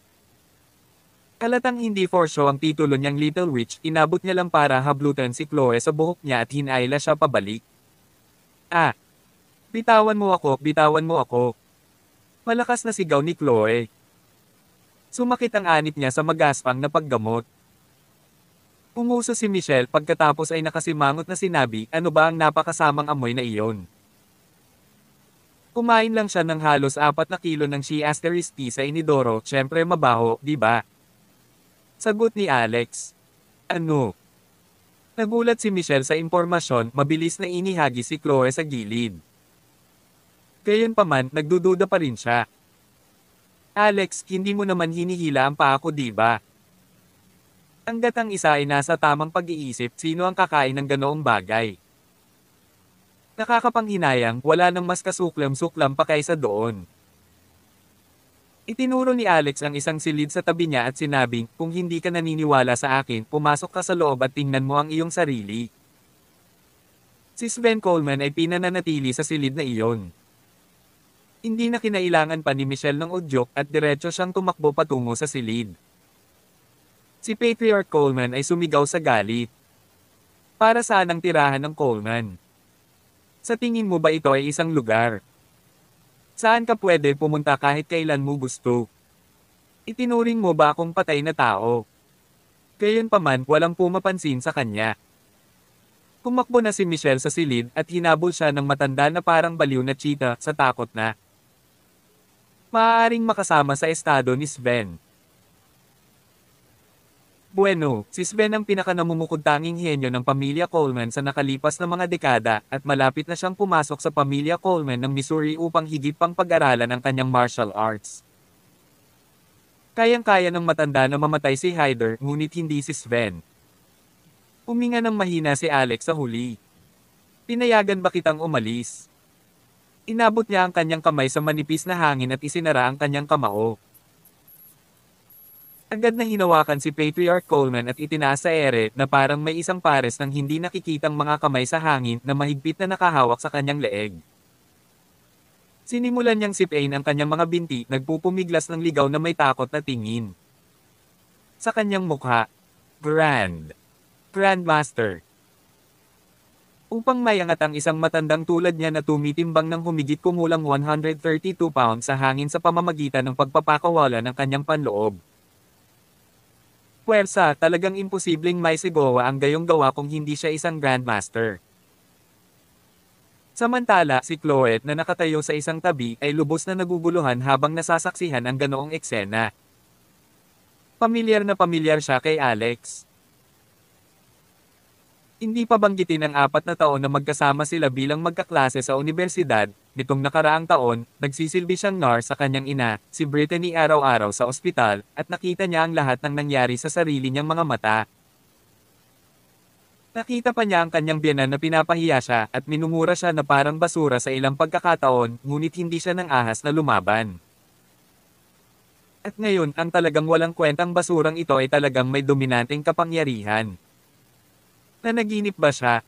Halatang hindi for show ang titulo niyang Little Witch, inabot niya lang para hablutan si Chloe sa buhok niya at hinayla siya pabalik. Bitawan mo ako. Malakas na sigaw ni Chloe. Sumakit ang anit niya sa magaspang na paggamot. Umuso si Michelle pagkatapos ay nakasimangot na sinabi, ano ba ang napakasamang amoy na iyon? Kumain lang siya ng halos 4 na kilo ng She*T sa inidoro, syempre mabaho, di ba? Sagot ni Alex. Ano? Nagulat si Michelle sa impormasyon, mabilis na inihagi si Chloe sa gilid. Gayunpaman, nagdududa pa rin siya. Alex, hindi mo naman hinihila ang paa ko, di ba? Hangga't ang isa ay nasa tamang pag-iisip, sino ang kakain ng ganoong bagay? Nakakapanghinayang, wala nang mas kasuklam-suklam pa kaysa doon. Itinuro ni Alex ang isang silid sa tabi niya at sinabing, kung hindi ka naniniwala sa akin, pumasok ka sa loob at tingnan mo ang iyong sarili. Si Sven Coleman ay pinananatili sa silid na iyon. Hindi na kinailangan pa ni Michelle ng udyok at diretso siyang tumakbo patungo sa silid. Si Patriarch Coleman ay sumigaw sa galit. Para saan ang tirahan ng Coleman? Sa tingin mo ba ito ay isang lugar? Saan ka pwede pumunta kahit kailan mo gusto? Itinuring mo ba akong patay na tao? Gayunpaman, walang pumapansin sa kanya. Tumakbo na si Michelle sa silid at hinabol siya ng matanda na parang baliw na cheetah sa takot na maaaring makasama sa estado ni Sven. Bueno, si Sven ang pinakanamumukod-tanging henyo ng pamilya Coleman sa nakalipas na mga dekada at malapit na siyang pumasok sa pamilya Coleman ng Missouri upang higit pang pag-aralan ang kanyang martial arts. Kayang-kaya ng matanda na mamatay si Hyder, ngunit hindi si Sven. Huminga ng mahina si Alex sa huli. Pinayagan ba kitang umalis? Inabot niya ang kanyang kamay sa manipis na hangin at isinara ang kanyang kamao. Agad na hinawakan si Patriarch Coleman at itinaas sa ere na parang may isang pares ng hindi nakikitang mga kamay sa hangin na mahigpit na nakahawak sa kanyang leeg. Sinimulan niyang sipain ang kanyang mga binti, nagpupumiglas ng ligaw na may takot na tingin. Sa kanyang mukha, Grandmaster. Upang mayangat ang isang matandang tulad niya na tumitimbang ng humigit kumulang 132 pounds sa hangin sa pamamagitan ng pagpapakawala ng kanyang panloob. Puwersa, talagang imposibleng maisigawa ang gayong gawa kung hindi siya isang Grandmaster. Samantala, si Chloe na nakatayo sa isang tabi ay lubos na naguguluhan habang nasasaksihan ang ganoong eksena. Pamilyar na pamilyar siya kay Alex. Hindi pa banggitin ang 4 na taon na magkasama sila bilang magkaklase sa unibersidad, nitong nakaraang taon, nagsisilbi siyang nurse sa kanyang ina, si Brittany araw-araw sa ospital, at nakita niya ang lahat ng nangyari sa sarili niyang mga mata. Nakita pa niya ang kanyang biyenan na pinapahiya siya at minumura siya na parang basura sa ilang pagkakataon, ngunit hindi siya ng ahas na lumaban. At ngayon, ang talagang walang kwentang basurang ito ay talagang may dominanteng kapangyarihan. Nanaginip ba siya?